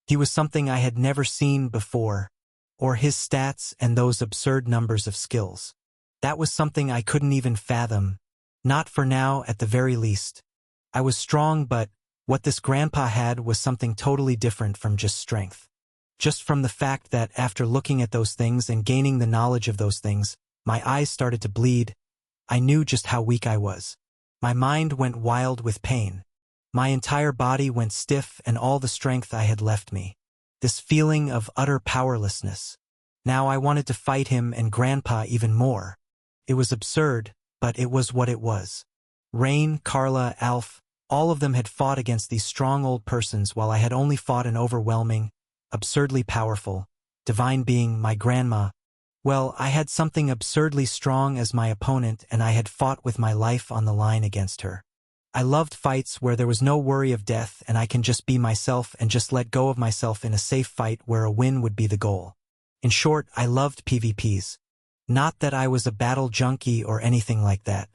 He was something I had never seen before, or his stats and those absurd numbers of skills. That was something I couldn't even fathom, not for now at the very least. I was strong, but what this grandpa had was something totally different from just strength. Just from the fact that after looking at those things and gaining the knowledge of those things, my eyes started to bleed, I knew just how weak I was. My mind went wild with pain. My entire body went stiff and all the strength I had left me. This feeling of utter powerlessness. Now I wanted to fight him and Grandpa even more. It was absurd, but it was what it was. Rain, Carla, Alf, all of them had fought against these strong old persons while I had only fought an overwhelming, absurdly powerful, divine being, my grandma. Well, I had something absurdly strong as my opponent and I had fought with my life on the line against her. I loved fights where there was no worry of death and I can just be myself and just let go of myself in a safe fight where a win would be the goal. In short, I loved PvPs. Not that I was a battle junkie or anything like that.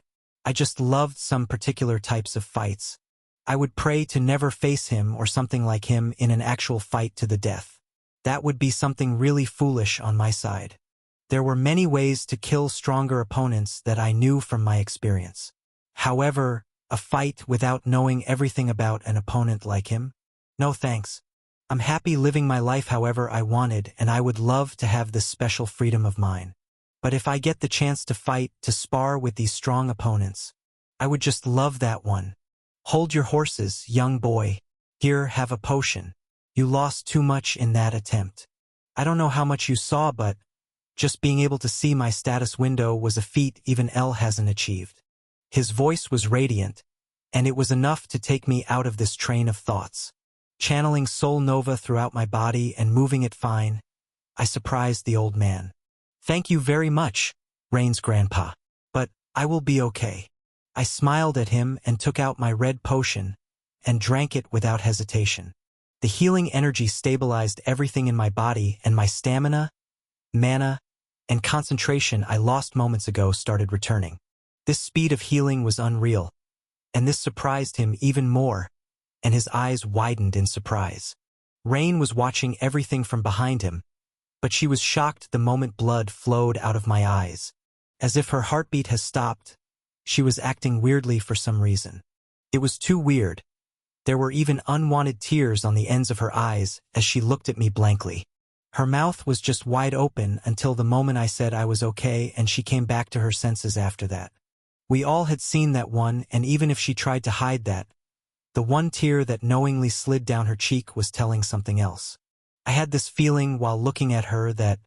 I just loved some particular types of fights. I would pray to never face him or something like him in an actual fight to the death. That would be something really foolish on my side. There were many ways to kill stronger opponents that I knew from my experience. However, a fight without knowing everything about an opponent like him? No thanks. I'm happy living my life however I wanted and I would love to have this special freedom of mine. But if I get the chance to fight, to spar with these strong opponents, I would just love that one. Hold your horses, young boy. Here, have a potion. You lost too much in that attempt. I don't know how much you saw, but just being able to see my status window was a feat even L hasn't achieved. His voice was radiant, and it was enough to take me out of this train of thoughts. Channeling Soul Nova throughout my body and moving it fine, I surprised the old man. Thank you very much, Rain's grandpa. But I will be okay. I smiled at him and took out my red potion and drank it without hesitation. The healing energy stabilized everything in my body and my stamina, mana, and concentration I lost moments ago started returning. This speed of healing was unreal, and this surprised him even more, and his eyes widened in surprise. Rain was watching everything from behind him, but she was shocked the moment blood flowed out of my eyes. As if her heartbeat has stopped, she was acting weirdly for some reason. It was too weird. There were even unwanted tears on the ends of her eyes as she looked at me blankly. Her mouth was just wide open until the moment I said I was okay and she came back to her senses after that. We all had seen that one, and even if she tried to hide that, the one tear that knowingly slid down her cheek was telling something else. I had this feeling while looking at her that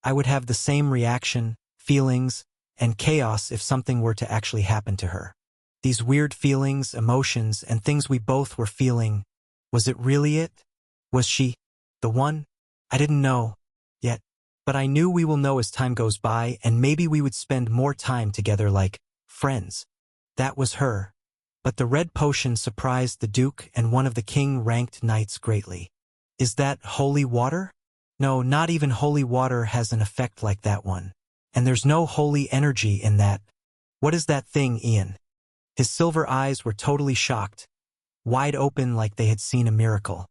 I would have the same reaction, feelings, and chaos if something were to actually happen to her. These weird feelings, emotions, and things we both were feeling, was it really it? Was she the one? I didn't know yet, but I knew we will know as time goes by and maybe we would spend more time together like friends. That was her. But the red potion surprised the Duke and one of the king-ranked knights greatly. Is that holy water? No, not even holy water has an effect like that one. And there's no holy energy in that. What is that thing, Ian? His silver eyes were totally shocked, wide open like they had seen a miracle.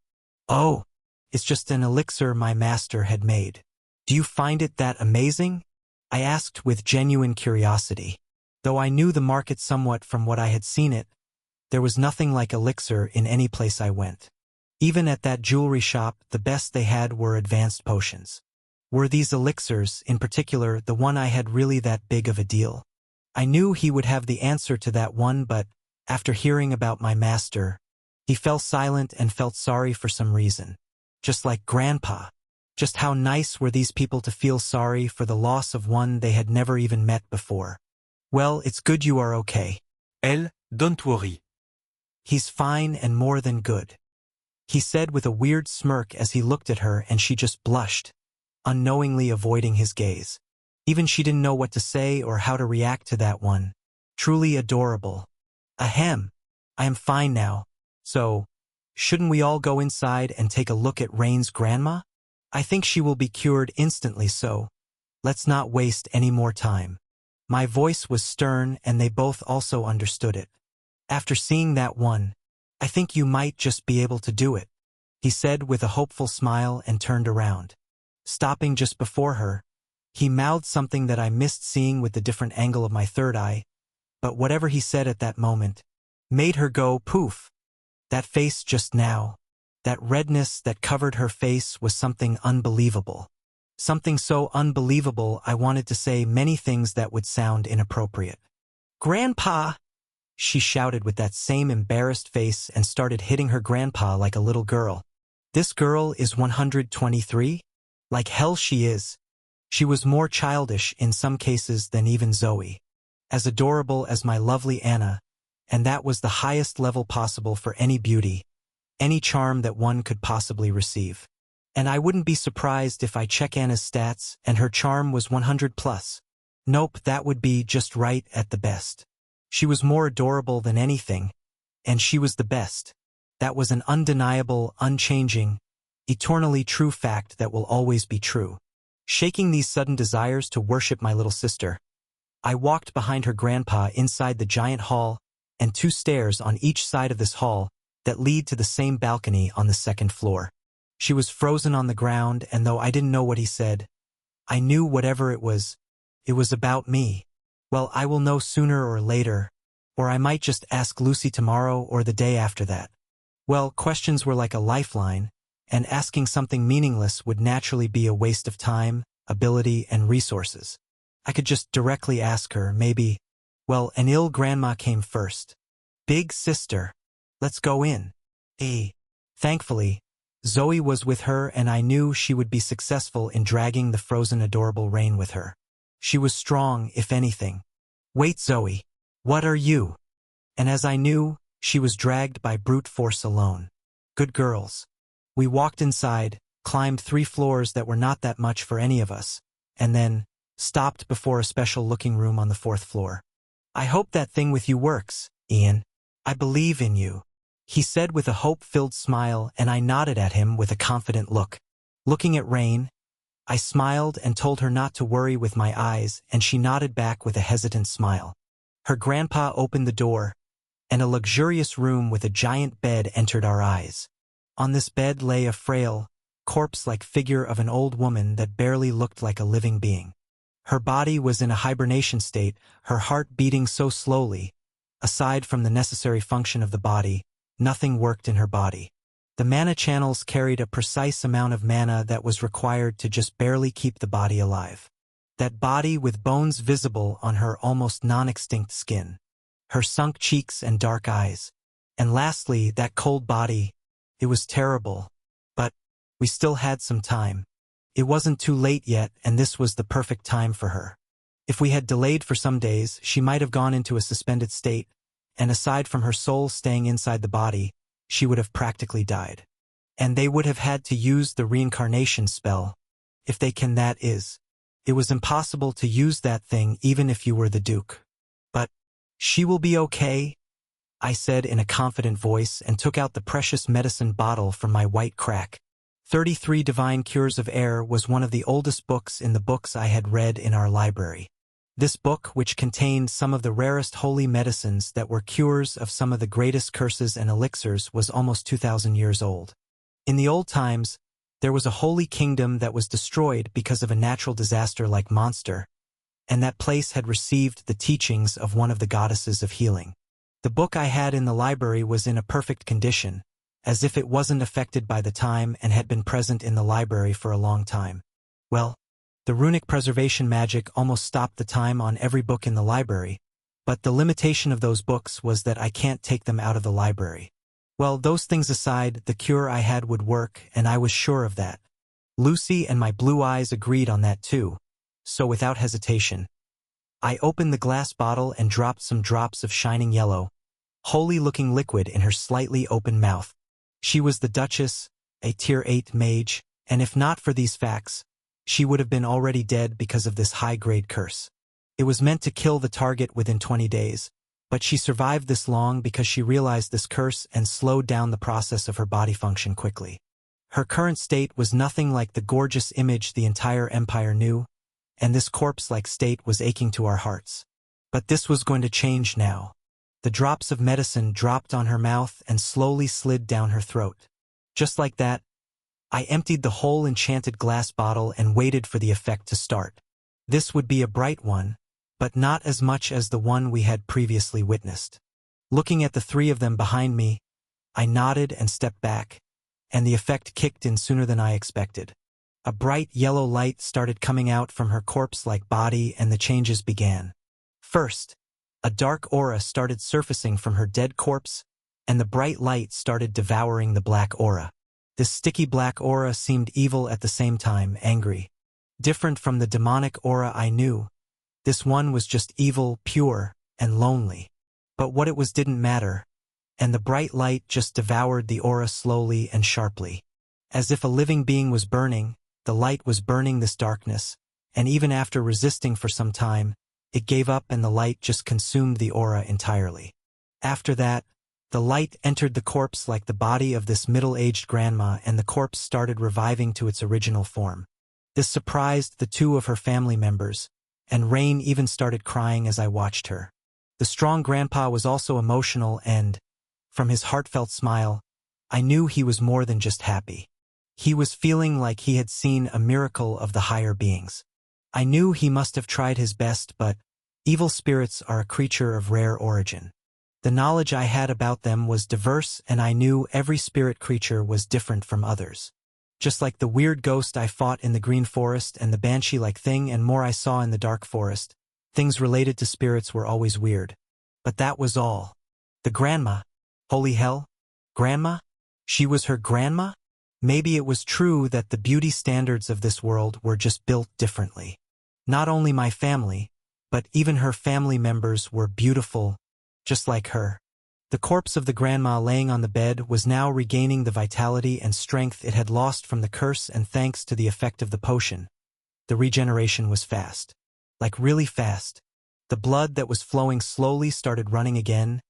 Oh, it's just an elixir my master had made. Do you find it that amazing? I asked with genuine curiosity. Though I knew the market somewhat from what I had seen it, there was nothing like elixir in any place I went. Even at that jewelry shop, the best they had were advanced potions. Were these elixirs, in particular, the one I had really that big of a deal? I knew he would have the answer to that one, but after hearing about my master, he fell silent and felt sorry for some reason. Just like Grandpa. Just how nice were these people to feel sorry for the loss of one they had never even met before. Well, it's good you are okay. Elle, don't worry. He's fine and more than good. He said with a weird smirk as he looked at her and she just blushed, unknowingly avoiding his gaze. Even she didn't know what to say or how to react to that one. Truly adorable. Ahem. I am fine now. So, shouldn't we all go inside and take a look at Rain's grandma? I think she will be cured instantly, so let's not waste any more time. My voice was stern and they both also understood it. After seeing that one, I think you might just be able to do it. he said with a hopeful smile and turned around. Stopping just before her, he mouthed something that I missed seeing with the different angle of my third eye, but whatever he said at that moment made her go poof. That face just now, that redness that covered her face was something unbelievable. Something so unbelievable I wanted to say many things that would sound inappropriate. "Grandpa!" she shouted with that same embarrassed face and started hitting her grandpa like a little girl. "This girl is 123? Like hell she is." She was more childish in some cases than even Zoe. As adorable as my lovely Anna, and that was the highest level possible for any beauty, any charm that one could possibly receive. And I wouldn't be surprised if I check Anna's stats and her charm was 100 plus. Nope, that would be just right at the best. She was more adorable than anything, and she was the best. That was an undeniable, unchanging, eternally true fact that will always be true. Shaking these sudden desires to worship my little sister, I walked behind her grandpa inside the giant hall and 2 stairs on each side of this hall that lead to the same balcony on the 2nd floor. She was frozen on the ground, and though I didn't know what he said, I knew whatever it was about me. Well, I will know sooner or later, or I might just ask Lucy tomorrow or the day after that. Well, questions were like a lifeline, and asking something meaningless would naturally be a waste of time, ability, and resources. I could just directly ask her, maybe. Well, an ill grandma came first. "Big sister, let's go in." Thankfully, Zoe was with her, and I knew she would be successful in dragging the frozen adorable Rain with her. She was strong, if anything. "Wait, Zoe. What are you?" And as I knew, she was dragged by brute force alone. Good girls. We walked inside, climbed 3 floors that were not that much for any of us, and then stopped before a special-looking room on the 4th floor. "I hope that thing with you works, Ian. I believe in you," he said with a hope-filled smile, and I nodded at him with a confident look. Looking at Rain, I smiled and told her not to worry with my eyes, and she nodded back with a hesitant smile. Her grandpa opened the door, and a luxurious room with a giant bed entered our eyes. On this bed lay a frail, corpse-like figure of an old woman that barely looked like a living being. Her body was in a hibernation state, her heart beating so slowly. Aside from the necessary function of the body, nothing worked in her body. The mana channels carried a precise amount of mana that was required to just barely keep the body alive. That body with bones visible on her almost non-extinct skin. Her sunk cheeks and dark eyes. And lastly, that cold body. It was terrible. But we still had some time. It wasn't too late yet, and this was the perfect time for her. If we had delayed for some days, she might have gone into a suspended state, and aside from her soul staying inside the body, she would have practically died. And they would have had to use the reincarnation spell, if they can, that is. It was impossible to use that thing even if you were the Duke. But she will be okay, I said in a confident voice and took out the precious medicine bottle from my white crack. 33 Divine Cures of Air was one of the oldest books in the books I had read in our library. This book, which contained some of the rarest holy medicines that were cures of some of the greatest curses and elixirs, was almost 2,000 years old. In the old times, there was a holy kingdom that was destroyed because of a natural disaster like monster, and that place had received the teachings of one of the goddesses of healing. The book I had in the library was in a perfect condition, as if it wasn't affected by the time and had been present in the library for a long time. Well, the runic preservation magic almost stopped the time on every book in the library, but the limitation of those books was that I can't take them out of the library. Well, those things aside, the cure I had would work, and I was sure of that. Lucy and my blue eyes agreed on that too, so without hesitation, I opened the glass bottle and dropped some drops of shining yellow, holy-looking liquid in her slightly open mouth. She was the Duchess, a Tier 8 mage, and if not for these facts, she would have been already dead because of this high-grade curse. It was meant to kill the target within 20 days, but she survived this long because she realized this curse and slowed down the process of her body function quickly. Her current state was nothing like the gorgeous image the entire empire knew, and this corpse-like state was aching to our hearts. But this was going to change now. The drops of medicine dropped on her mouth and slowly slid down her throat. Just like that, I emptied the whole enchanted glass bottle and waited for the effect to start. This would be a bright one, but not as much as the one we had previously witnessed. Looking at the three of them behind me, I nodded and stepped back, and the effect kicked in sooner than I expected. A bright yellow light started coming out from her corpse-like body, and the changes began. First, a dark aura started surfacing from her dead corpse, and the bright light started devouring the black aura. This sticky black aura seemed evil at the same time, angry. Different from the demonic aura I knew, this one was just evil, pure, and lonely. But what it was didn't matter, and the bright light just devoured the aura slowly and sharply. As if a living being was burning, the light was burning this darkness, and even after resisting for some time, it gave up and the light just consumed the aura entirely. After that, the light entered the corpse like the body of this middle-aged grandma, and the corpse started reviving to its original form. This surprised the two of her family members, and Rain even started crying as I watched her. The strong grandpa was also emotional, and, from his heartfelt smile, I knew he was more than just happy. He was feeling like he had seen a miracle of the higher beings. I knew he must have tried his best, but evil spirits are a creature of rare origin. The knowledge I had about them was diverse, and I knew every spirit creature was different from others. Just like the weird ghost I fought in the green forest and the banshee-like thing and more I saw in the dark forest, things related to spirits were always weird. But that was all. The grandma. Holy hell? Grandma? She was her grandma? Maybe it was true that the beauty standards of this world were just built differently. Not only my family, but even her family members were beautiful, just like her. The corpse of the grandma laying on the bed was now regaining the vitality and strength it had lost from the curse, and thanks to the effect of the potion, the regeneration was fast. Like really fast. The blood that was flowing slowly started running again,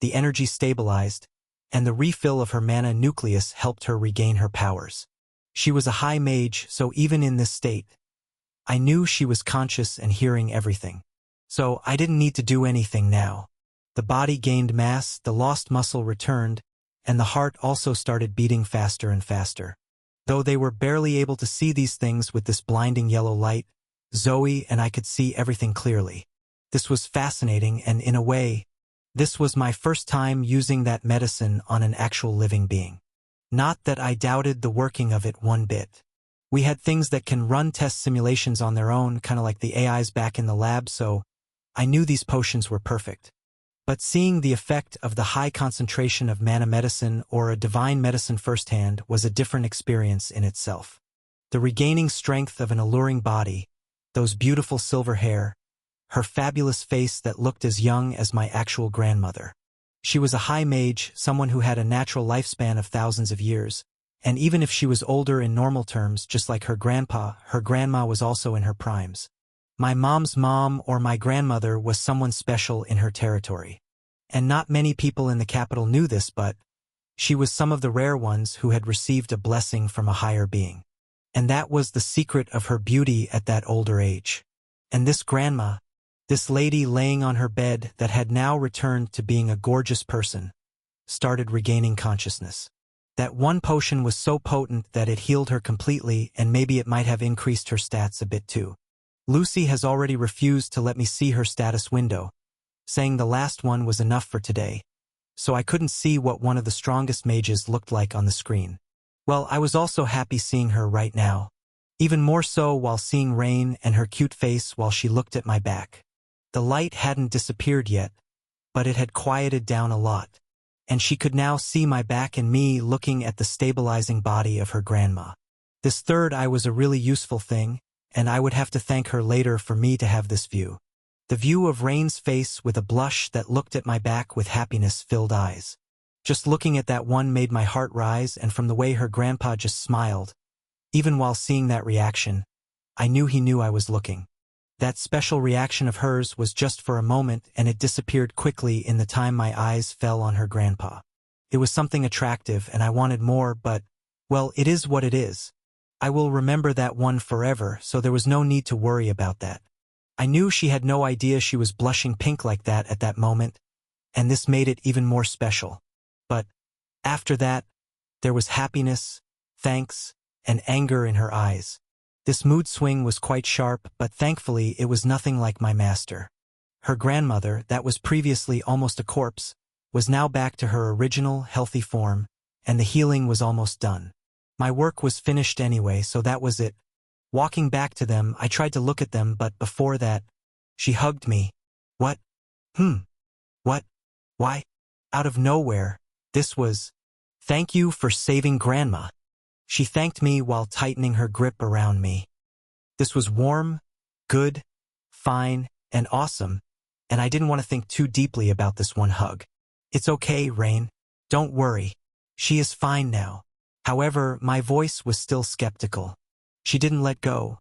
the energy stabilized, and the refill of her mana nucleus helped her regain her powers. She was a high mage, so even in this state, I knew she was conscious and hearing everything. So I didn't need to do anything now. The body gained mass, the lost muscle returned, and the heart also started beating faster and faster. Though they were barely able to see these things with this blinding yellow light, Zoe and I could see everything clearly. This was fascinating, and in a way, this was my first time using that medicine on an actual living being. Not that I doubted the working of it one bit. We had things that can run test simulations on their own, kind of like the AIs back in the lab, so I knew these potions were perfect. But seeing the effect of the high concentration of mana medicine or a divine medicine firsthand was a different experience in itself. The regaining strength of an alluring body, those beautiful silver hair, her fabulous face that looked as young as my actual grandmother. She was a high mage, someone who had a natural lifespan of thousands of years, and even if she was older in normal terms, just like her grandpa, her grandma was also in her primes. My mom's mom or my grandmother was someone special in her territory. And not many people in the capital knew this, but she was some of the rare ones who had received a blessing from a higher being. And that was the secret of her beauty at that older age. And this grandma, this lady laying on her bed that had now returned to being a gorgeous person, started regaining consciousness. That one potion was so potent that it healed her completely, and maybe it might have increased her stats a bit too. Lucy has already refused to let me see her status window, saying the last one was enough for today, so I couldn't see what one of the strongest mages looked like on the screen. Well, I was also happy seeing her right now, even more so while seeing Rain and her cute face while she looked at my back. The light hadn't disappeared yet, but it had quieted down a lot, and she could now see my back and me looking at the stabilizing body of her grandma. This third eye was a really useful thing, and I would have to thank her later for me to have this view. The view of Rain's face with a blush that looked at my back with happiness-filled eyes. Just looking at that one made my heart rise, and from the way her grandpa just smiled, even while seeing that reaction, I knew he knew I was looking. That special reaction of hers was just for a moment, and it disappeared quickly in the time my eyes fell on her grandpa. It was something attractive, and I wanted more, but, well, it is what it is. I will remember that one forever, so there was no need to worry about that. I knew she had no idea she was blushing pink like that at that moment, and this made it even more special. But, after that, There was happiness, thanks, and anger in her eyes. This mood swing was quite sharp, but thankfully it was nothing like my master. Her grandmother, that was previously almost a corpse, was now back to her original, healthy form, and the healing was almost done. My work was finished anyway, so that was it. Walking back to them, I tried to look at them, but before that, she hugged me. What? What? Why? Out of nowhere, this was, "Thank you for saving Grandma." She thanked me while tightening her grip around me. This was warm, good, fine, and awesome, and I didn't want to think too deeply about this one hug. "It's okay, Rain. Don't worry. She is fine now." However, my voice was still skeptical. She didn't let go,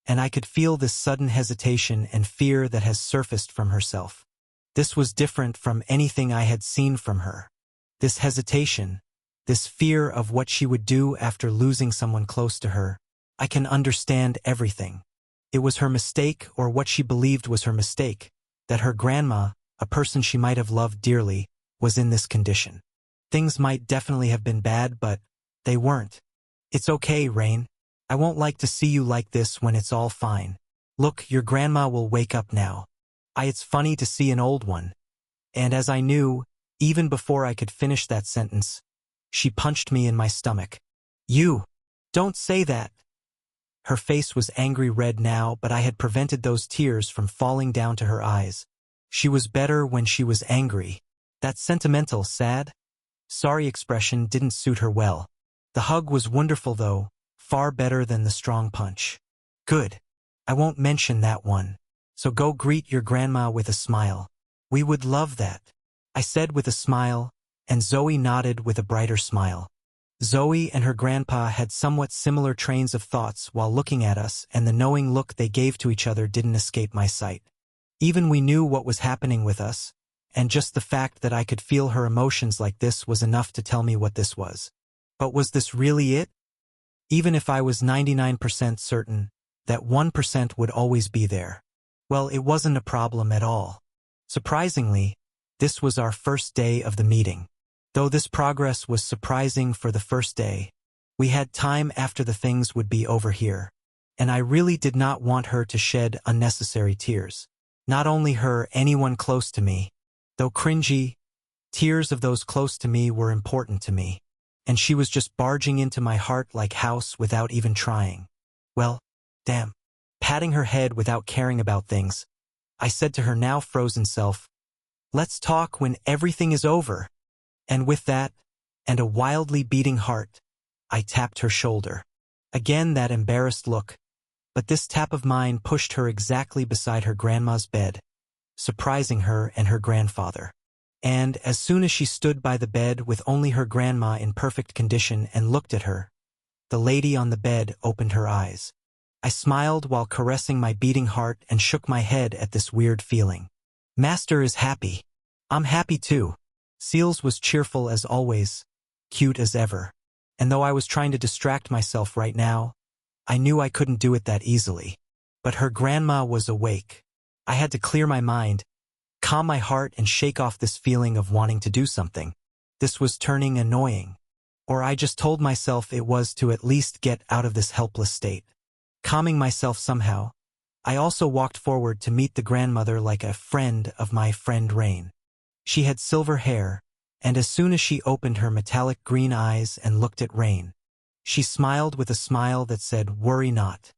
and I could feel this sudden hesitation and fear that has surfaced from herself. This was different from anything I had seen from her. This hesitation, this fear of what she would do after losing someone close to her. I can understand everything. It was her mistake, or what she believed was her mistake, that her grandma, a person she might have loved dearly, was in this condition. Things might definitely have been bad, but they weren't. "It's okay, Rain. I won't like to see you like this when it's all fine. Look, your grandma will wake up now. It's funny to see an old one." And as I knew, even before I could finish that sentence, she punched me in my stomach. "You! Don't say that!" Her face was angry red now, but I had prevented those tears from falling down to her eyes. She was better when she was angry. That sentimental, sad, sorry expression didn't suit her well. The hug was wonderful though, far better than the strong punch. "Good. I won't mention that one. So go greet your grandma with a smile. We would love that," I said with a smile, and Zoe nodded with a brighter smile. Zoe and her grandpa had somewhat similar trains of thoughts while looking at us, and the knowing look they gave to each other didn't escape my sight. Even we knew what was happening with us, and just the fact that I could feel her emotions like this was enough to tell me what this was. But was this really it? Even if I was 99% certain that 1% would always be there. Well, it wasn't a problem at all. Surprisingly, this was our first day of the meeting. Though this progress was surprising for the first day, we had time after the things would be over here, and I really did not want her to shed unnecessary tears. Not only her, anyone close to me. Though cringy, tears of those close to me were important to me, and she was just barging into my heart like house without even trying. Well, damn. Patting her head without caring about things, I said to her now frozen self, "Let's talk when everything is over." And with that, and a wildly beating heart, I tapped her shoulder. Again that embarrassed look, but this tap of mine pushed her exactly beside her grandma's bed, surprising her and her grandfather. And as soon as she stood by the bed with only her grandma in perfect condition and looked at her, the lady on the bed opened her eyes. I smiled while caressing my beating heart and shook my head at this weird feeling. "Master is happy. I'm happy too." Seals was cheerful as always, cute as ever. And though I was trying to distract myself right now, I knew I couldn't do it that easily. But her grandma was awake. I had to clear my mind, calm my heart, and shake off this feeling of wanting to do something. This was turning annoying. Or I just told myself it was to at least get out of this helpless state. Calming myself somehow, I also walked forward to meet the grandmother like a friend of my friend Rain. She had silver hair, and as soon as she opened her metallic green eyes and looked at Rain, she smiled with a smile that said, "Worry not."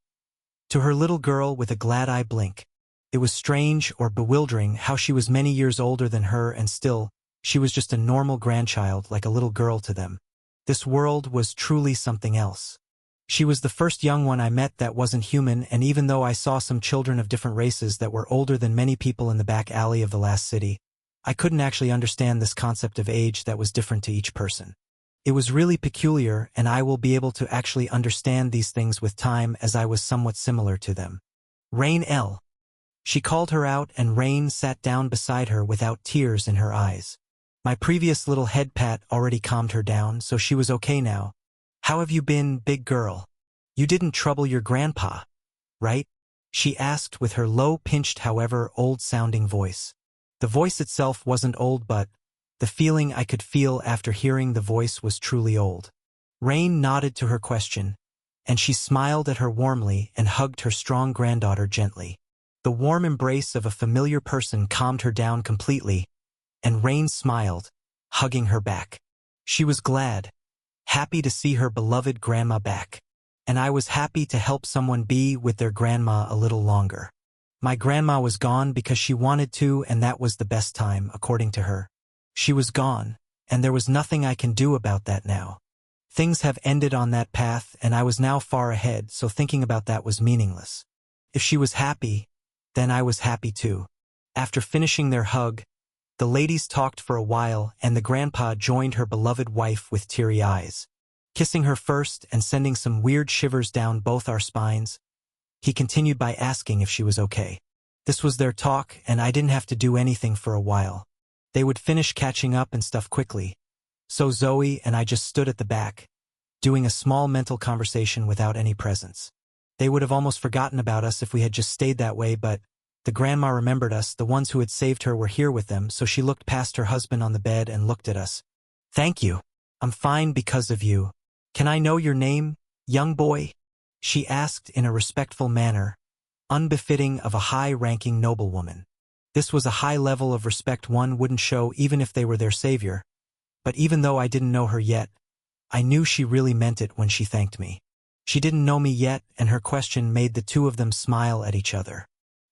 To her little girl with a glad eye blink, it was strange or bewildering how she was many years older than her and still, she was just a normal grandchild like a little girl to them. This world was truly something else. She was the first young one I met that wasn't human, and even though I saw some children of different races that were older than many people in the back alley of the last city, I couldn't actually understand this concept of age that was different to each person. It was really peculiar, and I will be able to actually understand these things with time as I was somewhat similar to them. "Rain L." She called her out, and Rain sat down beside her without tears in her eyes. My previous little head pat already calmed her down, so she was okay now. "How have you been, big girl? You didn't trouble your grandpa, right?" she asked with her low-pitched, however old-sounding voice. The voice itself wasn't old, but the feeling I could feel after hearing the voice was truly old. Rain nodded to her question, and she smiled at her warmly and hugged her strong granddaughter gently. The warm embrace of a familiar person calmed her down completely, and Rain smiled, hugging her back. She was glad, happy to see her beloved grandma back. And I was happy to help someone be with their grandma a little longer. My grandma was gone because she wanted to, and that was the best time, according to her. She was gone, and there was nothing I can do about that now. Things have ended on that path, and I was now far ahead, so thinking about that was meaningless. If she was happy, then I was happy too. After finishing their hug, the ladies talked for a while, and the grandpa joined her beloved wife with teary eyes. Kissing her first and sending some weird shivers down both our spines, he continued by asking if she was okay. This was their talk, and I didn't have to do anything for a while. They would finish catching up and stuff quickly. So Zoe and I just stood at the back, doing a small mental conversation without any presence. They would have almost forgotten about us if we had just stayed that way, but the grandma remembered us. The ones who had saved her were here with them, so she looked past her husband on the bed and looked at us. "Thank you. I'm fine because of you. Can I know your name, young boy?" she asked in a respectful manner, unbefitting of a high-ranking noblewoman. This was a high level of respect one wouldn't show even if they were their savior, but even though I didn't know her yet, I knew she really meant it when she thanked me. She didn't know me yet, and her question made the two of them smile at each other.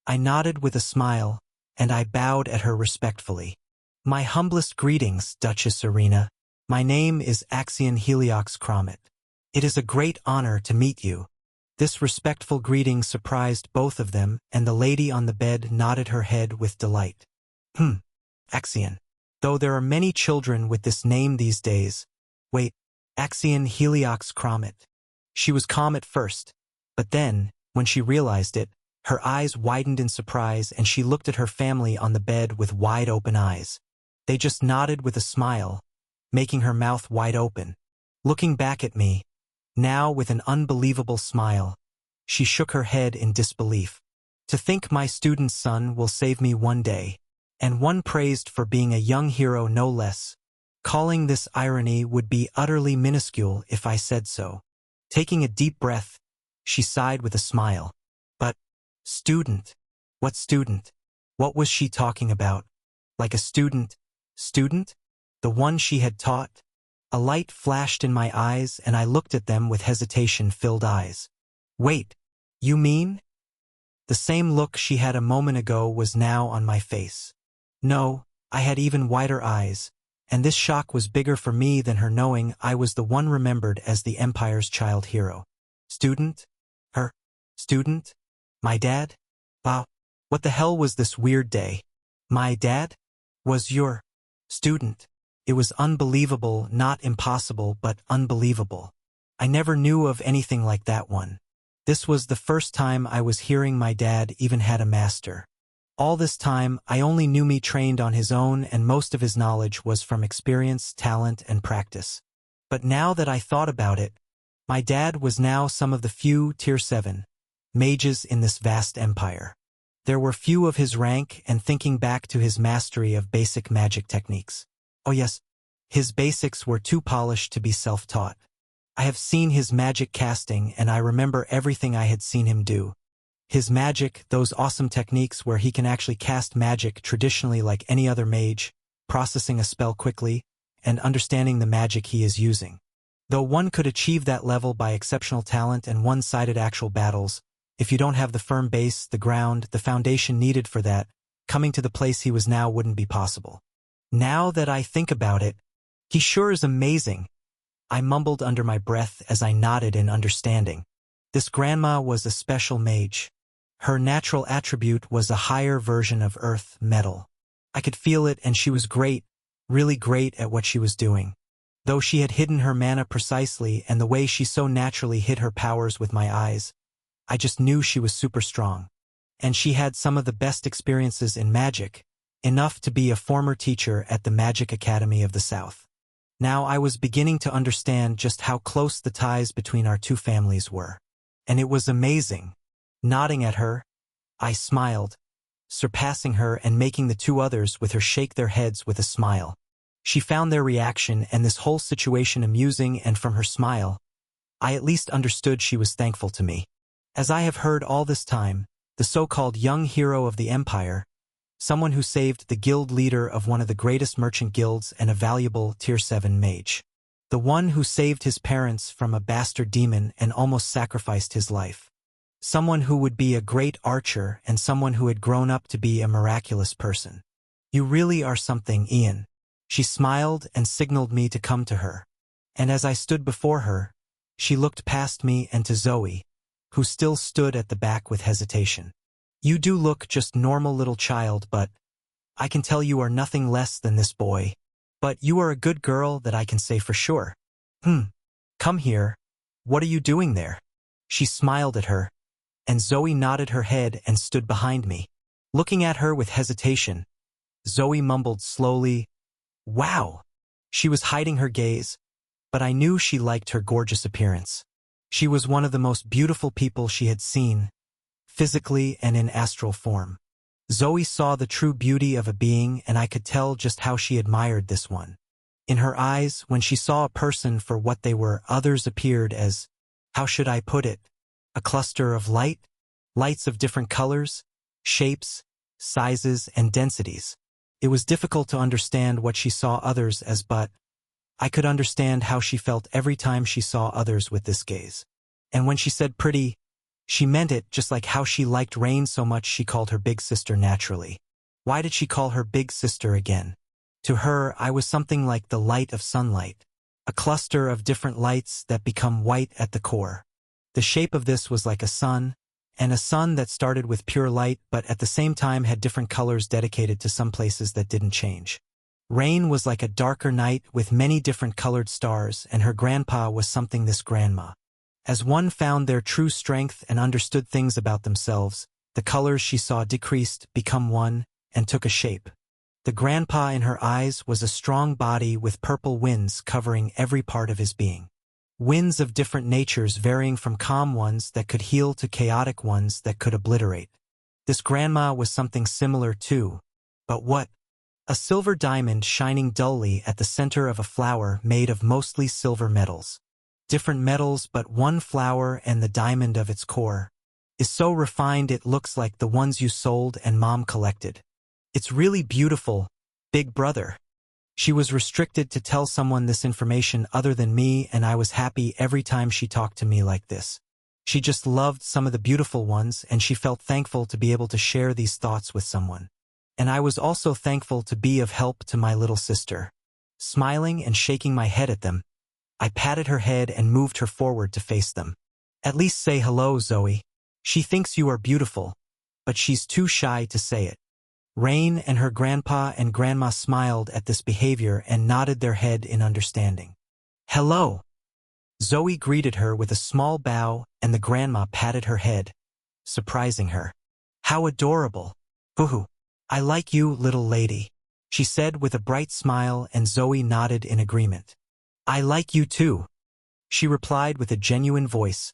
I nodded with a smile, and I bowed at her respectfully. "My humblest greetings, Duchess Irina. My name is Axion Heliox Cromet. It is a great honor to meet you." This respectful greeting surprised both of them, and the lady on the bed nodded her head with delight. Axion. Though there are many children with this name these days. Wait, Axion Heliox Cromet. She was calm at first, but then, when she realized it, her eyes widened in surprise and she looked at her family on the bed with wide-open eyes. They just nodded with a smile, making her mouth wide open. Looking back at me, now with an unbelievable smile, she shook her head in disbelief. "To think my student's son will save me one day, and one praised for being a young hero no less. Calling this irony would be utterly minuscule if I said so." Taking a deep breath, she sighed with a smile. But, student? What student? What was she talking about? Like a student? Student? The one she had taught? A light flashed in my eyes and I looked at them with hesitation-filled eyes. "Wait, you mean?" The same look she had a moment ago was now on my face. No, I had even wider eyes, and this shock was bigger for me than her knowing I was the one remembered as the Empire's child hero. Student? Her? Student? My dad? Wow, what the hell was this weird day? My dad? Was your student? It was unbelievable, not impossible, but unbelievable. I never knew of anything like that one. This was the first time I was hearing my dad even had a master. All this time, I only knew me trained on his own, and most of his knowledge was from experience, talent, and practice. But now that I thought about it, my dad was now some of the few Tier 7 mages in this vast empire. There were few of his rank, and thinking back to his mastery of basic magic techniques. Oh yes, his basics were too polished to be self-taught. I have seen his magic casting, and I remember everything I had seen him do. His magic, those awesome techniques where he can actually cast magic traditionally like any other mage, processing a spell quickly, and understanding the magic he is using. Though one could achieve that level by exceptional talent and one-sided actual battles, if you don't have the firm base, the ground, the foundation needed for that, coming to the place he was now wouldn't be possible. Now that I think about it, he sure is amazing. I mumbled under my breath as I nodded in understanding. This grandma was a special mage. Her natural attribute was a higher version of earth metal. I could feel it, and she was great, really great at what she was doing. Though she had hidden her mana precisely and the way she so naturally hid her powers with my eyes, I just knew she was super strong. And she had some of the best experiences in magic, enough to be a former teacher at the Magic Academy of the South. Now I was beginning to understand just how close the ties between our two families were. And it was amazing. Nodding at her, I smiled, surpassing her and making the two others with her shake their heads with a smile. She found their reaction and this whole situation amusing, and from her smile, I at least understood she was thankful to me. As I have heard all this time, the so-called young hero of the empire, someone who saved the guild leader of one of the greatest merchant guilds and a valuable Tier 7 mage. The one who saved his parents from a bastard demon and almost sacrificed his life. Someone who would be a great archer and someone who had grown up to be a miraculous person. You really are something, Ian. She smiled and signaled me to come to her. And as I stood before her, she looked past me and to Zoe, who still stood at the back with hesitation. You do look just normal little child, but I can tell you are nothing less than this boy. But you are a good girl, that I can say for sure. Come here. What are you doing there? She smiled at her, and Zoe nodded her head and stood behind me. Looking at her with hesitation, Zoe mumbled slowly, "Wow." She was hiding her gaze, but I knew she liked her gorgeous appearance. She was one of the most beautiful people she had seen, physically and in astral form. Zoe saw the true beauty of a being, and I could tell just how she admired this one. In her eyes, when she saw a person for what they were, others appeared as, how should I put it, a cluster of lights of different colors, shapes, sizes, and densities. It was difficult to understand what she saw others as, but I could understand how she felt every time she saw others with this gaze. And when she said pretty, she meant it, just like how she liked Rain so much she called her big sister naturally. Why did she call her big sister again? To her, I was something like the light of sunlight, a cluster of different lights that become white at the core. The shape of this was like a sun, and a sun that started with pure light but at the same time had different colors dedicated to some places that didn't change. Rain was like a darker night with many different colored stars, and her grandpa was something this grandma. As one found their true strength and understood things about themselves, the colors she saw decreased, become one, and took a shape. The grandpa in her eyes was a strong body with purple winds covering every part of his being. Winds of different natures, varying from calm ones that could heal to chaotic ones that could obliterate. This grandma was something similar too. But what? A silver diamond shining dully at the center of a flower made of mostly silver metals. Different metals, but one flower, and the diamond of its core is so refined it looks like the ones you sold and Mom collected. It's really beautiful, big brother. She was restricted to tell someone this information other than me, and I was happy every time she talked to me like this. She just loved some of the beautiful ones, and she felt thankful to be able to share these thoughts with someone. And I was also thankful to be of help to my little sister. Smiling and shaking my head at them, I patted her head and moved her forward to face them. At least say hello, Zoe. She thinks you are beautiful, but she's too shy to say it. Rain and her grandpa and grandma smiled at this behavior and nodded their head in understanding. Hello. Zoe greeted her with a small bow, and the grandma patted her head, surprising her. How adorable. Hoo-hoo. I like you, little lady, she said with a bright smile, and Zoe nodded in agreement. I like you too, she replied with a genuine voice,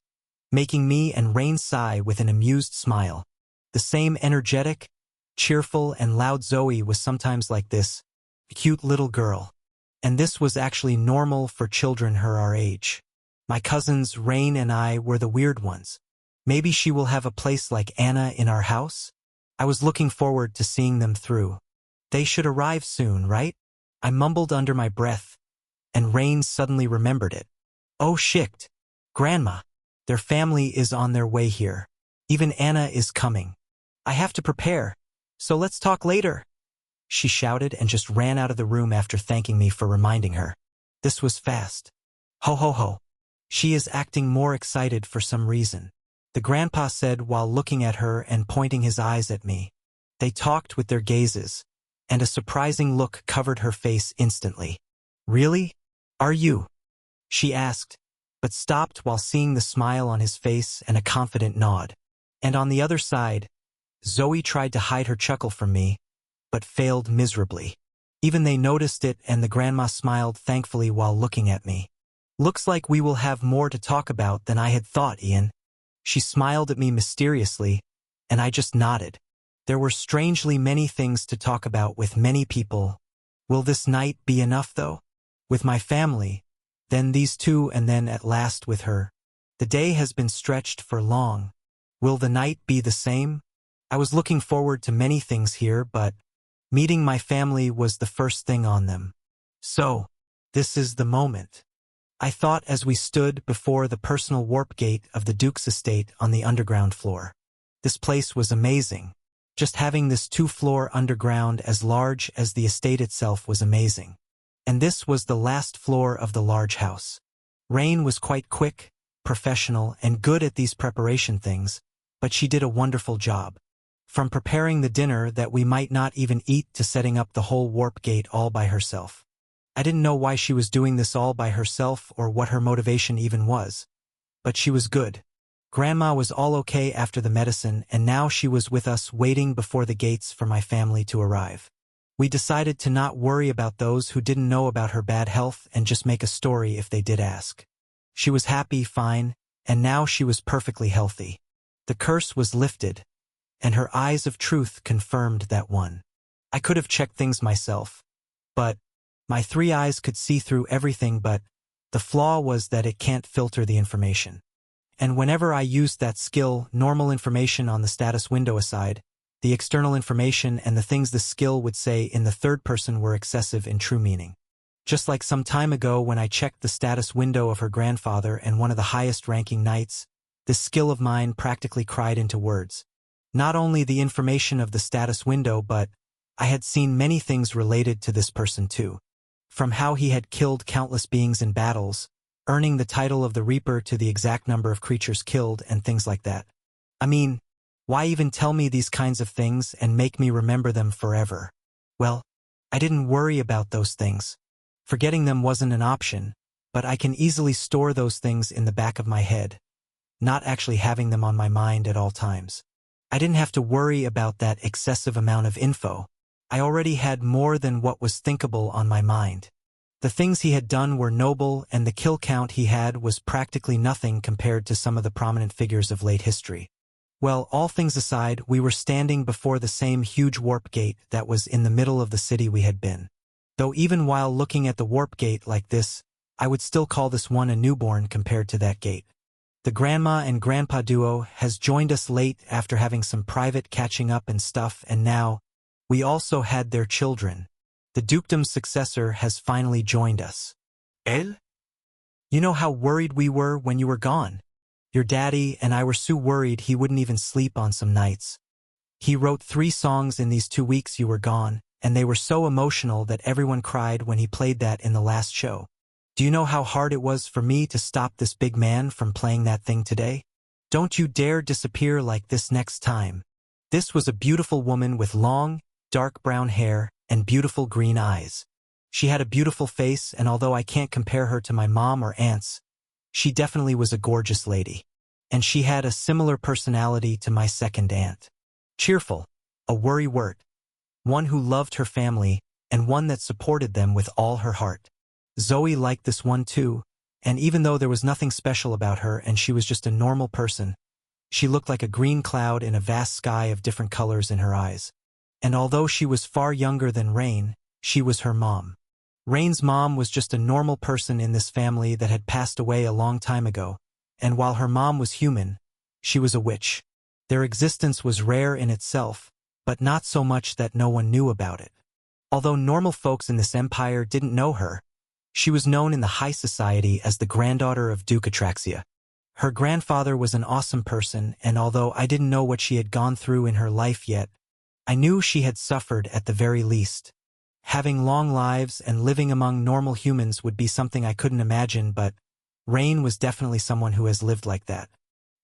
making me and Rain sigh with an amused smile. The same energetic, cheerful, and loud Zoe was sometimes like this, cute little girl. And this was actually normal for children her age. My cousins Rain and I were the weird ones. Maybe she will have a place like Anna in our house? I was looking forward to seeing them through. They should arrive soon, right? I mumbled under my breath, and Rain suddenly remembered it. Oh shit, Grandma. Their family is on their way here. Even Anna is coming. I have to prepare, so let's talk later, she shouted and just ran out of the room after thanking me for reminding her. This was fast. Ho ho ho. She is acting more excited for some reason, the grandpa said while looking at her and pointing his eyes at me. They talked with their gazes, and a surprising look covered her face instantly. Really? Are you? She asked, but stopped while seeing the smile on his face and a confident nod. And on the other side, Zoe tried to hide her chuckle from me, but failed miserably. Even they noticed it, and the grandma smiled thankfully while looking at me. Looks like we will have more to talk about than I had thought, Ian. She smiled at me mysteriously, and I just nodded. There were strangely many things to talk about with many people, Will this night be enough, though? With my family, then these two, and then at last with her. The day has been stretched for long. Will the night be the same? I was looking forward to many things here, but meeting my family was the first thing on them. So, this is the moment, I thought as we stood before the personal warp gate of the Duke's estate on the underground floor. This place was amazing. Just having this 2-floor underground as large as the estate itself was amazing. And this was the last floor of the large house. Rain was quite quick, professional, and good at these preparation things, but she did a wonderful job. From preparing the dinner that we might not even eat to setting up the whole warp gate all by herself. I didn't know why she was doing this all by herself or what her motivation even was. But she was good. Grandma was all okay after the medicine, and now she was with us waiting before the gates for my family to arrive. We decided to not worry about those who didn't know about her bad health and just make a story if they did ask. She was happy, fine, and now she was perfectly healthy. The curse was lifted, and her eyes of truth confirmed that one. I could have checked things myself, but my 3 eyes could see through everything, but the flaw was that it can't filter the information. And whenever I used that skill, normal information on the status window aside, the external information and the things the skill would say in the third person were excessive in true meaning. Just like some time ago when I checked the status window of her grandfather and one of the highest-ranking knights, this skill of mine practically cried into words. Not only the information of the status window, but I had seen many things related to this person too. From how he had killed countless beings in battles, earning the title of the Reaper to the exact number of creatures killed and things like that. I mean, why even tell me these kinds of things and make me remember them forever? Well, I didn't worry about those things. Forgetting them wasn't an option, but I can easily store those things in the back of my head, not actually having them on my mind at all times. I didn't have to worry about that excessive amount of info. I already had more than what was thinkable on my mind. The things he had done were noble, and the kill count he had was practically nothing compared to some of the prominent figures of late history. Well, all things aside, we were standing before the same huge warp gate that was in the middle of the city we had been. Though even while looking at the warp gate like this, I would still call this one a newborn compared to that gate. The grandma and grandpa duo has joined us late after having some private catching up and stuff, and now we also had their children. The dukedom's successor has finally joined us. Elle? You know how worried we were when you were gone? Your daddy and I were so worried he wouldn't even sleep on some nights. He wrote 3 songs in these 2 weeks you were gone, and they were so emotional that everyone cried when he played that in the last show. Do you know how hard it was for me to stop this big man from playing that thing today? Don't you dare disappear like this next time. This was a beautiful woman with long, dark brown hair and beautiful green eyes. She had a beautiful face, and although I can't compare her to my mom or aunts, she definitely was a gorgeous lady. And she had a similar personality to my second aunt. Cheerful, a worrywart, one who loved her family, and one that supported them with all her heart. Zoe liked this one too, and even though there was nothing special about her and she was just a normal person, she looked like a green cloud in a vast sky of different colors in her eyes. And although she was far younger than Rain, she was her mom. Rain's mom was just a normal person in this family that had passed away a long time ago, and while her mom was human, she was a witch. Their existence was rare in itself, but not so much that no one knew about it. Although normal folks in this empire didn't know her, she was known in the high society as the granddaughter of Duke Atraxia. Her grandfather was an awesome person, and although I didn't know what she had gone through in her life yet, I knew she had suffered at the very least. Having long lives and living among normal humans would be something I couldn't imagine, but Rain was definitely someone who has lived like that.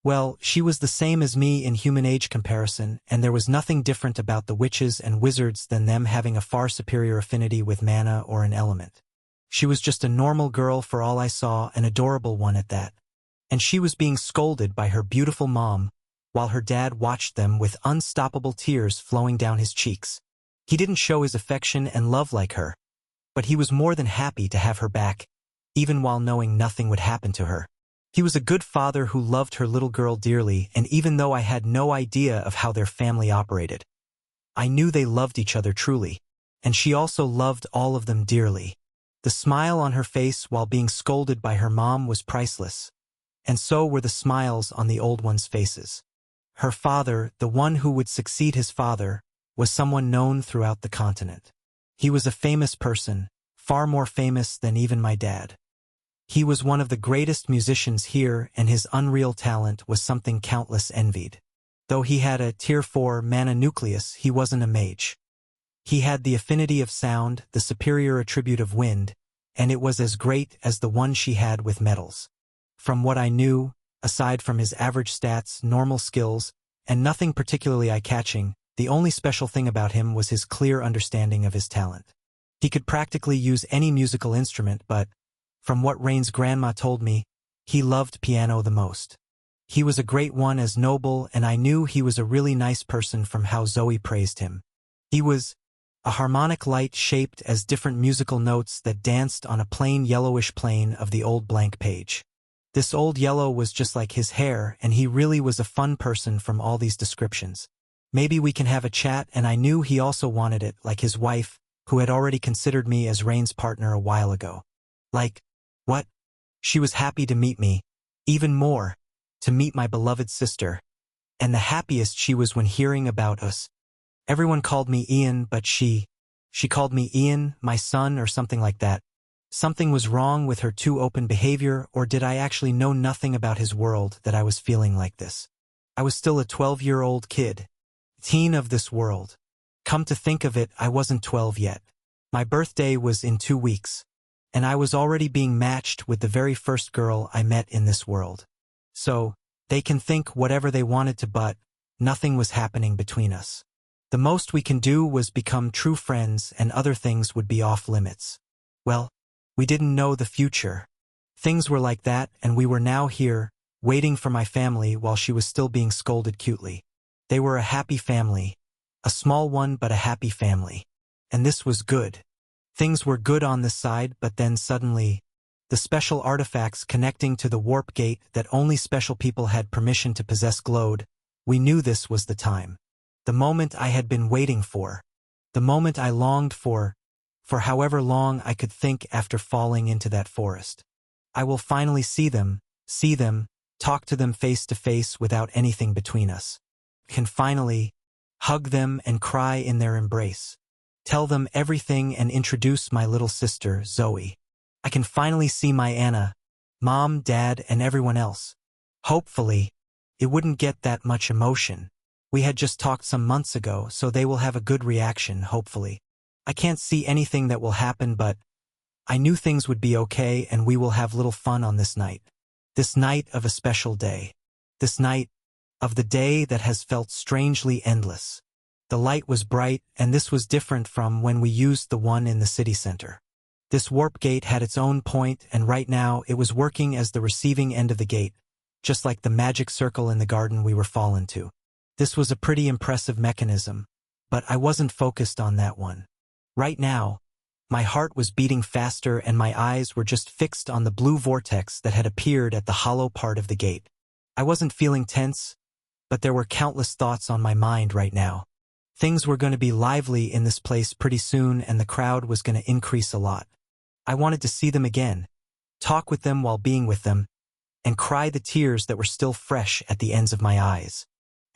Well, she was the same as me in human age comparison, and there was nothing different about the witches and wizards than them having a far superior affinity with mana or an element. She was just a normal girl for all I saw, an adorable one at that. And she was being scolded by her beautiful mom, while her dad watched them with unstoppable tears flowing down his cheeks. He didn't show his affection and love like her, but he was more than happy to have her back, even while knowing nothing would happen to her. He was a good father who loved her little girl dearly, and even though I had no idea of how their family operated, I knew they loved each other truly. and she also loved all of them dearly. The smile on her face while being scolded by her mom was priceless, and so were the smiles on the old ones' faces. Her father, the one who would succeed his father, was someone known throughout the continent. He was a famous person, far more famous than even my dad. He was one of the greatest musicians here, and his unreal talent was something countless envied. Though he had a Tier 4 mana nucleus, he wasn't a mage. He had the affinity of sound, the superior attribute of wind, and it was as great as the one she had with metals. From what I knew, aside from his average stats, normal skills, and nothing particularly eye-catching, the only special thing about him was his clear understanding of his talent. He could practically use any musical instrument, but, from what Rain's grandma told me, he loved piano the most. He was a great one as noble, and I knew he was a really nice person from how Zoe praised him. He was a harmonic light shaped as different musical notes that danced on a plain yellowish plane of the old blank page. This old yellow was just like his hair, and he really was a fun person from all these descriptions. Maybe we can have a chat, and I knew he also wanted it, like his wife, who had already considered me as Rain's partner a while ago. Like, what? She was happy to meet me. Even more, to meet my beloved sister. And the happiest she was when hearing about us. Everyone called me Ian, but she called me Ian, my son, or something like that. Something was wrong with her too open behavior, or did I actually know nothing about his world that I was feeling like this? I was still a 12-year-old kid. Teen of this world. Come to think of it, I wasn't 12 yet. My birthday was in 2 weeks, and I was already being matched with the very first girl I met in this world. So, they can think whatever they wanted to, but nothing was happening between us. The most we can do was become true friends, and other things would be off limits. Well, we didn't know the future. Things were like that, and we were now here, waiting for my family while she was still being scolded cutely. They were a happy family. A small one, but a happy family. And this was good. Things were good on this side, but then suddenly, the special artifacts connecting to the warp gate that only special people had permission to possess glowed. We knew this was the time. The moment I had been waiting for. The moment I longed for however long I could think after falling into that forest. I will finally see them, talk to them face to face without anything between us. Can finally hug them and cry in their embrace. Tell them everything and introduce my little sister, Zoe. I can finally see my Anna, Mom, Dad, and everyone else. Hopefully, it wouldn't get that much emotion. We had just talked some months ago, so they will have a good reaction, hopefully. I can't see anything that will happen, but I knew things would be okay, and we will have little fun on this night. This night of a special day. This night of the day that has felt strangely endless. The light was bright, and this was different from when we used the one in the city center. This warp gate had its own point, and right now it was working as the receiving end of the gate, just like the magic circle in the garden we were fallen to. This was a pretty impressive mechanism, but I wasn't focused on that one. Right now, my heart was beating faster and my eyes were just fixed on the blue vortex that had appeared at the hollow part of the gate. I wasn't feeling tense, but there were countless thoughts on my mind right now. Things were going to be lively in this place pretty soon, and the crowd was going to increase a lot. I wanted to see them again, talk with them while being with them, and cry the tears that were still fresh at the ends of my eyes.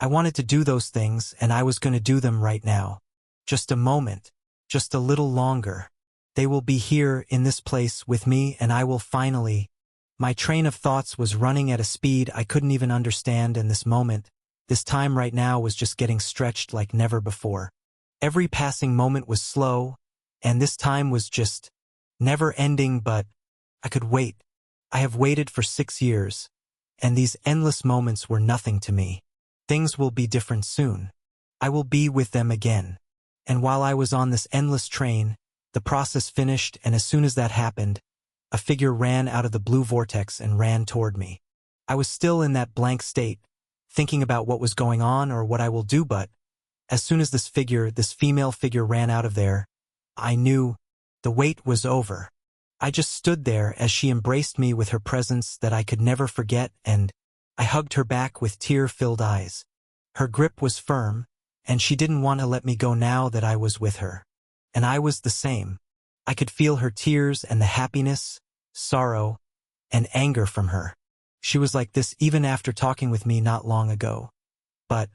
I wanted to do those things, and I was going to do them right now. Just a moment, just a little longer. They will be here in this place with me, and I will finally. My train of thoughts was running at a speed I couldn't even understand, and this time right now was just getting stretched like never before. Every passing moment was slow, and this time was just never ending, but I could wait. I have waited for 6 years, and these endless moments were nothing to me. Things will be different soon. I will be with them again. And while I was on this endless train, the process finished, and as soon as that happened, a figure ran out of the blue vortex and ran toward me. I was still in that blank state, thinking about what was going on or what I will do, but as soon as this female figure ran out of there, I knew the wait was over. I just stood there as she embraced me with her presence that I could never forget, and I hugged her back with tear-filled eyes. Her grip was firm, and she didn't want to let me go now that I was with her. and I was the same. I could feel her tears and the happiness, sorrow, and anger from her. She was like this even after talking with me not long ago. But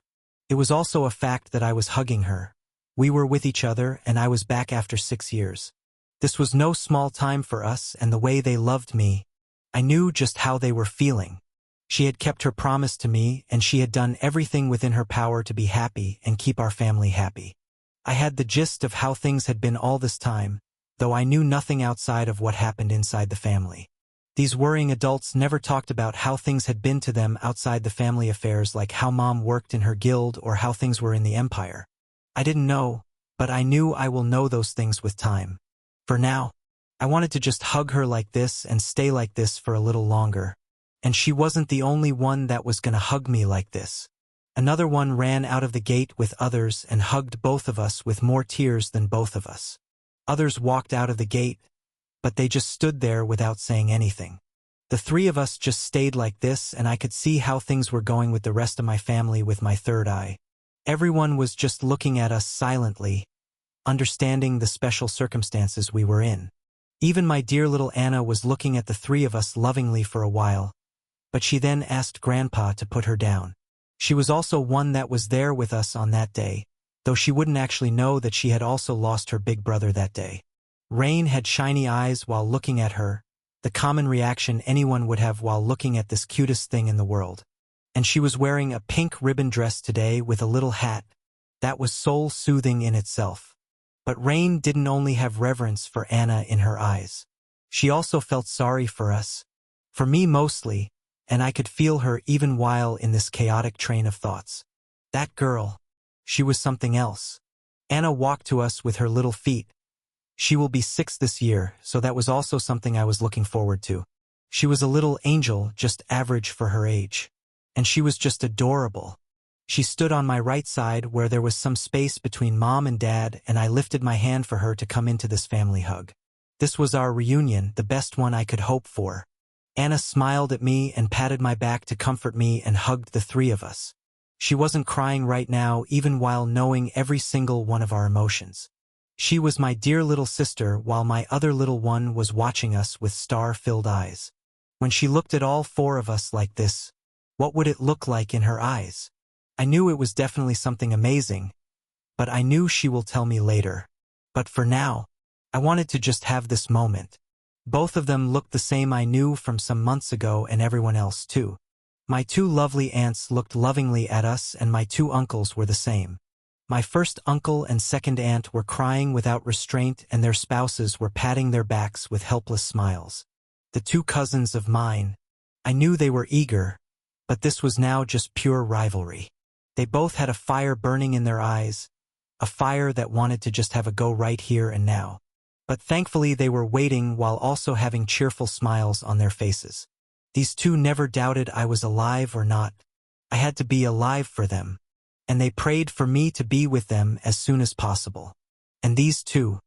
it was also a fact that I was hugging her. We were with each other, and I was back after 6 years. This was no small time for us, and the way they loved me, I knew just how they were feeling. She had kept her promise to me, and she had done everything within her power to be happy and keep our family happy. I had the gist of how things had been all this time, though I knew nothing outside of what happened inside the family. These worrying adults never talked about how things had been to them outside the family affairs, like how Mom worked in her guild or how things were in the empire. I didn't know, but I knew I will know those things with time. For now, I wanted to just hug her like this and stay like this for a little longer. And she wasn't the only one that was gonna hug me like this. Another one ran out of the gate with others and hugged both of us with more tears than both of us. Others walked out of the gate, but they just stood there without saying anything. The three of us just stayed like this, and I could see how things were going with the rest of my family with my third eye. Everyone was just looking at us silently, understanding the special circumstances we were in. Even my dear little Anna was looking at the three of us lovingly for a while, but she then asked Grandpa to put her down. She was also one that was there with us on that day, though she wouldn't actually know that she had also lost her big brother that day. Rain had shiny eyes while looking at her, the common reaction anyone would have while looking at this cutest thing in the world. And she was wearing a pink ribbon dress today with a little hat. That was soul-soothing in itself. But Rain didn't only have reverence for Anna in her eyes. She also felt sorry for us, for me mostly, and I could feel her even while in this chaotic train of thoughts. That girl, she was something else. Anna walked to us with her little feet. She will be 6 this year, so that was also something I was looking forward to. She was a little angel, just average for her age. And she was just adorable. She stood on my right side where there was some space between Mom and Dad, and I lifted my hand for her to come into this family hug. This was our reunion, the best one I could hope for. Anna smiled at me and patted my back to comfort me and hugged the three of us. She wasn't crying right now, even while knowing every single one of our emotions. She was my dear little sister, while my other little one was watching us with star-filled eyes. When she looked at all 4 of us like this, what would it look like in her eyes? I knew it was definitely something amazing, but I knew she will tell me later. But for now, I wanted to just have this moment. Both of them looked the same I knew from some months ago, and everyone else too. My 2 lovely aunts looked lovingly at us, and my 2 uncles were the same. My first uncle and second aunt were crying without restraint, and their spouses were patting their backs with helpless smiles. The 2 cousins of mine, I knew they were eager, but this was now just pure rivalry. They both had a fire burning in their eyes, a fire that wanted to just have a go right here and now. But thankfully they were waiting while also having cheerful smiles on their faces. These 2 never doubted I was alive or not. I had to be alive for them, and they prayed for me to be with them as soon as possible. And these 2,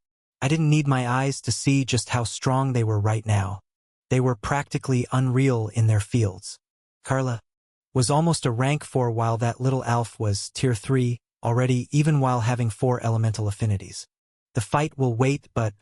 I didn't need my eyes to see just how strong they were right now. They were practically unreal in their fields. Carla was almost a rank 4, while that little Alf was tier 3 already, even while having 4 elemental affinities. The fight will wait, but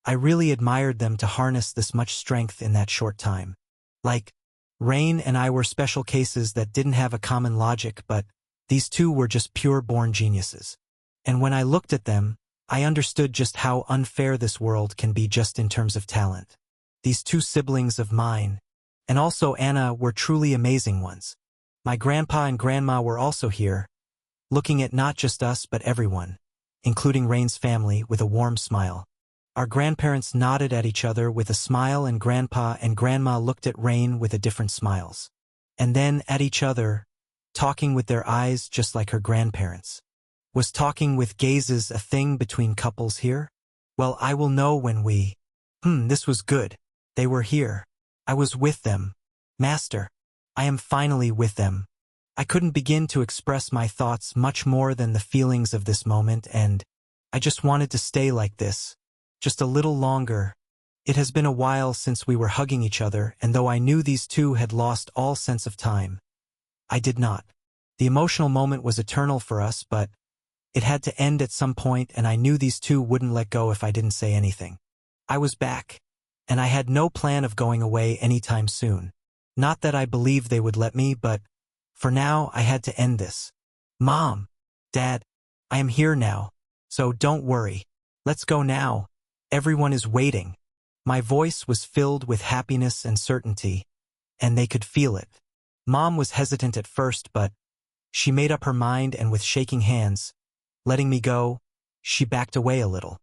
I really admired them to harness this much strength in that short time. Like, Rain and I were special cases that didn't have a common logic, but these 2 were just pure-born geniuses. And when I looked at them, I understood just how unfair this world can be just in terms of talent. These 2 siblings of mine, and also Anna, were truly amazing ones. My grandpa and grandma were also here, looking at not just us but everyone, including Rain's family, with a warm smile. Our grandparents nodded at each other with a smile, and Grandpa and Grandma looked at Rain with different smiles. And then at each other, talking with their eyes just like her grandparents. Was talking with gazes a thing between couples here? Well, I will know when we... this was good. They were here. I was with them. Master, I am finally with them. I couldn't begin to express my thoughts much more than the feelings of this moment, and I just wanted to stay like this. Just a little longer. It has been a while since we were hugging each other, and though I knew these 2 had lost all sense of time, I did not. The emotional moment was eternal for us, but It had to end at some point, and I knew these two wouldn't let go if I didn't say anything. I was back, and I had no plan of going away anytime soon. Not that I believed they would let me, but for now I had to end this. Mom, Dad, I am here now, so don't worry. Let's go now. Everyone is waiting. My voice was filled with happiness and certainty, and they could feel it. Mom was hesitant at first, but she made up her mind, and with shaking hands, letting me go, she backed away a little.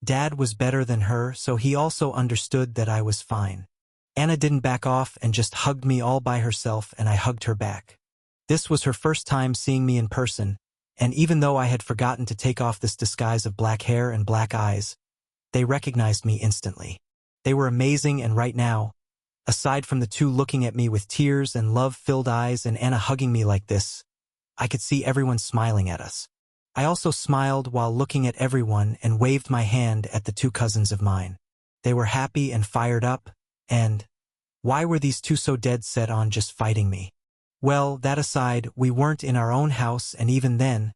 Dad was better than her, so he also understood that I was fine. Anna didn't back off and just hugged me all by herself, and I hugged her back. This was her first time seeing me in person, and even though I had forgotten to take off this disguise of black hair and black eyes, they recognized me instantly. They were amazing, and right now, aside from the two looking at me with tears and love-filled eyes and Anna hugging me like this, I could see everyone smiling at us. I also smiled while looking at everyone and waved my hand at the two cousins of mine. They were happy and fired up, and why were these two so dead set on just fighting me? Well, that aside, we weren't in our own house, and even then,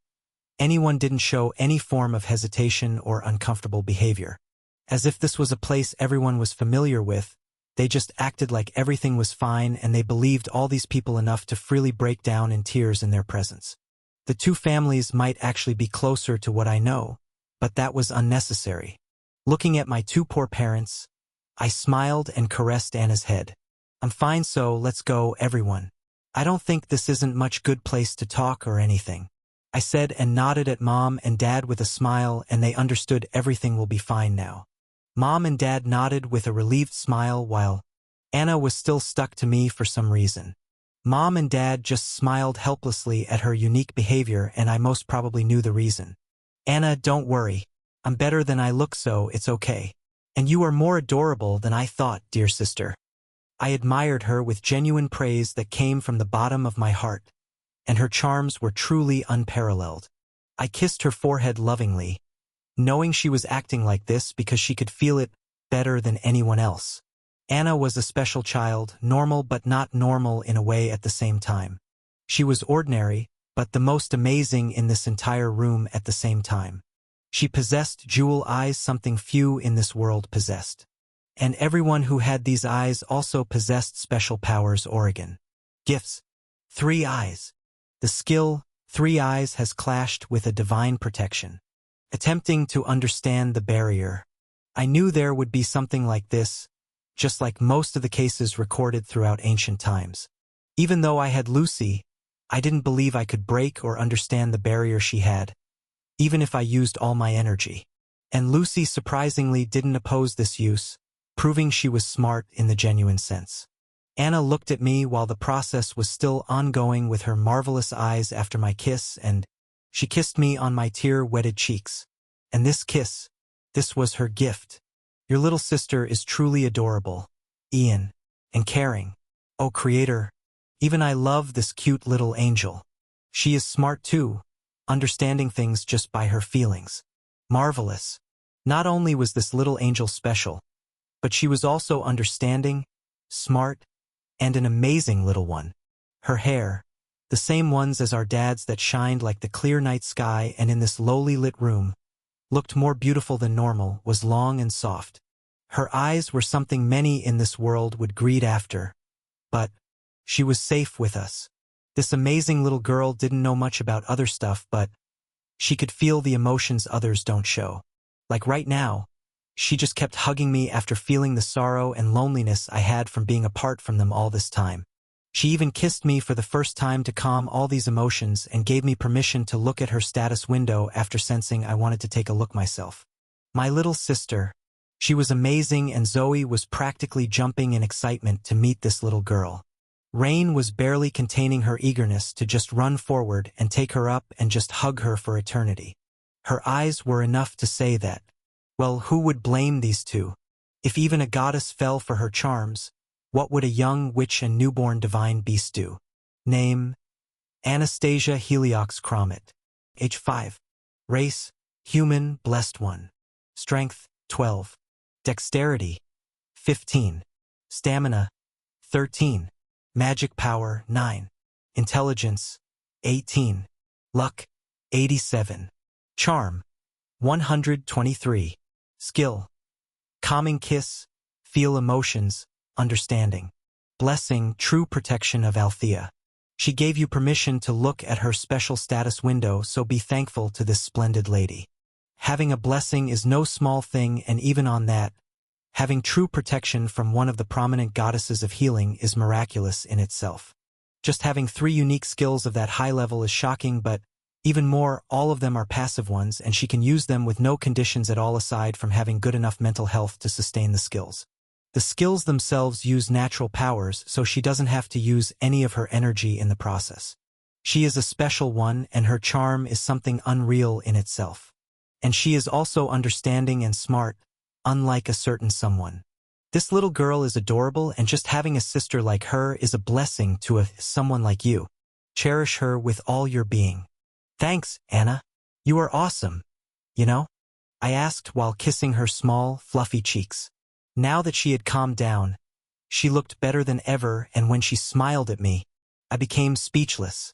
anyone didn't show any form of hesitation or uncomfortable behavior. As if this was a place everyone was familiar with, they just acted like everything was fine, and they believed all these people enough to freely break down in tears in their presence. The two families might actually be closer to what I know, but that was unnecessary. Looking at my two poor parents, I smiled and caressed Anna's head. I'm fine, so let's go, everyone. I don't think this isn't much good place to talk or anything, I said, and nodded at Mom and Dad with a smile, and they understood everything will be fine now. Mom and Dad nodded with a relieved smile while Anna was still stuck to me for some reason. Mom and Dad just smiled helplessly at her unique behavior, and I most probably knew the reason. Anna, don't worry. I'm better than I look, so it's okay. And you are more adorable than I thought, dear sister. I admired her with genuine praise that came from the bottom of my heart, and her charms were truly unparalleled. I kissed her forehead lovingly, knowing she was acting like this because she could feel it better than anyone else. Anna was a special child, normal but not normal in a way at the same time. She was ordinary, but the most amazing in this entire room at the same time. She possessed jewel eyes, something few in this world possessed. And everyone who had these eyes also possessed special powers. Oregon. Gifts. 3 eyes. The skill, 3 eyes, has clashed with a divine protection. Attempting to understand the barrier, I knew there would be something like this, just like most of the cases recorded throughout ancient times. Even though I had Lucy, I didn't believe I could break or understand the barrier she had, even if I used all my energy. And Lucy surprisingly didn't oppose this use, proving she was smart in the genuine sense. Anna looked at me while the process was still ongoing with her marvelous eyes after my kiss, and she kissed me on my tear-wetted cheeks. And this kiss, this was her gift. Your little sister is truly adorable, Ian, and caring. Oh, Creator, even I love this cute little angel. She is smart too, understanding things just by her feelings. Marvelous. Not only was this little angel special, but she was also understanding, smart, and an amazing little one. Her hair, the same ones as our dad's that shined like the clear night sky and in this lowly lit room, looked more beautiful than normal, was long and soft. Her eyes were something many in this world would greed after, but she was safe with us. This amazing little girl didn't know much about other stuff, but she could feel the emotions others don't show. Like right now, she just kept hugging me after feeling the sorrow and loneliness I had from being apart from them all this time. She even kissed me for the first time to calm all these emotions and gave me permission to look at her status window after sensing I wanted to take a look myself. My little sister. She was amazing, and Zoe was practically jumping in excitement to meet this little girl. Rain was barely containing her eagerness to just run forward and take her up and just hug her for eternity. Her eyes were enough to say that. Well, who would blame these two? If even a goddess fell for her charms, what would a young witch and newborn divine beast do? Name: Anastasia Heliox Cromit. Age 5. Race: human, blessed one. Strength: 12. Dexterity: 15. Stamina: 13. Magic power: 9. Intelligence: 18. Luck: 87. Charm. 123. Skill. Calming kiss, feel emotions, understanding. Blessing, true protection of Althea. She gave you permission to look at her special status window, so be thankful to this splendid lady. Having a blessing is no small thing, and even on that, having true protection from one of the prominent goddesses of healing is miraculous in itself. Just having 3 unique skills of that high level is shocking, but even more, all of them are passive ones, and she can use them with no conditions at all aside from having good enough mental health to sustain the skills. The skills themselves use natural powers, so she doesn't have to use any of her energy in the process. She is a special one, and her charm is something unreal in itself. And she is also understanding and smart, unlike a certain someone. This little girl is adorable, and just having a sister like her is a blessing to someone like you. Cherish her with all your being. Thanks, Anna. You are awesome. You know? I asked while kissing her small, fluffy cheeks. Now that she had calmed down, she looked better than ever, and when she smiled at me, I became speechless.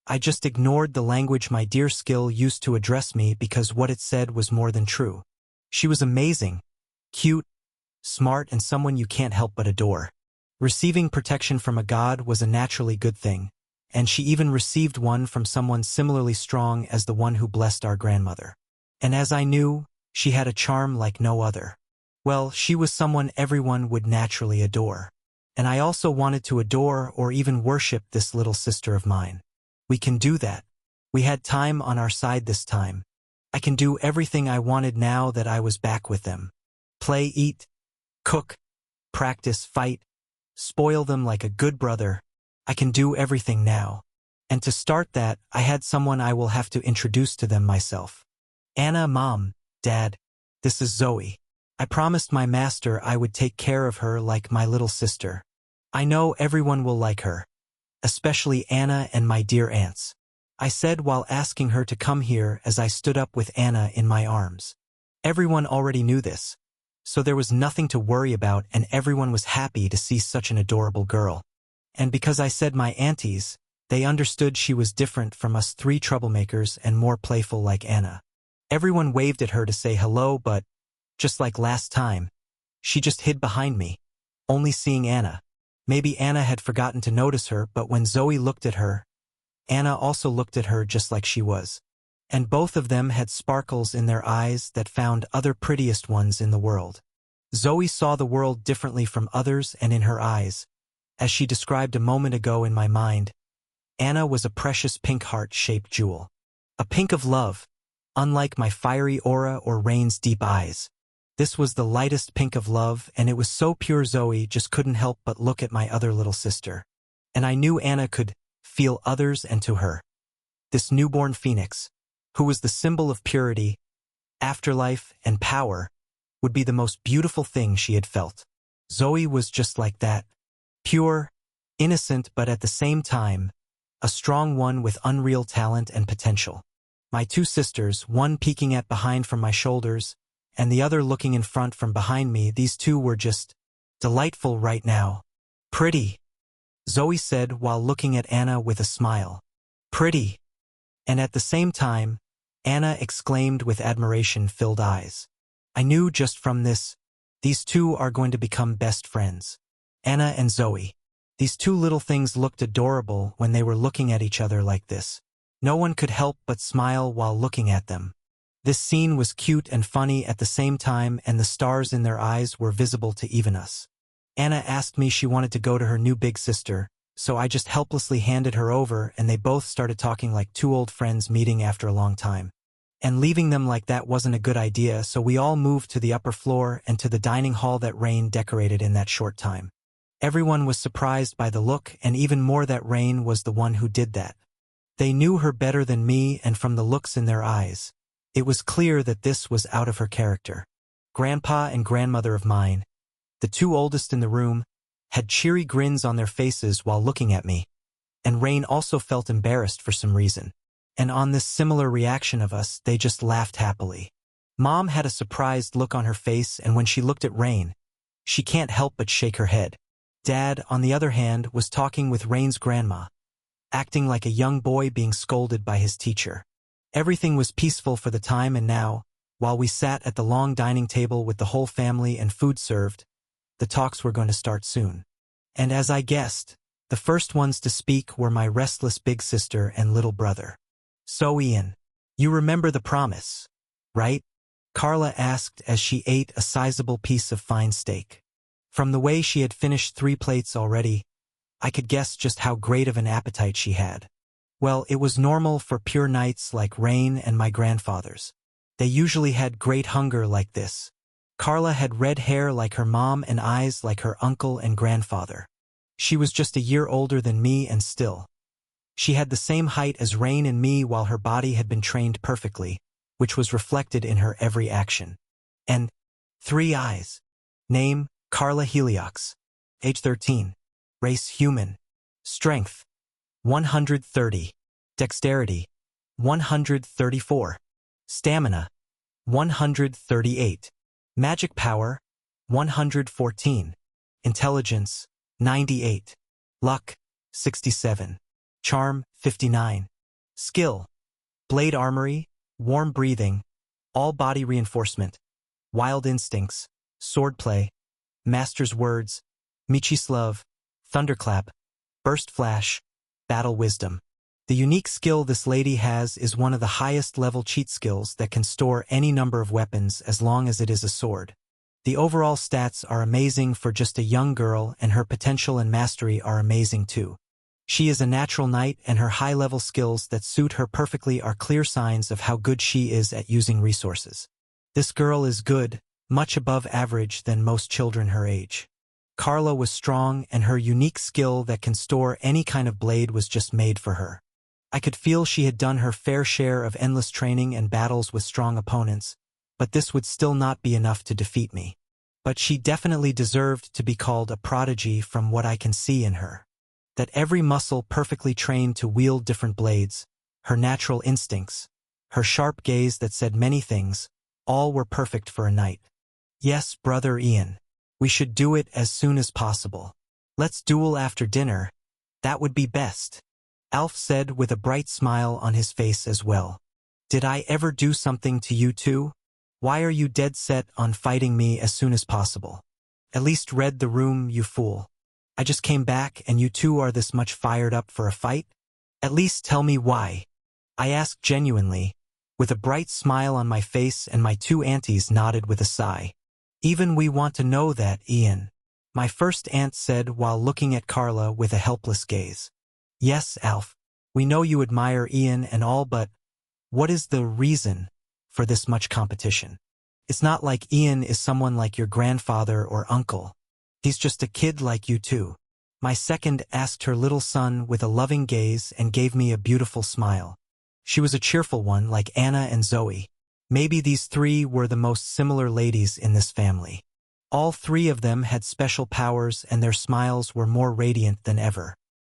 I just ignored the language my dear skill used to address me because what it said was more than true. She was amazing, cute, smart, and someone you can't help but adore. Receiving protection from a god was a naturally good thing, and she even received one from someone similarly strong as the one who blessed our grandmother. And as I knew, she had a charm like no other. Well, she was someone everyone would naturally adore. And I also wanted to adore or even worship this little sister of mine. We can do that. We had time on our side this time. I can do everything I wanted now that I was back with them. Play, eat, cook, practice, fight, spoil them like a good brother. I can do everything now. And to start that, I had someone I will have to introduce to them myself. Anna, Mom, Dad, this is Zoe. I promised my master I would take care of her like my little sister. I know everyone will like her, especially Anna and my dear aunts. I said while asking her to come here as I stood up with Anna in my arms. Everyone already knew this, so there was nothing to worry about, and everyone was happy to see such an adorable girl. And because I said my aunties, they understood she was different from us 3 troublemakers and more playful like Anna. Everyone waved at her to say hello, but just like last time, she just hid behind me, only seeing Anna. Maybe Anna had forgotten to notice her, but when Zoe looked at her, Anna also looked at her just like she was. And both of them had sparkles in their eyes that found other prettiest ones in the world. Zoe saw the world differently from others, and in her eyes, as she described a moment ago in my mind, Anna was a precious pink heart-shaped jewel. A pink of love, unlike my fiery aura or Rain's deep eyes. This was the lightest pink of love, and it was so pure Zoe just couldn't help but look at my other little sister. And I knew Anna could feel others, and to her, this newborn phoenix, who was the symbol of purity, afterlife, and power, would be the most beautiful thing she had felt. Zoe was just like that, pure, innocent, but at the same time, a strong one with unreal talent and potential. My 2 sisters, one peeking at behind from my shoulders, and the other looking in front from behind me, these 2 were just delightful right now. Pretty, Zoe said while looking at Anna with a smile. Pretty. And at the same time, Anna exclaimed with admiration-filled eyes. I knew just from this, these 2 are going to become best friends. Anna and Zoe. These 2 little things looked adorable when they were looking at each other like this. No one could help but smile while looking at them. This scene was cute and funny at the same time, and the stars in their eyes were visible to even us. Anna asked me she wanted to go to her new big sister, so I just helplessly handed her over, and they both started talking like 2 old friends meeting after a long time. And leaving them like that wasn't a good idea, so we all moved to the upper floor and to the dining hall that Rain decorated in that short time. Everyone was surprised by the look, and even more that Rain was the one who did that. They knew her better than me, and from the looks in their eyes, it was clear that this was out of her character. Grandpa and grandmother of mine, the 2 oldest in the room, had cheery grins on their faces while looking at me, and Rain also felt embarrassed for some reason. And on this similar reaction of us, they just laughed happily. Mom had a surprised look on her face, and when she looked at Rain, she can't help but shake her head. Dad, on the other hand, was talking with Rain's grandma, acting like a young boy being scolded by his teacher. Everything was peaceful for the time, and now, while we sat at the long dining table with the whole family and food served, the talks were going to start soon. And as I guessed, the first ones to speak were my restless big sister and little brother. "So Ian, you remember the promise, right?" Carla asked as she ate a sizable piece of fine steak. From the way she had finished 3 plates already, I could guess just how great of an appetite she had. Well, it was normal for pure knights like Rain and my grandfathers. They usually had great hunger like this. Carla had red hair like her mom and eyes like her uncle and grandfather. She was just a year older than me, and still, she had the same height as Rain and me, while her body had been trained perfectly, which was reflected in her every action. And 3 eyes. Name, Carla Heliox. Age 13. Race human. Strength, 130. Dexterity, 134. Stamina, 138. Magic power, 114. Intelligence, 98. Luck, 67. Charm, 59. Skill, blade armory, warm breathing, all body reinforcement, wild instincts, swordplay, master's words, Michislav, thunderclap, burst flash, battle wisdom. The unique skill this lady has is one of the highest level cheat skills that can store any number of weapons as long as it is a sword. The overall stats are amazing for just a young girl, and her potential and mastery are amazing too. She is a natural knight, and her high-level skills that suit her perfectly are clear signs of how good she is at using resources. This girl is good, much above average than most children her age. Carla was strong, and her unique skill that can store any kind of blade was just made for her. I could feel she had done her fair share of endless training and battles with strong opponents, but this would still not be enough to defeat me. But she definitely deserved to be called a prodigy from what I can see in her. That every muscle perfectly trained to wield different blades, her natural instincts, her sharp gaze that said many things, all were perfect for a knight. "Yes, brother Ian. We should do it as soon as possible. Let's duel after dinner. That would be best," Alf said with a bright smile on his face as well. "Did I ever do something to you too? Why are you dead set on fighting me as soon as possible? At least read the room, you fool. I just came back and you two are this much fired up for a fight? At least tell me why," I asked genuinely, with a bright smile on my face, and my 2 aunties nodded with a sigh. "Even we want to know that, Ian," my first aunt said while looking at Carla with a helpless gaze. "Yes, Alf, we know you admire Ian and all, but what is the reason for this much competition? It's not like Ian is someone like your grandfather or uncle. He's just a kid like you too." My second asked her little son with a loving gaze and gave me a beautiful smile. She was a cheerful one like Anna and Zoe. Maybe these 3 were the most similar ladies in this family. All 3 of them had special powers, and their smiles were more radiant than ever.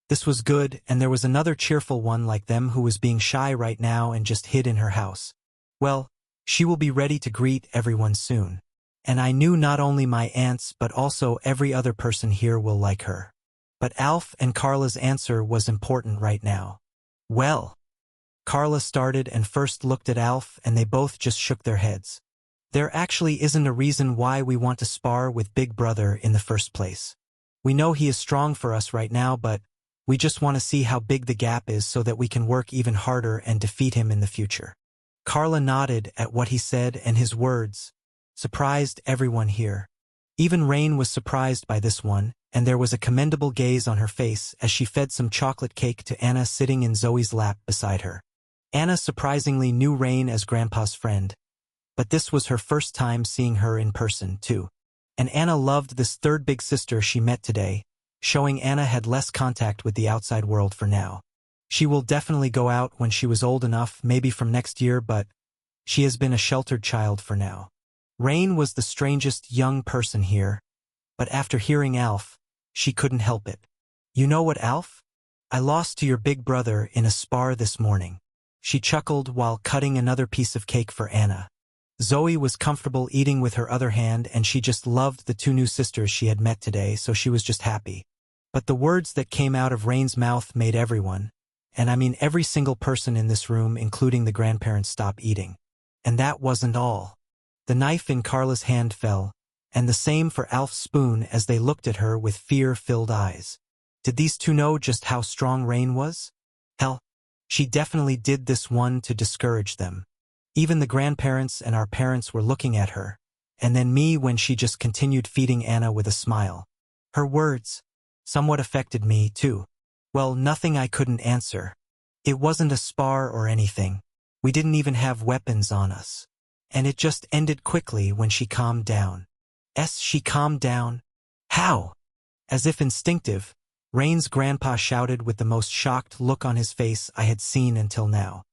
This was good, and there was another cheerful one like them who was being shy right now and just hid in her house. Well, she will be ready to greet everyone soon. And I knew not only my aunts but also every other person here will like her. But Alf and Carla's answer was important right now. "Well," Carla started and first looked at Alf, and they both just shook their heads. "There actually isn't a reason why we want to spar with Big Brother in the first place. We know he is strong for us right now, but we just want to see how big the gap is so that we can work even harder and defeat him in the future." Carla nodded at what he said, and his words surprised everyone here. Even Rain was surprised by this one, and there was a commendable gaze on her face as she fed some chocolate cake to Anna sitting in Zoe's lap beside her. Anna surprisingly knew Rain as Grandpa's friend, but this was her first time seeing her in person too. And Anna loved this 3rd big sister she met today, showing Anna had less contact with the outside world for now. She will definitely go out when she was old enough, maybe from next year, but she has been a sheltered child for now. Rain was the strangest young person here, but after hearing Alf, she couldn't help it. "You know what, Alf? I lost to your big brother in a spar this morning." She chuckled while cutting another piece of cake for Anna. Zoe was comfortable eating with her other hand, and she just loved the 2 new sisters she had met today, so she was just happy. But the words that came out of Rain's mouth made everyone, And I mean every single person in this room, including the grandparents, stopped eating. And that wasn't all. The knife in Carla's hand fell, and the same for Alf's spoon as they looked at her with fear-filled eyes. Did these two know just how strong Rain was? Hell, she definitely did this one to discourage them. Even the grandparents and our parents were looking at her, and then me when she just continued feeding Anna with a smile. Her words somewhat affected me, too. Well, nothing I couldn't answer. It wasn't a spar or anything. We didn't even have weapons on us. And it just ended quickly when she calmed down. She calmed down? How? As if instinctive, Rain's grandpa shouted with the most shocked look on his face I had seen until now.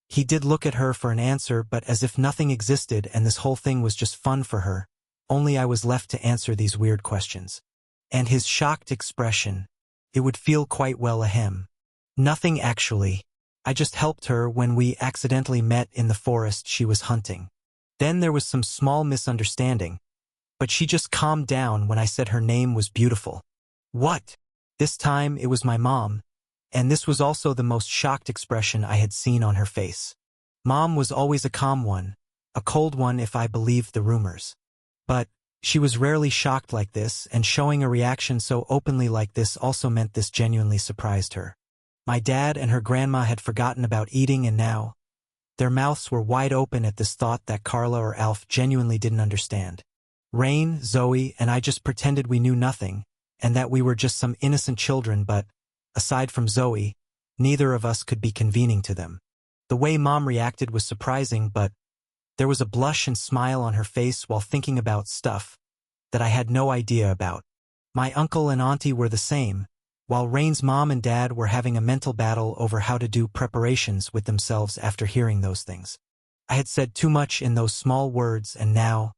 He did look at her for an answer, but as if nothing existed and this whole thing was just fun for her, only I was left to answer these weird questions. And his shocked expression, it would feel quite well ahem. Nothing actually. I just helped her when we accidentally met in the forest she was hunting. Then there was some small misunderstanding, but she just calmed down when I said her name was beautiful. What? This time it was my mom, and this was also the most shocked expression I had seen on her face. Mom was always a calm one, a cold one if I believed the rumors. But she was rarely shocked like this, and showing a reaction so openly like this also meant this genuinely surprised her. My dad and her grandma had forgotten about eating, and now their mouths were wide open at this thought that Carla or Alf genuinely didn't understand. Rain, Zoe, and I just pretended we knew nothing, and that we were just some innocent children, but, aside from Zoe, neither of us could be convening to them. The way Mom reacted was surprising, but there was a blush and smile on her face while thinking about stuff that I had no idea about. My uncle and auntie were the same, while Rain's mom and dad were having a mental battle over how to do preparations with themselves after hearing those things. I had said too much in those small words, and now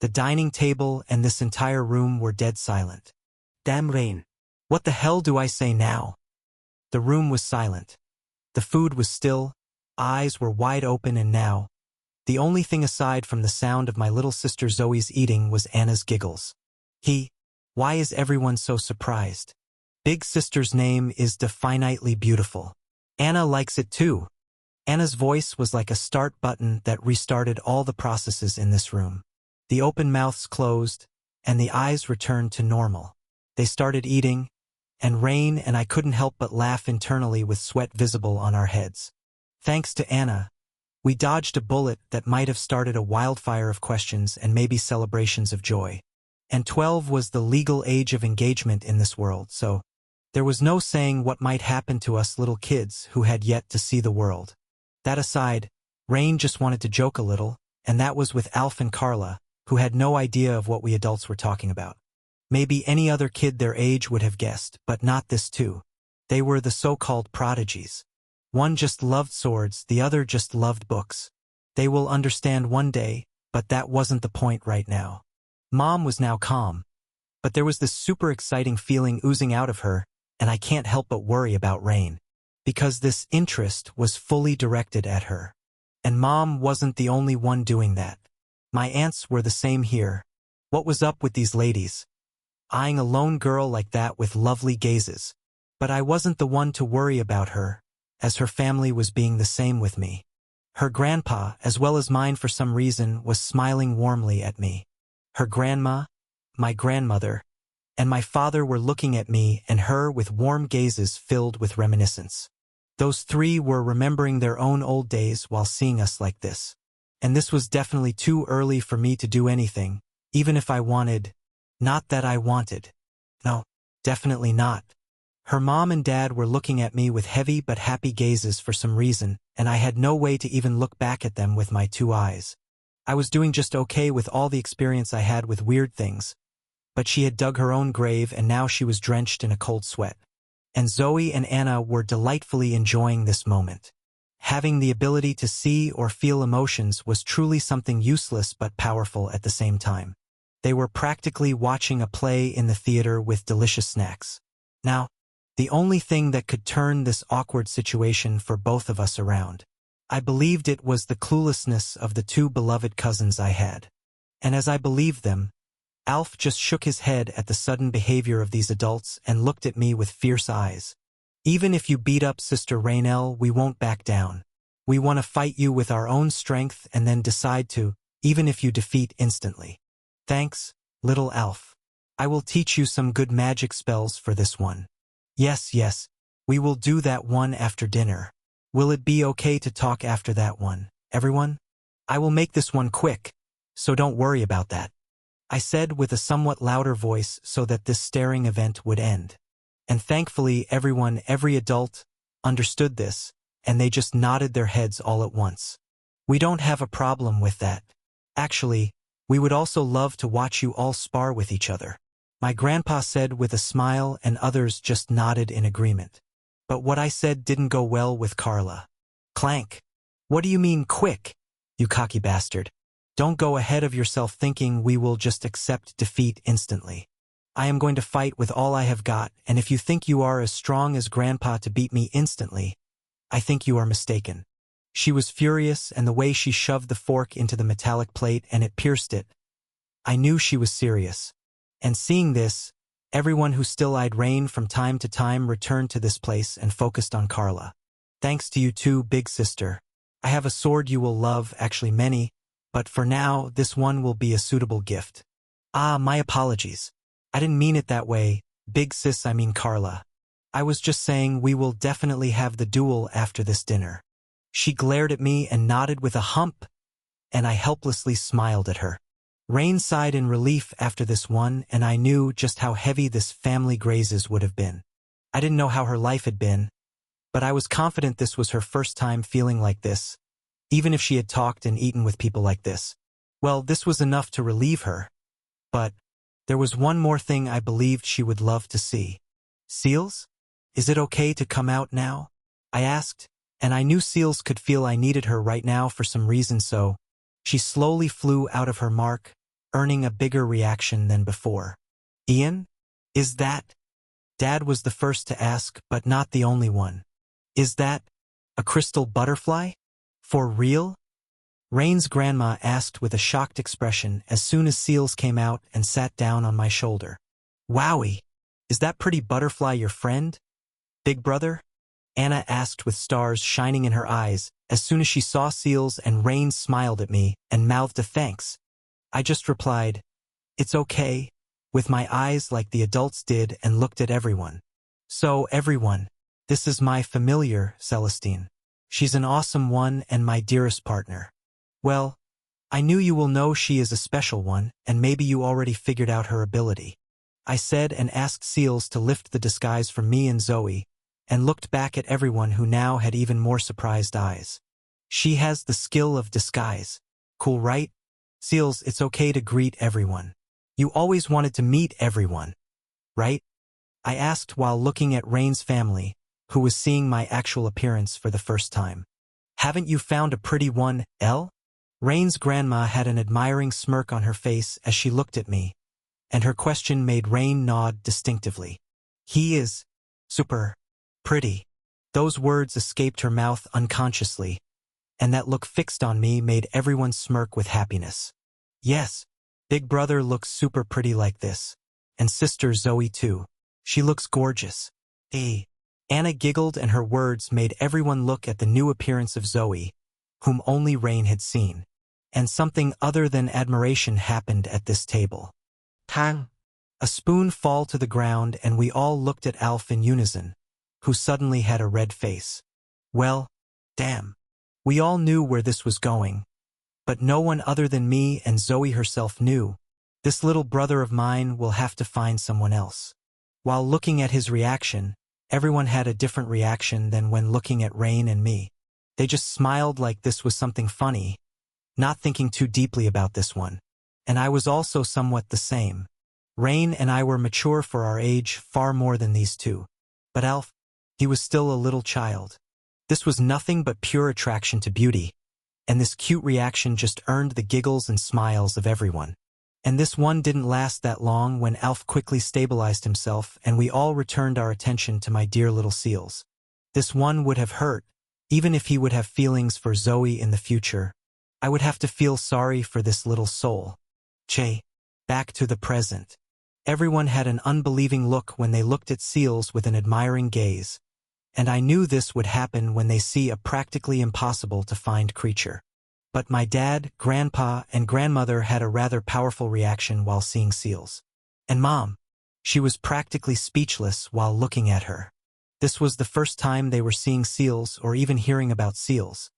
the dining table and this entire room were dead silent. Damn Rain. What the hell do I say now? The room was silent. The food was still, eyes were wide open, and now the only thing aside from the sound of my little sister Zoe's eating was Anna's giggles. Why is everyone so surprised? Big sister's name is definitely beautiful. Anna likes it too. Anna's voice was like a start button that restarted all the processes in this room. The open mouths closed, and the eyes returned to normal. They started eating, and Rain and I couldn't help but laugh internally with sweat visible on our heads. Thanks to Anna, we dodged a bullet that might have started a wildfire of questions and maybe celebrations of joy. And 12 was the legal age of engagement in this world, so there was no saying what might happen to us little kids who had yet to see the world. That aside, Rain just wanted to joke a little, and that was with Alf and Carla, who had no idea of what we adults were talking about. Maybe any other kid their age would have guessed, but not this two. They were the so-called prodigies. One just loved swords, the other just loved books. They will understand one day, but that wasn't the point right now. Mom was now calm, but there was this super exciting feeling oozing out of her, and I can't help but worry about Rain, because this interest was fully directed at her. And Mom wasn't the only one doing that. My aunts were the same here. What was up with these ladies? Eyeing a lone girl like that with lovely gazes. But I wasn't the one to worry about her, as her family was being the same with me. Her grandpa, as well as mine for some reason, was smiling warmly at me. Her grandma, my grandmother, and my father were looking at me and her with warm gazes filled with reminiscence. Those three were remembering their own old days while seeing us like this. And this was definitely too early for me to do anything, even if I wanted. Not that I wanted. No, definitely not. Her mom and dad were looking at me with heavy but happy gazes for some reason, and I had no way to even look back at them with my two eyes. I was doing just okay with all the experience I had with weird things, but she had dug her own grave and now she was drenched in a cold sweat. And Zoe and Anna were delightfully enjoying this moment. Having the ability to see or feel emotions was truly something useless but powerful at the same time. They were practically watching a play in the theater with delicious snacks. Now, the only thing that could turn this awkward situation for both of us around, I believed it was the cluelessness of the two beloved cousins I had. And as I believed them, Alf just shook his head at the sudden behavior of these adults and looked at me with fierce eyes. Even if you beat up Sister Raynell, we won't back down. We want to fight you with our own strength and then decide to, even if you defeat instantly. Thanks, little Alf. I will teach you some good magic spells for this one. Yes, yes, we will do that one after dinner. Will it be okay to talk after that one, everyone? I will make this one quick, so don't worry about that. I said with a somewhat louder voice so that this staring event would end. And thankfully everyone, every adult, understood this, and they just nodded their heads all at once. We don't have a problem with that. Actually, we would also love to watch you all spar with each other. My grandpa said with a smile, and others just nodded in agreement. But what I said didn't go well with Carla. Clank. What do you mean quick? You cocky bastard. Don't go ahead of yourself thinking we will just accept defeat instantly. I am going to fight with all I have got, and if you think you are as strong as Grandpa to beat me instantly, I think you are mistaken. She was furious, and the way she shoved the fork into the metallic plate and it pierced it, I knew she was serious. And seeing this, everyone who still eyed Rain from time to time returned to this place and focused on Carla. Thanks to you too, big sister. I have a sword you will love, actually many, but for now, this one will be a suitable gift. Ah, my apologies. I didn't mean it that way, big sis, I mean Carla. I was just saying we will definitely have the duel after this dinner. She glared at me and nodded with a hump, and I helplessly smiled at her. Rain sighed in relief after this one, and I knew just how heavy this family Grazes would have been. I didn't know how her life had been, but I was confident this was her first time feeling like this, even if she had talked and eaten with people like this. Well, this was enough to relieve her, but there was one more thing I believed she would love to see. Seals? Is it okay to come out now? I asked, and I knew Seals could feel I needed her right now for some reason, so she slowly flew out of her mark, earning a bigger reaction than before. Ian? Is that? Dad was the first to ask, but not the only one. Is that a crystal butterfly? For real? Rain's grandma asked with a shocked expression as soon as Seals came out and sat down on my shoulder. Wowie! Is that pretty butterfly your friend, big brother? Anna asked with stars shining in her eyes as soon as she saw Seals, and Rain smiled at me and mouthed a thanks. I just replied, "It's okay," with my eyes like the adults did, and looked at everyone. So everyone, this is my familiar, Celestine. She's an awesome one and my dearest partner. Well, I knew you will know she is a special one, and maybe you already figured out her ability. I said, and asked Seals to lift the disguise from me and Zoe, and looked back at everyone who now had even more surprised eyes. She has the skill of disguise. Cool, right? Seals, it's okay to greet everyone. You always wanted to meet everyone, right? I asked while looking at Rain's family, who was seeing my actual appearance for the first time. Haven't you found a pretty one, Elle? Rain's grandma had an admiring smirk on her face as she looked at me, and her question made Rain nod distinctively. He is super pretty. Those words escaped her mouth unconsciously, and that look fixed on me made everyone smirk with happiness. Yes, big brother looks super pretty like this, and sister Zoe too. She looks gorgeous. Anna giggled, and her words made everyone look at the new appearance of Zoe, whom only Rain had seen. And something other than admiration happened at this table. Tang! A spoon fall to the ground, and we all looked at Alf in unison, who suddenly had a red face. Well, damn. We all knew where this was going, but no one other than me and Zoe herself knew. This little brother of mine will have to find someone else. While looking at his reaction, everyone had a different reaction than when looking at Rain and me. They just smiled like this was something funny, not thinking too deeply about this one. And I was also somewhat the same. Rain and I were mature for our age, far more than these two. But Alf, he was still a little child. This was nothing but pure attraction to beauty, and this cute reaction just earned the giggles and smiles of everyone. And this one didn't last that long when Alf quickly stabilized himself and we all returned our attention to my dear little Seals. This one would have hurt, even if he would have feelings for Zoe in the future. I would have to feel sorry for this little soul. Che. Back to the present. Everyone had an unbelieving look when they looked at Seals with an admiring gaze, and I knew this would happen when they see a practically impossible to find creature. But my dad, grandpa, and grandmother had a rather powerful reaction while seeing seals. And Mom, she was practically speechless while looking at her. This was the first time they were seeing seals or even hearing about seals.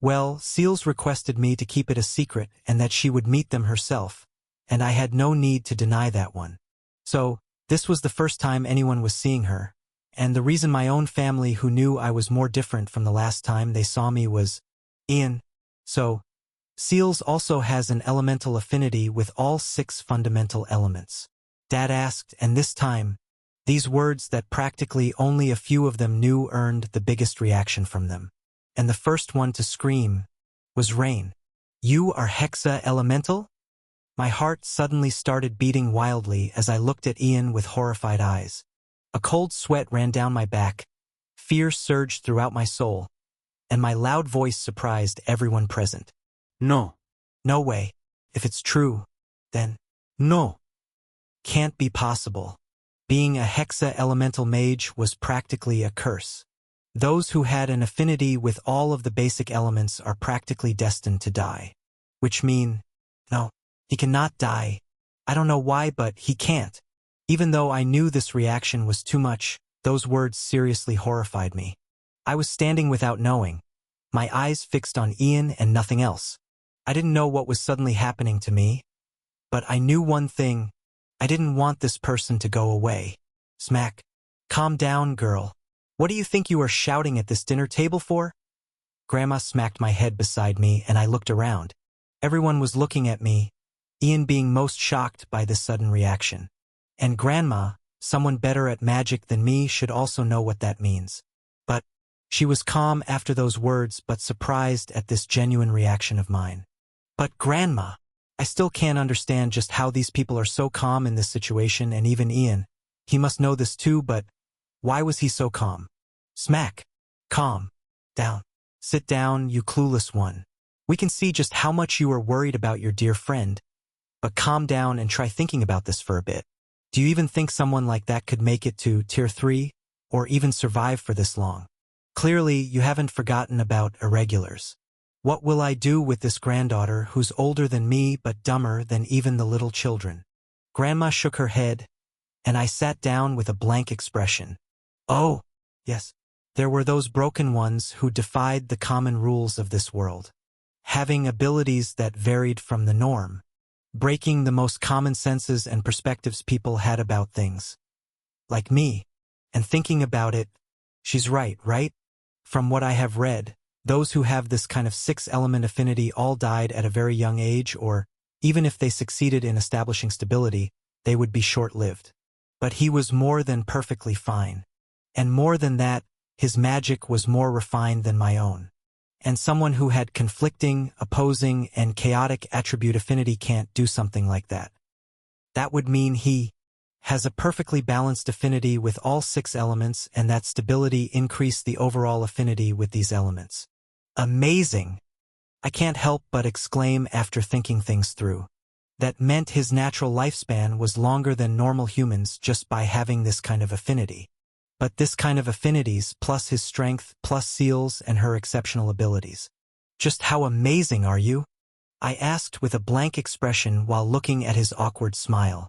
Well, seals requested me to keep it a secret and that she would meet them herself, and I had no need to deny that one. So, this was the first time anyone was seeing her, and the reason my own family who knew I was more different from the last time they saw me was Ian. So, seals also has an elemental affinity with all 6 fundamental elements. Dad asked, and this time, these words that practically only a few of them knew earned the biggest reaction from them. And the first one to scream was Rain. You are Hexa Elemental? My heart suddenly started beating wildly as I looked at Ian with horrified eyes. A cold sweat ran down my back, fear surged throughout my soul, and my loud voice surprised everyone present. No. No way. If it's true, then No. can't be possible. Being a Hexa Elemental mage was practically a curse. Those who had an affinity with all of the basic elements are practically destined to die. Which mean, no, he cannot die. I don't know why, but he can't. Even though I knew this reaction was too much, those words seriously horrified me. I was standing without knowing, my eyes fixed on Ian and nothing else. I didn't know what was suddenly happening to me, but I knew one thing. I didn't want this person to go away. Smack. Calm down, girl. What do you think you are shouting at this dinner table for? Grandma smacked my head beside me and I looked around. Everyone was looking at me, Ian being most shocked by this sudden reaction. And Grandma, someone better at magic than me, should also know what that means. But she was calm after those words but surprised at this genuine reaction of mine. But Grandma, I still can't understand just how these people are so calm in this situation, and even Ian. He must know this too, but why was he so calm? Smack. Calm. Down. Sit down, you clueless one. We can see just how much you are worried about your dear friend. But calm down and try thinking about this for a bit. Do you even think someone like that could make it to Tier 3, or even survive for this long? Clearly, you haven't forgotten about irregulars. What will I do with this granddaughter who's older than me but dumber than even the little children? Grandma shook her head, and I sat down with a blank expression. Oh, yes, there were those broken ones who defied the common rules of this world, having abilities that varied from the norm, breaking the most common senses and perspectives people had about things. Like me, and thinking about it, she's right? From what I have read, those who have this kind of 6-element affinity all died at a very young age, or even if they succeeded in establishing stability, they would be short-lived. But he was more than perfectly fine. And more than that, his magic was more refined than my own. And someone who had conflicting, opposing, and chaotic attribute affinity can't do something like that. That would mean he has a perfectly balanced affinity with all 6 elements, and that stability increased the overall affinity with these elements. Amazing! I can't help but exclaim after thinking things through. That meant his natural lifespan was longer than normal humans just by having this kind of affinity. But this kind of affinities plus his strength plus seals and her exceptional abilities. Just how amazing are you? I asked with a blank expression while looking at his awkward smile.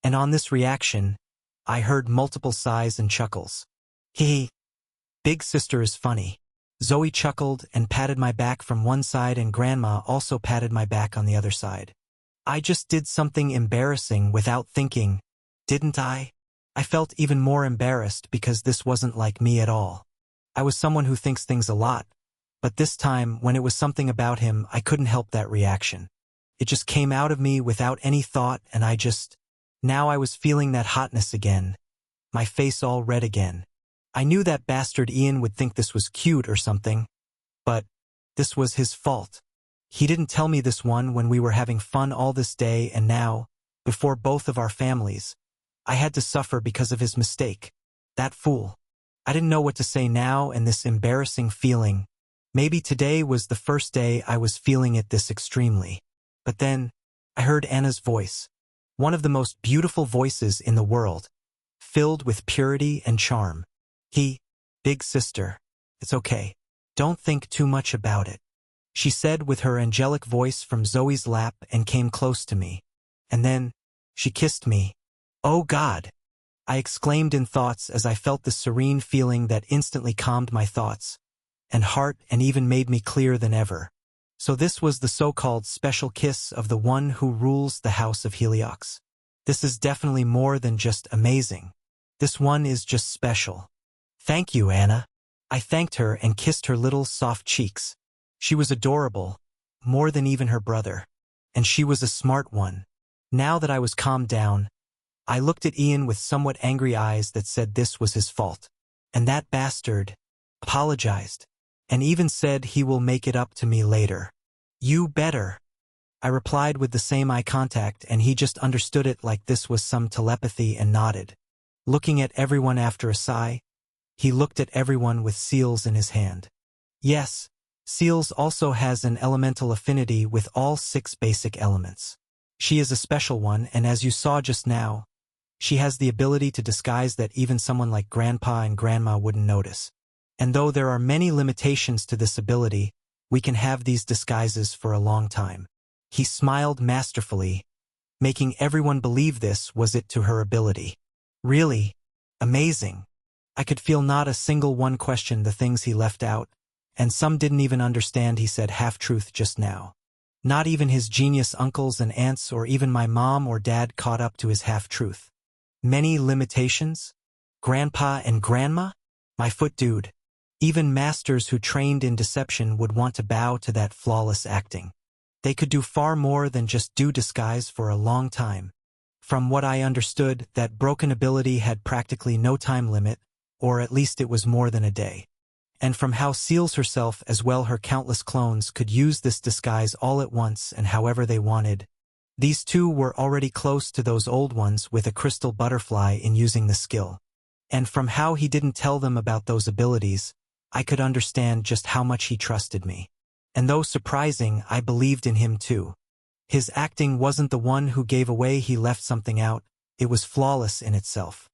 And on this reaction, I heard multiple sighs and chuckles. Hee. Big sister is funny. Zoe chuckled and patted my back from one side, and Grandma also patted my back on the other side. I just did something embarrassing without thinking, didn't I? I felt even more embarrassed because this wasn't like me at all. I was someone who thinks things a lot, but this time, when it was something about him, I couldn't help that reaction. It just came out of me without any thought, and now I was feeling that hotness again, my face all red again. I knew that bastard Ian would think this was cute or something, but this was his fault. He didn't tell me this one when we were having fun all this day, and now, before both of our families, I had to suffer because of his mistake. That fool. I didn't know what to say now, and this embarrassing feeling. Maybe today was the first day I was feeling it this extremely. But then, I heard Anna's voice. One of the most beautiful voices in the world, filled with purity and charm. Big sister. It's okay. Don't think too much about it, she said with her angelic voice from Zoe's lap and came close to me. And then, she kissed me. Oh God! I exclaimed in thoughts as I felt the serene feeling that instantly calmed my thoughts and heart and even made me clearer than ever. So this was the so-called special kiss of the one who rules the House of Heliox. This is definitely more than just amazing. This one is just special. Thank you, Anna. I thanked her and kissed her little soft cheeks. She was adorable, more than even her brother. And she was a smart one. Now that I was calmed down, I looked at Ian with somewhat angry eyes that said this was his fault. And that bastard apologized, and even said he will make it up to me later. You better. I replied with the same eye contact, and he just understood it like this was some telepathy and nodded. Looking at everyone after a sigh, he looked at everyone with seals in his hand. Yes, seals also has an elemental affinity with all 6 basic elements. She is a special one, and as you saw just now, she has the ability to disguise that even someone like Grandpa and Grandma wouldn't notice. And though there are many limitations to this ability, we can have these disguises for a long time. He smiled masterfully, making everyone believe this was it to her ability. Really? Amazing. I could feel not a single one questioned the things he left out, and some didn't even understand he said half-truth just now. Not even his genius uncles and aunts or even my mom or dad caught up to his half-truth. Many limitations? Grandpa and Grandma? My foot dude. Even masters who trained in deception would want to bow to that flawless acting. They could do far more than just do disguise for a long time. From what I understood, that broken ability had practically no time limit, or at least it was more than a day. And from how Seals herself as well her countless clones could use this disguise all at once and however they wanted. These two were already close to those old ones with a crystal butterfly in using the skill. And from how he didn't tell them about those abilities, I could understand just how much he trusted me. And though surprising, I believed in him too. His acting wasn't the one who gave away he left something out, it was flawless in itself.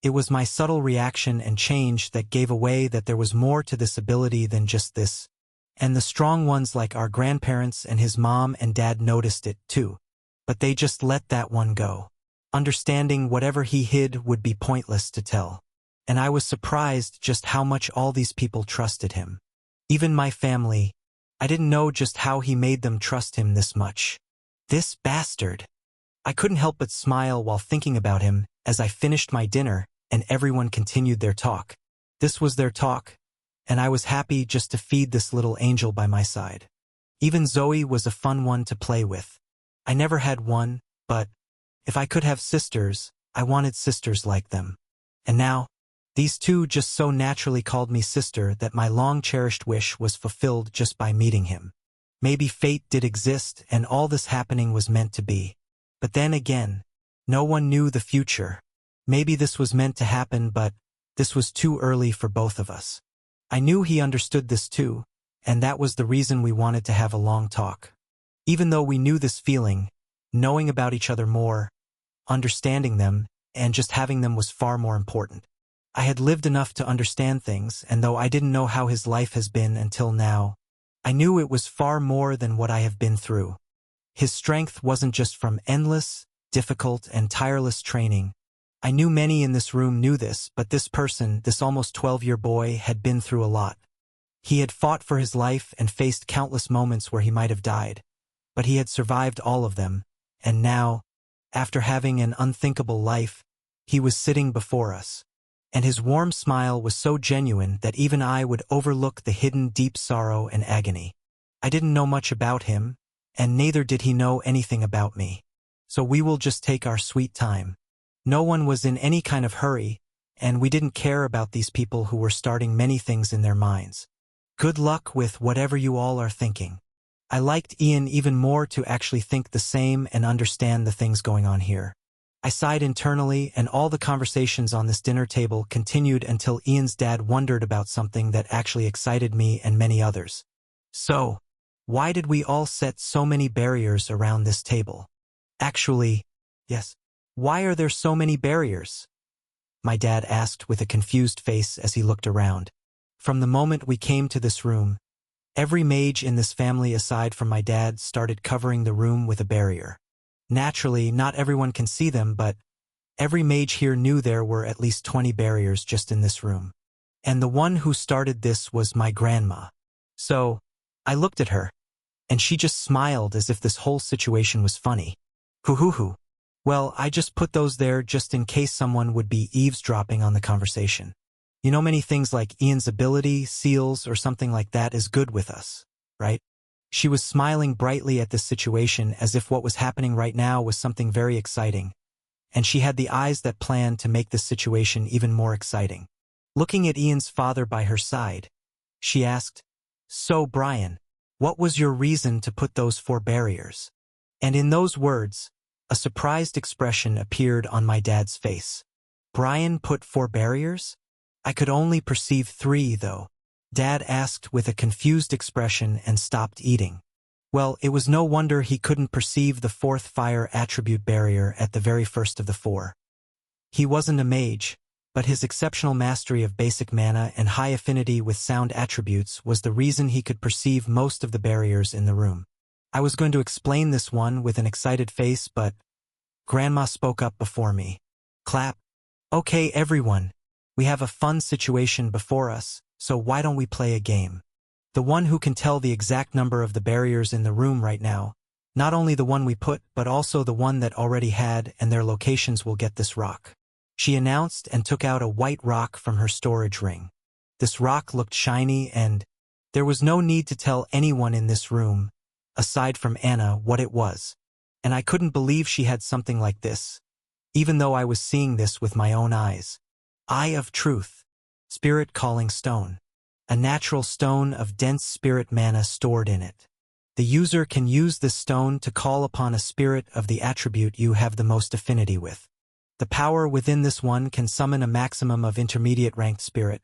It was my subtle reaction and change that gave away that there was more to this ability than just this. And the strong ones like our grandparents and his mom and dad noticed it too. But they just let that one go. Understanding whatever he hid would be pointless to tell. And I was surprised just how much all these people trusted him. Even my family. I didn't know just how he made them trust him this much. This bastard. I couldn't help but smile while thinking about him as I finished my dinner and everyone continued their talk. This was their talk, and I was happy just to feed this little angel by my side. Even Zoe was a fun one to play with. I never had one, but if I could have sisters, I wanted sisters like them. And now, these two just so naturally called me sister that my long-cherished wish was fulfilled just by meeting him. Maybe fate did exist and all this happening was meant to be. But then again, no one knew the future. Maybe this was meant to happen, but this was too early for both of us. I knew he understood this too, and that was the reason we wanted to have a long talk. Even though we knew this feeling, knowing about each other more, understanding them, and just having them was far more important. I had lived enough to understand things, and though I didn't know how his life has been until now, I knew it was far more than what I have been through. His strength wasn't just from endless, difficult, and tireless training. I knew many in this room knew this, but this person, this almost 12-year boy, had been through a lot. He had fought for his life and faced countless moments where he might have died, but he had survived all of them, and now, after having an unthinkable life, he was sitting before us. And his warm smile was so genuine that even I would overlook the hidden deep sorrow and agony. I didn't know much about him, and neither did he know anything about me. So we will just take our sweet time. No one was in any kind of hurry, and we didn't care about these people who were starting many things in their minds. Good luck with whatever you all are thinking. I liked Ian even more to actually think the same and understand the things going on here. I sighed internally, and all the conversations on this dinner table continued until Ian's dad wondered about something that actually excited me and many others. So, why did we all set so many barriers around this table? Actually, yes. Why are there so many barriers? My dad asked with a confused face as he looked around. From the moment we came to this room, every mage in this family aside from my dad started covering the room with a barrier. Naturally, not everyone can see them, but every mage here knew there were at least 20 barriers just in this room. And the one who started this was my grandma. So, I looked at her, and she just smiled as if this whole situation was funny. Hoo. Well, I just put those there just in case someone would be eavesdropping on the conversation. You know, many things like Ian's ability, seals, or something like that is good with us, right? She was smiling brightly at this situation as if what was happening right now was something very exciting, and she had the eyes that planned to make this situation even more exciting. Looking at Ian's father by her side, she asked, "So, Brian, what was your reason to put those 4 barriers?" And in those words, a surprised expression appeared on my dad's face. Brian put 4 barriers? I could only perceive 3, though. Dad asked with a confused expression and stopped eating. Well, it was no wonder he couldn't perceive the 4th fire attribute barrier at the very first of the 4. He wasn't a mage, but his exceptional mastery of basic mana and high affinity with sound attributes was the reason he could perceive most of the barriers in the room. I was going to explain this one with an excited face, but Grandma spoke up before me. Clap. Okay, everyone. We have a fun situation before us, so why don't we play a game? The one who can tell the exact number of the barriers in the room right now, not only the one we put, but also the one that already had and their locations will get this rock. She announced and took out a white rock from her storage ring. This rock looked shiny and there was no need to tell anyone in this room, aside from Anna, what it was. And I couldn't believe she had something like this, even though I was seeing this with my own eyes. Eye of Truth, Spirit Calling Stone. A natural stone of dense spirit mana stored in it. The user can use this stone to call upon a spirit of the attribute you have the most affinity with. The power within this one can summon a maximum of intermediate ranked spirit,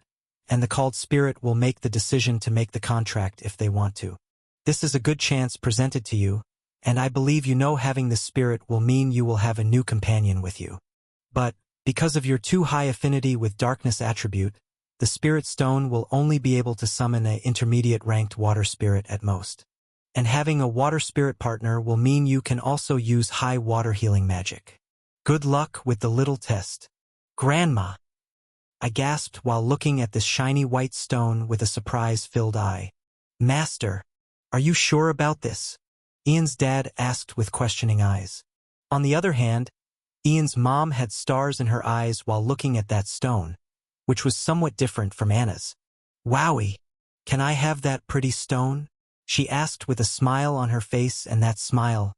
and the called spirit will make the decision to make the contract if they want to. This is a good chance presented to you, and I believe you know having this spirit will mean you will have a new companion with you. But, because of your too high affinity with darkness attribute, the spirit stone will only be able to summon an intermediate ranked water spirit at most. And having a water spirit partner will mean you can also use high water healing magic. Good luck with the little test. Grandma! I gasped while looking at this shiny white stone with a surprise-filled eye. Master, are you sure about this? Ian's dad asked with questioning eyes. On the other hand, Ian's mom had stars in her eyes while looking at that stone, which was somewhat different from Anna's. Wowie! Can I have that pretty stone? She asked with a smile on her face, and that smile,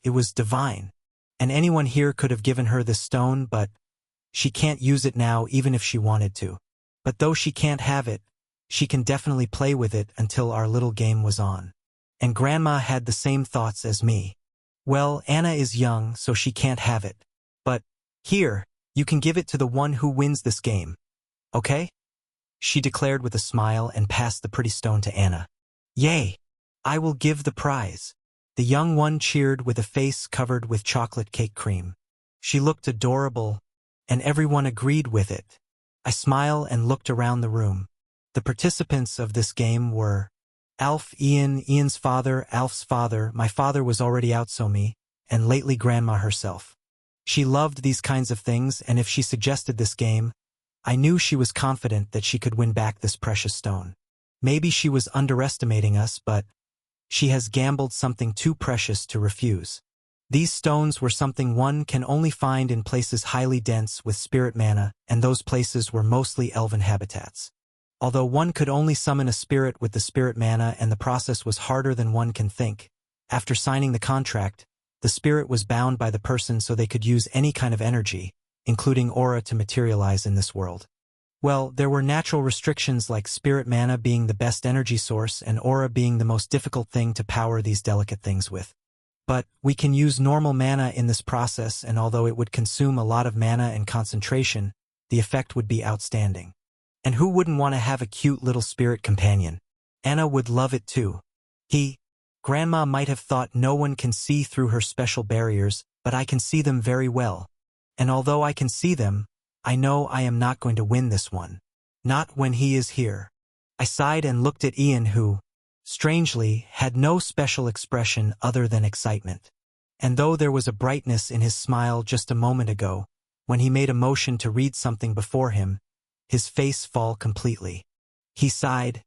it was divine. And anyone here could have given her this stone, but she can't use it now even if she wanted to. But though she can't have it, she can definitely play with it until our little game was on. And Grandma had the same thoughts as me. Well, Anna is young, so she can't have it. But, here, you can give it to the one who wins this game. Okay? She declared with a smile and passed the pretty stone to Anna. Yay! I will give the prize. The young one cheered with a face covered with chocolate cake cream. She looked adorable, and everyone agreed with it. I smiled and looked around the room. The participants of this game were Alf, Ian, Ian's father, Alf's father, my father was already out so me, and lately Grandma herself. She loved these kinds of things, and if she suggested this game, I knew she was confident that she could win back this precious stone. Maybe she was underestimating us, but she has gambled something too precious to refuse. These stones were something one can only find in places highly dense with spirit mana, and those places were mostly elven habitats. Although one could only summon a spirit with the spirit mana and the process was harder than one can think, after signing the contract, the spirit was bound by the person so they could use any kind of energy, including aura, to materialize in this world. Well, there were natural restrictions like spirit mana being the best energy source and aura being the most difficult thing to power these delicate things with. But we can use normal mana in this process, and although it would consume a lot of mana and concentration, the effect would be outstanding. And who wouldn't want to have a cute little spirit companion? Anna would love it too. Grandma might have thought no one can see through her special barriers, but I can see them very well. And although I can see them, I know I am not going to win this one. Not when he is here. I sighed and looked at Ian who, strangely, had no special expression other than excitement. And though there was a brightness in his smile just a moment ago, when he made a motion to read something before him, his face fall completely. He sighed,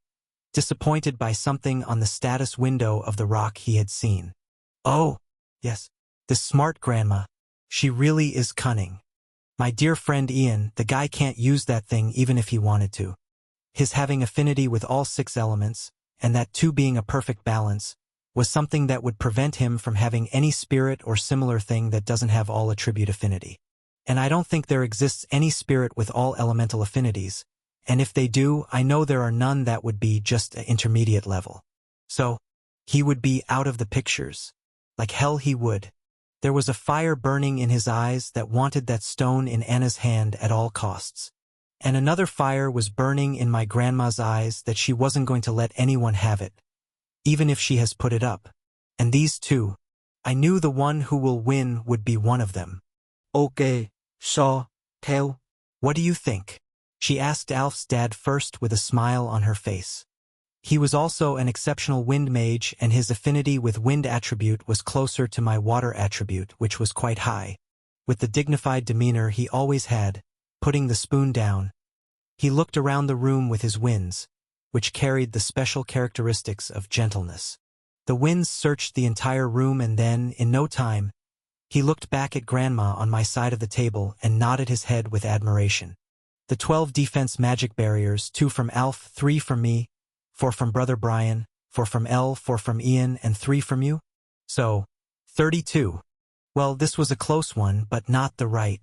disappointed by something on the status window of the rock he had seen. Oh, yes, this smart grandma. She really is cunning. My dear friend Ian, the guy can't use that thing even if he wanted to. His having affinity with all 6 elements, and that too being a perfect balance, was something that would prevent him from having any spirit or similar thing that doesn't have all attribute affinity. And I don't think there exists any spirit with all elemental affinities, and if they do, I know there are none that would be just an intermediate level. So, he would be out of the pictures. Like hell he would. There was a fire burning in his eyes that wanted that stone in Anna's hand at all costs. And another fire was burning in my grandma's eyes that she wasn't going to let anyone have it, even if she has put it up. And these two, I knew the one who will win would be one of them. Okay, so, tell. What do you think? She asked Alf's dad first with a smile on her face. He was also an exceptional wind mage, and his affinity with wind attribute was closer to my water attribute, which was quite high. With the dignified demeanor he always had, putting the spoon down, he looked around the room with his winds, which carried the special characteristics of gentleness. The winds searched the entire room, and then, in no time, he looked back at Grandma on my side of the table and nodded his head with admiration. The 12 defense magic barriers, 2 from Alf, 3 from me, 4 from Brother Brian, 4 from Elle, 4 from Ian, and 3 from you? So, 32. Well, this was a close one, but not the right.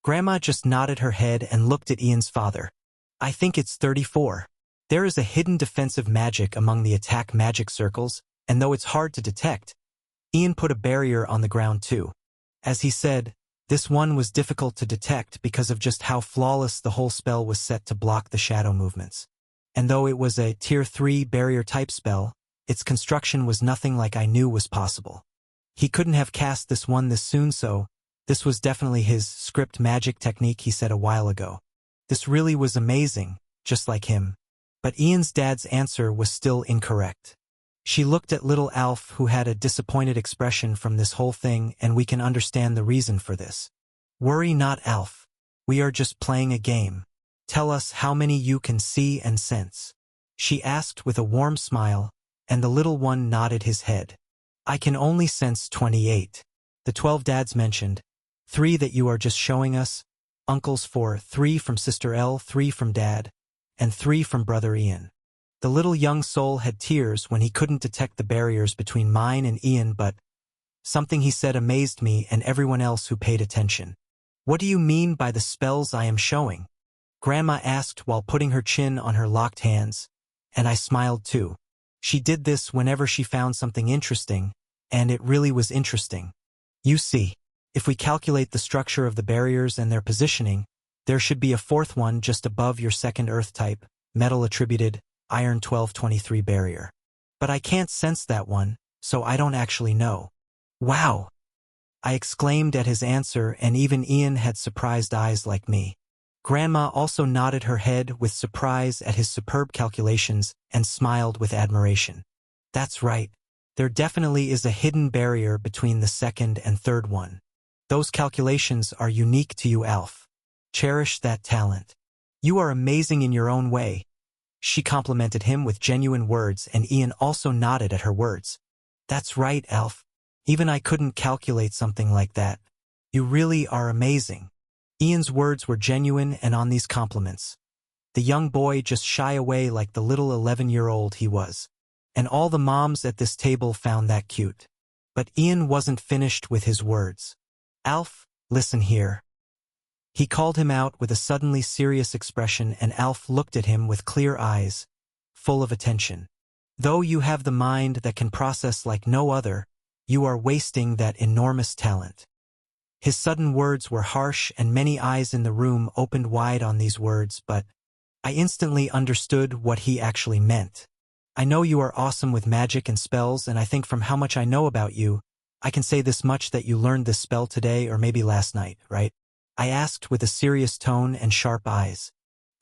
Grandma just nodded her head and looked at Ian's father. I think it's 34. There is a hidden defensive magic among the attack magic circles, and though it's hard to detect, Ian put a barrier on the ground too. As he said, this one was difficult to detect because of just how flawless the whole spell was set to block the shadow movements. And though it was a Tier 3 barrier-type spell, its construction was nothing like I knew was possible. He couldn't have cast this one this soon, so this was definitely his script magic technique he said a while ago. This really was amazing, just like him. But Ian's dad's answer was still incorrect. She looked at little Alf, who had a disappointed expression from this whole thing, and we can understand the reason for this. Worry not, Alf. We are just playing a game. Tell us how many you can see and sense. She asked with a warm smile, and the little one nodded his head. I can only sense 28. The 12 dads mentioned. 3 that you are just showing us. Uncles 4, 3 from Sister Elle, 3 from Dad, and 3 from Brother Ian. The little young soul had tears when he couldn't detect the barriers between mine and Ian, but something he said amazed me and everyone else who paid attention. What do you mean by the spells I am showing? Grandma asked while putting her chin on her locked hands, and I smiled too. She did this whenever she found something interesting, and it really was interesting. You see, if we calculate the structure of the barriers and their positioning, there should be a 4th one just above your 2nd Earth type, metal attributed, Iron 1223 barrier. But I can't sense that one, so I don't actually know. Wow! I exclaimed at his answer, and even Ian had surprised eyes like me. Grandma also nodded her head with surprise at his superb calculations and smiled with admiration. That's right. There definitely is a hidden barrier between the 2nd and 3rd one. Those calculations are unique to you, Alf. Cherish that talent. You are amazing in your own way. She complimented him with genuine words, and Ian also nodded at her words. That's right, Alf. Even I couldn't calculate something like that. You really are amazing. Ian's words were genuine, and on these compliments, the young boy just shy away like the little 11-year-old he was. And all the moms at this table found that cute. But Ian wasn't finished with his words. Alf, listen here. He called him out with a suddenly serious expression, and Alf looked at him with clear eyes, full of attention. Though you have the mind that can process like no other, you are wasting that enormous talent. His sudden words were harsh, and many eyes in the room opened wide on these words, but I instantly understood what he actually meant. I know you are awesome with magic and spells, and I think from how much I know about you, I can say this much, that you learned this spell today or maybe last night, right? I asked with a serious tone and sharp eyes.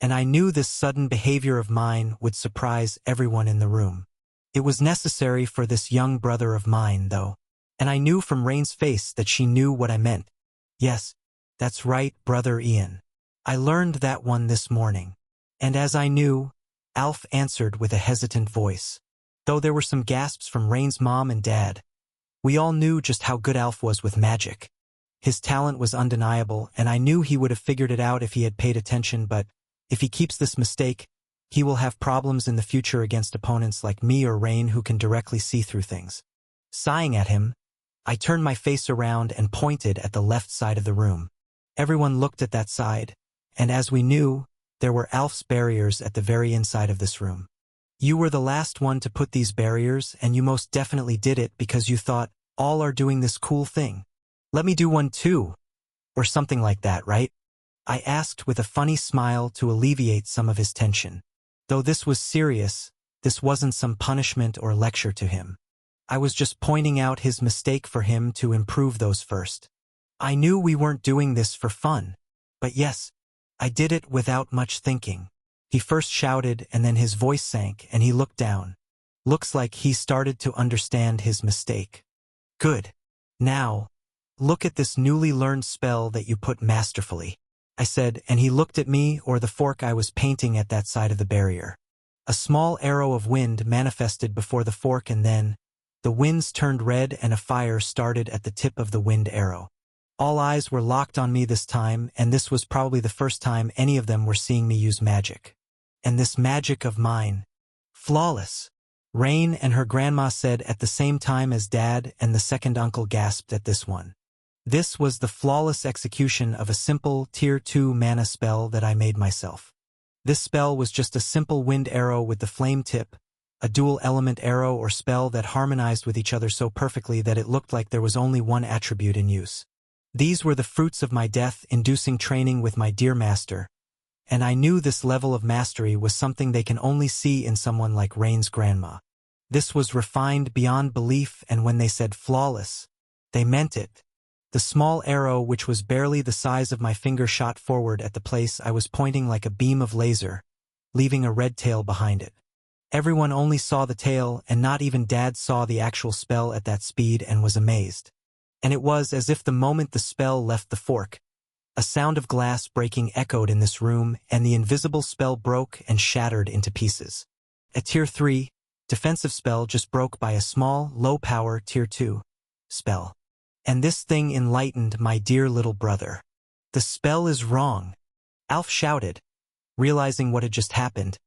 and I knew this sudden behavior of mine would surprise everyone in the room. It was necessary for this young brother of mine, though, and I knew from Rain's face that she knew what I meant. Yes, that's right, Brother Ian. I learned that one this morning. And as I knew, Alf answered with a hesitant voice. Though there were some gasps from Rain's mom and dad, we all knew just how good Alf was with magic. His talent was undeniable, and I knew he would have figured it out if he had paid attention, but if he keeps this mistake, he will have problems in the future against opponents like me or Rain who can directly see through things. Sighing at him, I turned my face around and pointed at the left side of the room. Everyone looked at that side, and as we knew, there were Alf's barriers at the very inside of this room. You were the last one to put these barriers, and you most definitely did it because you thought, all are doing this cool thing. Let me do one too, or something like that, right? I asked with a funny smile to alleviate some of his tension. Though this was serious, this wasn't some punishment or lecture to him. I was just pointing out his mistake for him to improve those first. I knew we weren't doing this for fun, but yes, I did it without much thinking. He first shouted and then his voice sank and he looked down. Looks like he started to understand his mistake. Good. Now, look at this newly learned spell that you put masterfully, I said, and he looked at me or the fork I was painting at that side of the barrier. A small arrow of wind manifested before the fork and then, the winds turned red and a fire started at the tip of the wind arrow. All eyes were locked on me this time, and this was probably the first time any of them were seeing me use magic. And this magic of mine. Flawless. Rain and her grandma said at the same time as Dad and the second uncle gasped at this one. This was the flawless execution of a simple Tier 2 mana spell that I made myself. This spell was just a simple wind arrow with the flame tip, a dual-element arrow or spell that harmonized with each other so perfectly that it looked like there was only one attribute in use. These were the fruits of my death-inducing training with my dear master, and I knew this level of mastery was something they can only see in someone like Rain's grandma. This was refined beyond belief, and when they said flawless, they meant it. The small arrow, which was barely the size of my finger, shot forward at the place I was pointing like a beam of laser, leaving a red tail behind it. Everyone only saw the tail, and not even Dad saw the actual spell at that speed and was amazed. And it was as if the moment the spell left the fork, a sound of glass breaking echoed in this room, and the invisible spell broke and shattered into pieces. A Tier 3 defensive spell just broke by a small, low-power Tier 2 spell. And this thing enlightened my dear little brother. The spell is wrong, Alf shouted, realizing what had just happened,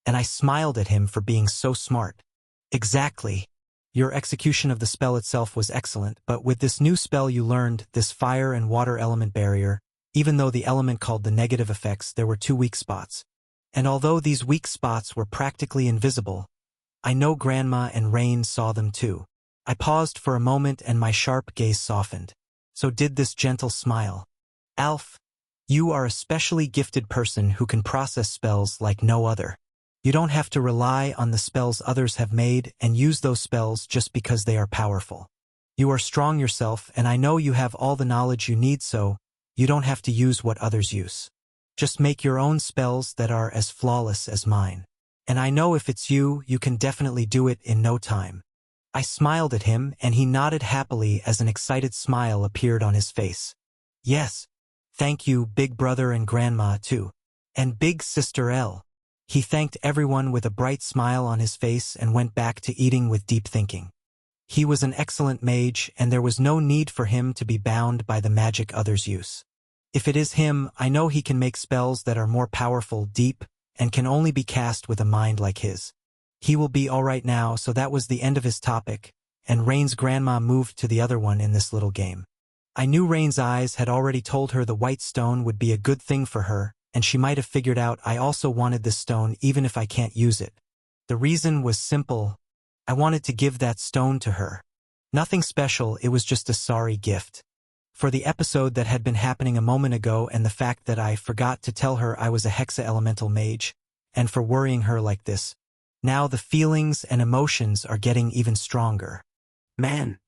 and I smiled at him for being so smart. Exactly. Your execution of the spell itself was excellent, but with this new spell you learned, this fire and water element barrier, even though the element called the negative effects, there were two weak spots. And although these weak spots were practically invisible, I know Grandma and Rain saw them too. I paused for a moment and my sharp gaze softened. So did this gentle smile. Alf, you are a specially gifted person who can process spells like no other. You don't have to rely on the spells others have made and use those spells just because they are powerful. You are strong yourself, and I know you have all the knowledge you need, so you don't have to use what others use. Just make your own spells that are as flawless as mine. And I know if it's you, you can definitely do it in no time. I smiled at him, and he nodded happily as an excited smile appeared on his face. Yes, thank you, Big Brother and Grandma too. And Big Sister Elle. He thanked everyone with a bright smile on his face and went back to eating with deep thinking. He was an excellent mage, and there was no need for him to be bound by the magic others use. If it is him, I know he can make spells that are more powerful, deep, and can only be cast with a mind like his. He will be all right now, so that was the end of his topic, and Rain's grandma moved to the other one in this little game. I knew Rain's eyes had already told her the white stone would be a good thing for her, and she might have figured out I also wanted this stone even if I can't use it. The reason was simple. I wanted to give that stone to her. Nothing special, it was just a sorry gift. For the episode that had been happening a moment ago and the fact that I forgot to tell her I was a hexa-elemental mage, and for worrying her like this. Now the feelings and emotions are getting even stronger. Man,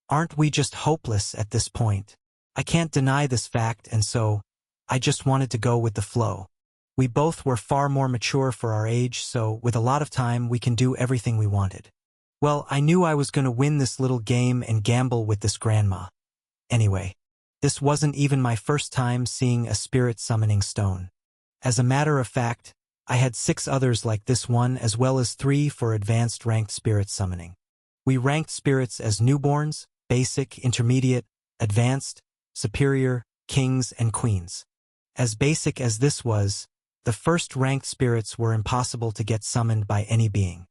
aren't we just hopeless at this point? I can't deny this fact, and so I just wanted to go with the flow. We both were far more mature for our age, so with a lot of time we can do everything we wanted. Well, I knew I was going to win this little game and gamble with this grandma. Anyway, this wasn't even my first time seeing a spirit summoning stone. As a matter of fact, I had 6 others like this one as well as 3 for advanced ranked spirit summoning. We ranked spirits as newborns, basic, intermediate, advanced, superior, kings, and queens. As basic as this was, the first ranked spirits were impossible to get summoned by any being.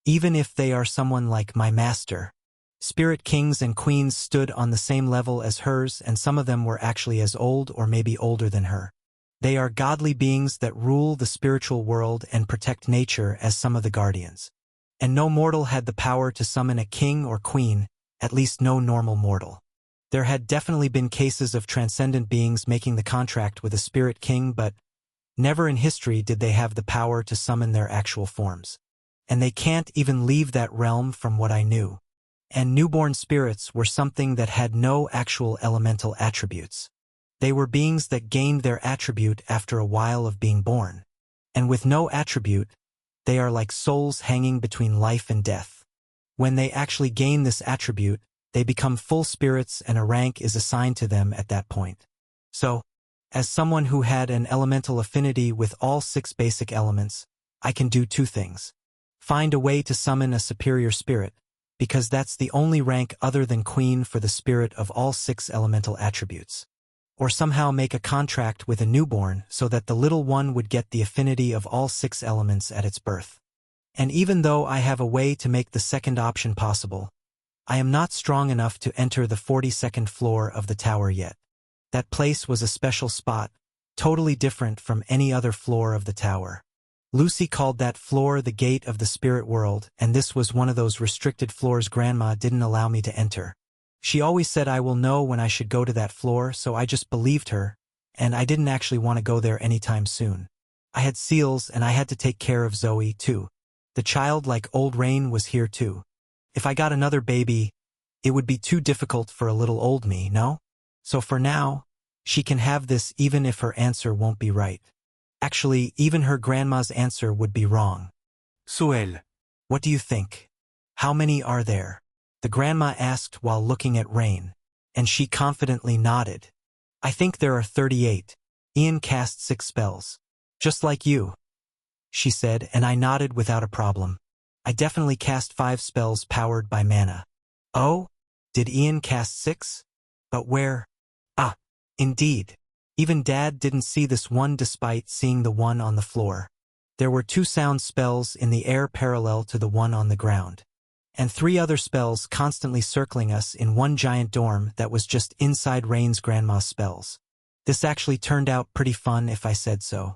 Even if they are someone like my master. Spirit kings and queens stood on the same level as hers, and some of them were actually as old or maybe older than her. They are godly beings that rule the spiritual world and protect nature as some of the guardians. And no mortal had the power to summon a king or queen, at least no normal mortal. There had definitely been cases of transcendent beings making the contract with a spirit king, but never in history did they have the power to summon their actual forms. And they can't even leave that realm from what I knew. And newborn spirits were something that had no actual elemental attributes. They were beings that gained their attribute after a while of being born. And with no attribute, they are like souls hanging between life and death. When they actually gain this attribute, they become full spirits and a rank is assigned to them at that point. So, as someone who had an elemental affinity with all 6 basic elements, I can do 2 things. Find a way to summon a superior spirit, because that's the only rank other than queen for the spirit of all 6 elemental attributes. Or somehow make a contract with a newborn so that the little one would get the affinity of all 6 elements at its birth. And even though I have a way to make the second option possible, I am not strong enough to enter the 42nd floor of the tower yet. That place was a special spot, totally different from any other floor of the tower. Lucy called that floor the gate of the spirit world, and this was one of those restricted floors Grandma didn't allow me to enter. She always said I will know when I should go to that floor, so I just believed her, and I didn't actually want to go there anytime soon. I had seals, and I had to take care of Zoe, too. The child like old Rain was here too. If I got another baby, it would be too difficult for a little old me, no? So for now, she can have this even if her answer won't be right. Actually, even her grandma's answer would be wrong. Soel. What do you think? How many are there? The grandma asked while looking at Rain, and she confidently nodded. I think there are 38. Ian cast 6 spells. Just like you, she said, and I nodded without a problem. I definitely cast 5 spells powered by mana. Oh? Did Ian cast 6? But where? Ah, indeed. Even Dad didn't see this one despite seeing the one on the floor. There were 2 sound spells in the air parallel to the one on the ground. And 3 other spells constantly circling us in one giant dorm that was just inside Rain's grandma's spells. This actually turned out pretty fun if I said so.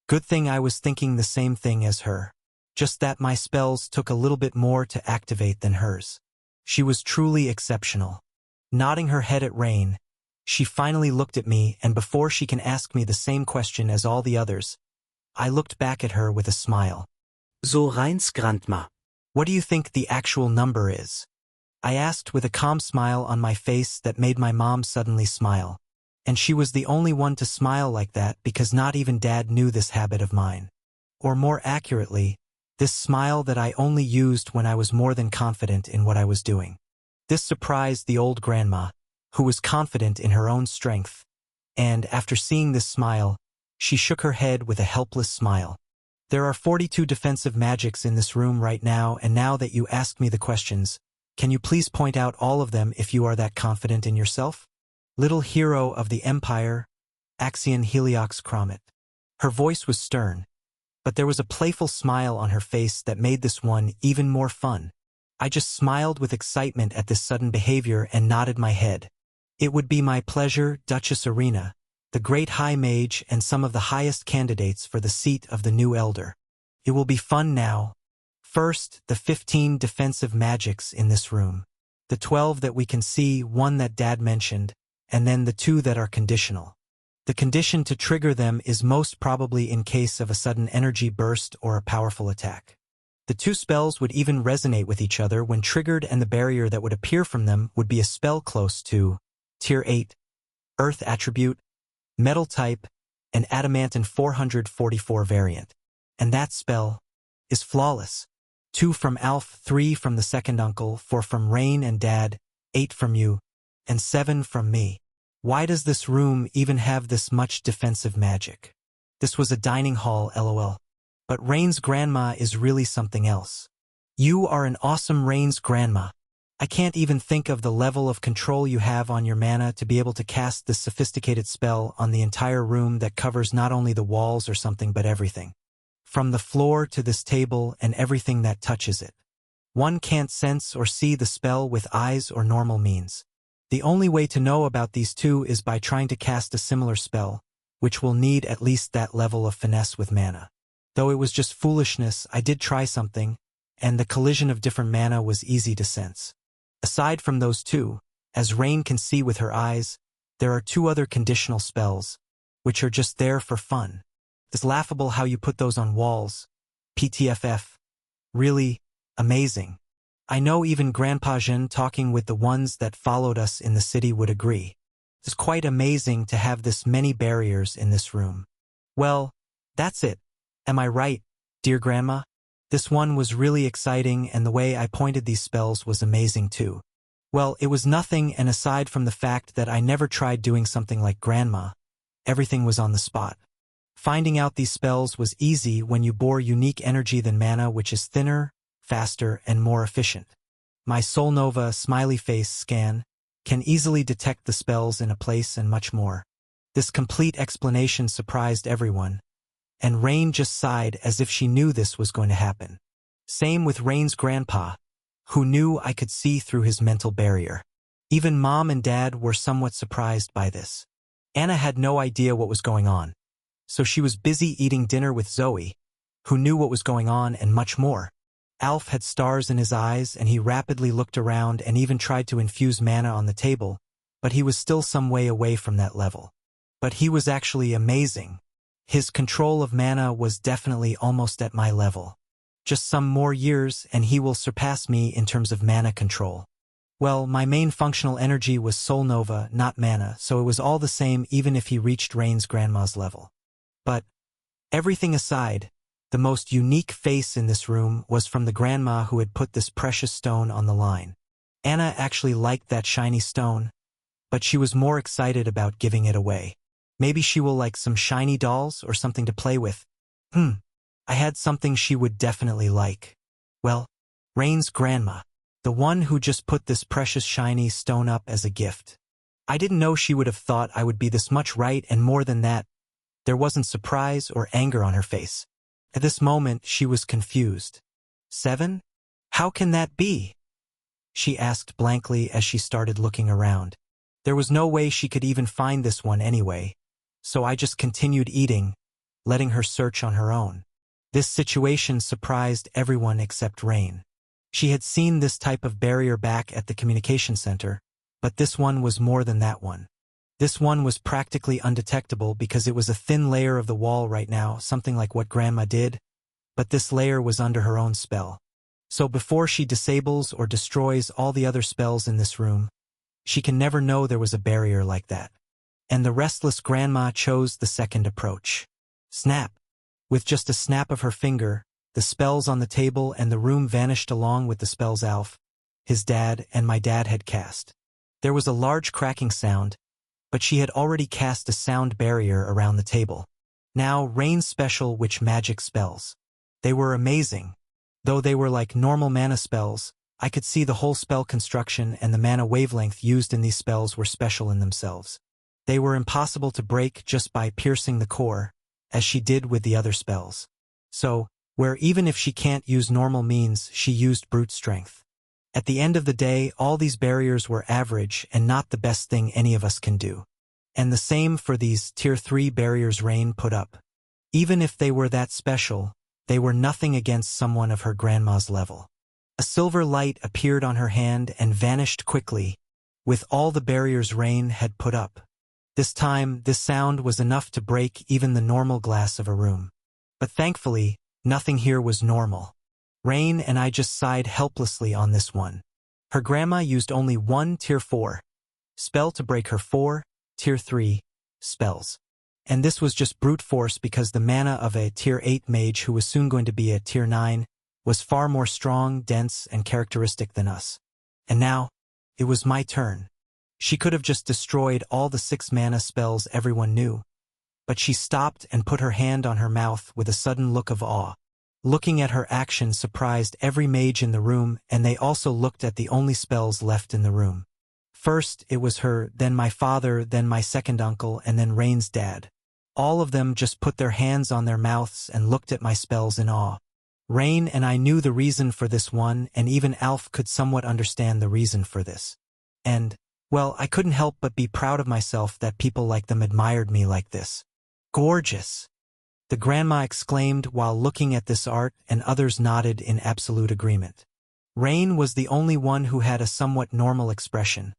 Good thing I was thinking the same thing as her. Just that my spells took a little bit more to activate than hers. She was truly exceptional. Nodding her head at Rain, she finally looked at me, and before she can ask me the same question as all the others, I looked back at her with a smile. So Reins Grandma. What do you think the actual number is? I asked with a calm smile on my face that made my mom suddenly smile. And she was the only one to smile like that because not even Dad knew this habit of mine. Or more accurately, this smile that I only used when I was more than confident in what I was doing. This surprised the old grandma, who was confident in her own strength. And after seeing this smile, she shook her head with a helpless smile. There are 42 defensive magics in this room right now, and now that you ask me the questions, can you please point out all of them if you are that confident in yourself? Little hero of the Empire, Axion Heliox Cromit. Her voice was stern, but there was a playful smile on her face that made this one even more fun. I just smiled with excitement at this sudden behavior and nodded my head. It would be my pleasure, Duchess Arena, the great High Mage and some of the highest candidates for the seat of the new Elder. It will be fun now. First, the 15 defensive magics in this room. The 12 that we can see, one that Dad mentioned, and then the 2 that are conditional. The condition to trigger them is most probably in case of a sudden energy burst or a powerful attack. The 2 spells would even resonate with each other when triggered, and the barrier that would appear from them would be a spell close to Tier 8, Earth attribute, Metal type, an adamantine 444 variant. And that spell is flawless. 2 from Alf, 3 from the second uncle, 4 from Rain and Dad, 8 from you, and 7 from me. Why does this room even have this much defensive magic? This was a dining hall, lol. But Rain's grandma is really something else. You are an awesome Rain's grandma. I can't even think of the level of control you have on your mana to be able to cast this sophisticated spell on the entire room that covers not only the walls or something but everything. From the floor to this table and everything that touches it. One can't sense or see the spell with eyes or normal means. The only way to know about these two is by trying to cast a similar spell, which will need at least that level of finesse with mana. Though it was just foolishness, I did try something, and the collision of different mana was easy to sense. Aside from those two, as Rain can see with her eyes, there are 2 other conditional spells, which are just there for fun. It's laughable how you put those on walls. PTFF. Really amazing. I know even Grandpa Jin talking with the ones that followed us in the city would agree. It's quite amazing to have this many barriers in this room. Well, that's it. Am I right, dear Grandma? This one was really exciting, and the way I pointed these spells was amazing too. Well, it was nothing, and aside from the fact that I never tried doing something like Grandma, everything was on the spot. Finding out these spells was easy when you bore unique energy than mana, which is thinner, faster, and more efficient. My Soul Nova smiley face scan can easily detect the spells in a place and much more. This complete explanation surprised everyone, and Rain just sighed as if she knew this was going to happen. Same with Rain's grandpa, who knew I could see through his mental barrier. Even Mom and Dad were somewhat surprised by this. Anna had no idea what was going on, so she was busy eating dinner with Zoe, who knew what was going on and much more. Alf had stars in his eyes, and he rapidly looked around and even tried to infuse mana on the table, but he was still some way away from that level. But he was actually amazing. His control of mana was definitely almost at my level. Just some more years and he will surpass me in terms of mana control. Well, my main functional energy was Soul Nova, not mana, so it was all the same even if he reached Rain's grandma's level. But, everything aside, the most unique face in this room was from the grandma who had put this precious stone on the line. Anna actually liked that shiny stone, but she was more excited about giving it away. Maybe she will like some shiny dolls or something to play with. I had something she would definitely like. Well, Rain's grandma, the one who just put this precious shiny stone up as a gift. I didn't know she would have thought I would be this much right, and more than that, there wasn't surprise or anger on her face. At this moment, she was confused. 7? How can that be? She asked blankly as she started looking around. There was no way she could even find this one anyway, so I just continued eating, letting her search on her own. This situation surprised everyone except Rain. She had seen this type of barrier back at the communication center, but this one was more than that one. This one was practically undetectable because it was a thin layer of the wall right now, something like what Grandma did, but this layer was under her own spell. So before she disables or destroys all the other spells in this room, she can never know there was a barrier like that. And the restless Grandma chose the second approach. Snap! With just a snap of her finger, the spells on the table and the room vanished along with the spells Alf, his dad, and my dad had cast. There was a large cracking sound, but she had already cast a sound barrier around the table. Now, Rain's special witch magic spells. They were amazing. Though they were like normal mana spells, I could see the whole spell construction, and the mana wavelength used in these spells were special in themselves. They were impossible to break just by piercing the core, as she did with the other spells. So, where even if she can't use normal means, she used brute strength. At the end of the day, all these barriers were average and not the best thing any of us can do. And the same for these Tier 3 barriers Rain put up. Even if they were that special, they were nothing against someone of her grandma's level. A silver light appeared on her hand and vanished quickly, with all the barriers Rain had put up. This time, this sound was enough to break even the normal glass of a room. But thankfully, nothing here was normal. Rain and I just sighed helplessly on this one. Her grandma used only one Tier 4 spell to break her 4 Tier 3 spells. And this was just brute force because the mana of a tier 8 mage who was soon going to be a tier 9 was far more strong, dense, and characteristic than us. And now, it was my turn. She could have just destroyed all the 6 mana spells everyone knew. But she stopped and put her hand on her mouth with a sudden look of awe. Looking at her action surprised every mage in the room, and they also looked at the only spells left in the room. First, it was her, then my father, then my second uncle, and then Rain's dad. All of them just put their hands on their mouths and looked at my spells in awe. Rain and I knew the reason for this one, and even Alf could somewhat understand the reason for this. And, well, I couldn't help but be proud of myself that people like them admired me like this. Gorgeous! The grandma exclaimed while looking at this art, and others nodded in absolute agreement. Rain was the only one who had a somewhat normal expression.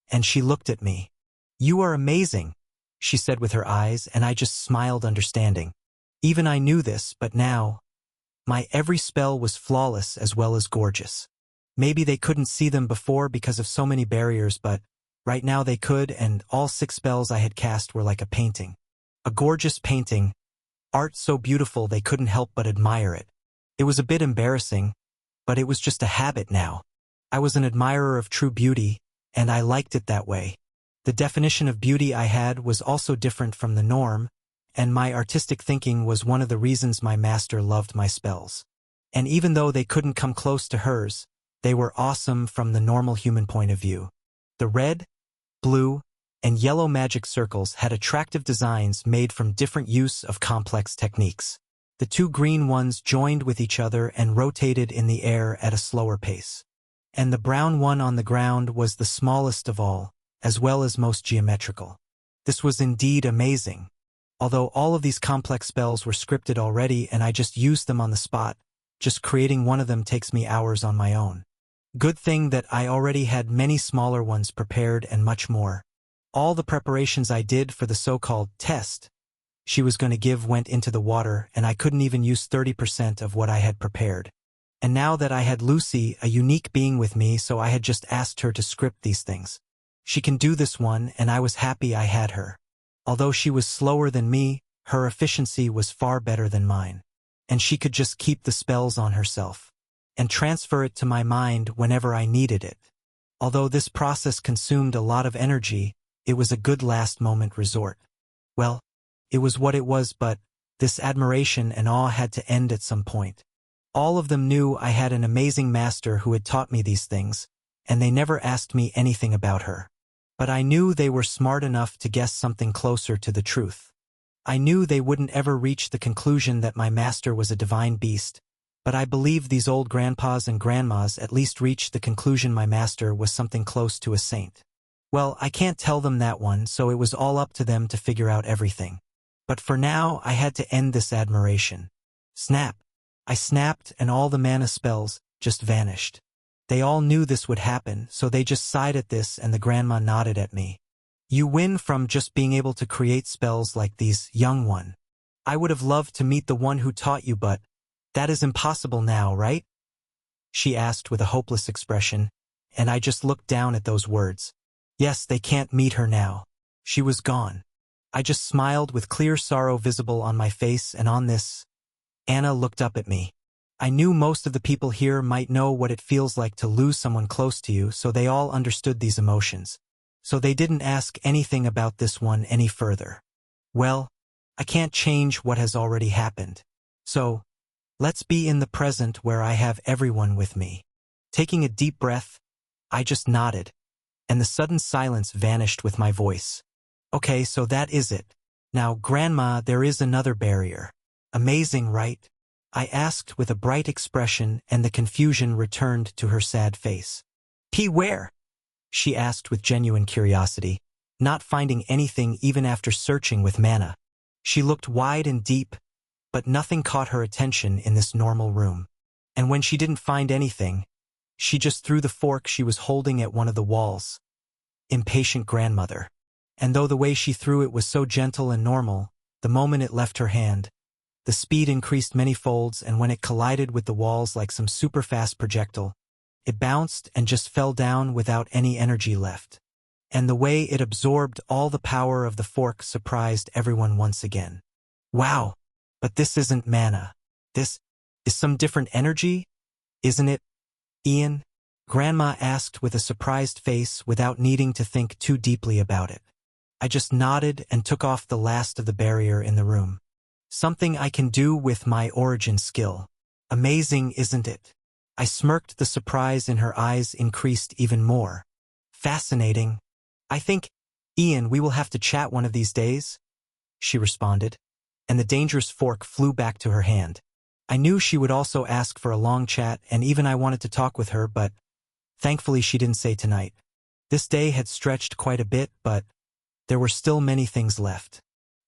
And she looked at me. "You are amazing," she said with her eyes, and I just smiled understanding. Even I knew this, but now, my every spell was flawless as well as gorgeous. Maybe they couldn't see them before because of so many barriers, but right now they could, and all 6 spells I had cast were like a painting. A gorgeous painting, art so beautiful they couldn't help but admire it. It was a bit embarrassing, but it was just a habit now. I was an admirer of true beauty, and I liked it that way. The definition of beauty I had was also different from the norm, and my artistic thinking was one of the reasons my master loved my spells. And even though they couldn't come close to hers, they were awesome from the normal human point of view. The red, blue, and yellow magic circles had attractive designs made from different use of complex techniques. The 2 green ones joined with each other and rotated in the air at a slower pace. And the brown one on the ground was the smallest of all, as well as most geometrical. This was indeed amazing. Although all of these complex spells were scripted already and I just used them on the spot, just creating one of them takes me hours on my own. Good thing that I already had many smaller ones prepared and much more. All the preparations I did for the so-called test she was going to give went into the water, and I couldn't even use 30% of what I had prepared. And now that I had Lucy, a unique being with me, so I had just asked her to script these things. She can do this one, and I was happy I had her. Although she was slower than me, her efficiency was far better than mine. And she could just keep the spells on herself and transfer it to my mind whenever I needed it. Although this process consumed a lot of energy, it was a good last-moment resort. Well, it was what it was, but this admiration and awe had to end at some point. All of them knew I had an amazing master who had taught me these things, and they never asked me anything about her. But I knew they were smart enough to guess something closer to the truth. I knew they wouldn't ever reach the conclusion that my master was a divine beast, but I believed these old grandpas and grandmas at least reached the conclusion my master was something close to a saint. Well, I can't tell them that one, so it was all up to them to figure out everything. But for now, I had to end this admiration. Snap! I snapped, and all the mana spells just vanished. They all knew this would happen, so they just sighed at this, and the grandma nodded at me. "You win from just being able to create spells like these, young one. I would have loved to meet the one who taught you, but that is impossible now, right?" she asked with a hopeless expression, and I just looked down at those words. Yes, they can't meet her now. She was gone. I just smiled with clear sorrow visible on my face, and on this, Anna looked up at me. I knew most of the people here might know what it feels like to lose someone close to you, so they all understood these emotions. So they didn't ask anything about this one any further. Well, I can't change what has already happened. So, let's be in the present where I have everyone with me. Taking a deep breath, I just nodded, and the sudden silence vanished with my voice. Okay, so that is it. Now, Grandma, there is another barrier. Amazing, right? I asked with a bright expression, and the confusion returned to her sad face. Where? She asked with genuine curiosity, not finding anything even after searching with mana. She looked wide and deep, but nothing caught her attention in this normal room. And when she didn't find anything, she just threw the fork she was holding at one of the walls. Impatient grandmother. And though the way she threw it was so gentle and normal, the moment it left her hand, the speed increased many folds, and when it collided with the walls like some super-fast projectile, it bounced and just fell down without any energy left. and the way it absorbed all the power of the fork surprised everyone once again. Wow, but this isn't manna. This is some different energy, isn't it, Ian? Grandma asked with a surprised face without needing to think too deeply about it. I just nodded and took off the last of the barrier in the room. Something I can do with my origin skill. Amazing, isn't it? I smirked. The surprise in her eyes increased even more. Fascinating. I think, Ian, we will have to chat one of these days, she responded, and the dangerous fork flew back to her hand. I knew she would also ask for a long chat, and even I wanted to talk with her, but thankfully she didn't say tonight. This day had stretched quite a bit, but there were still many things left.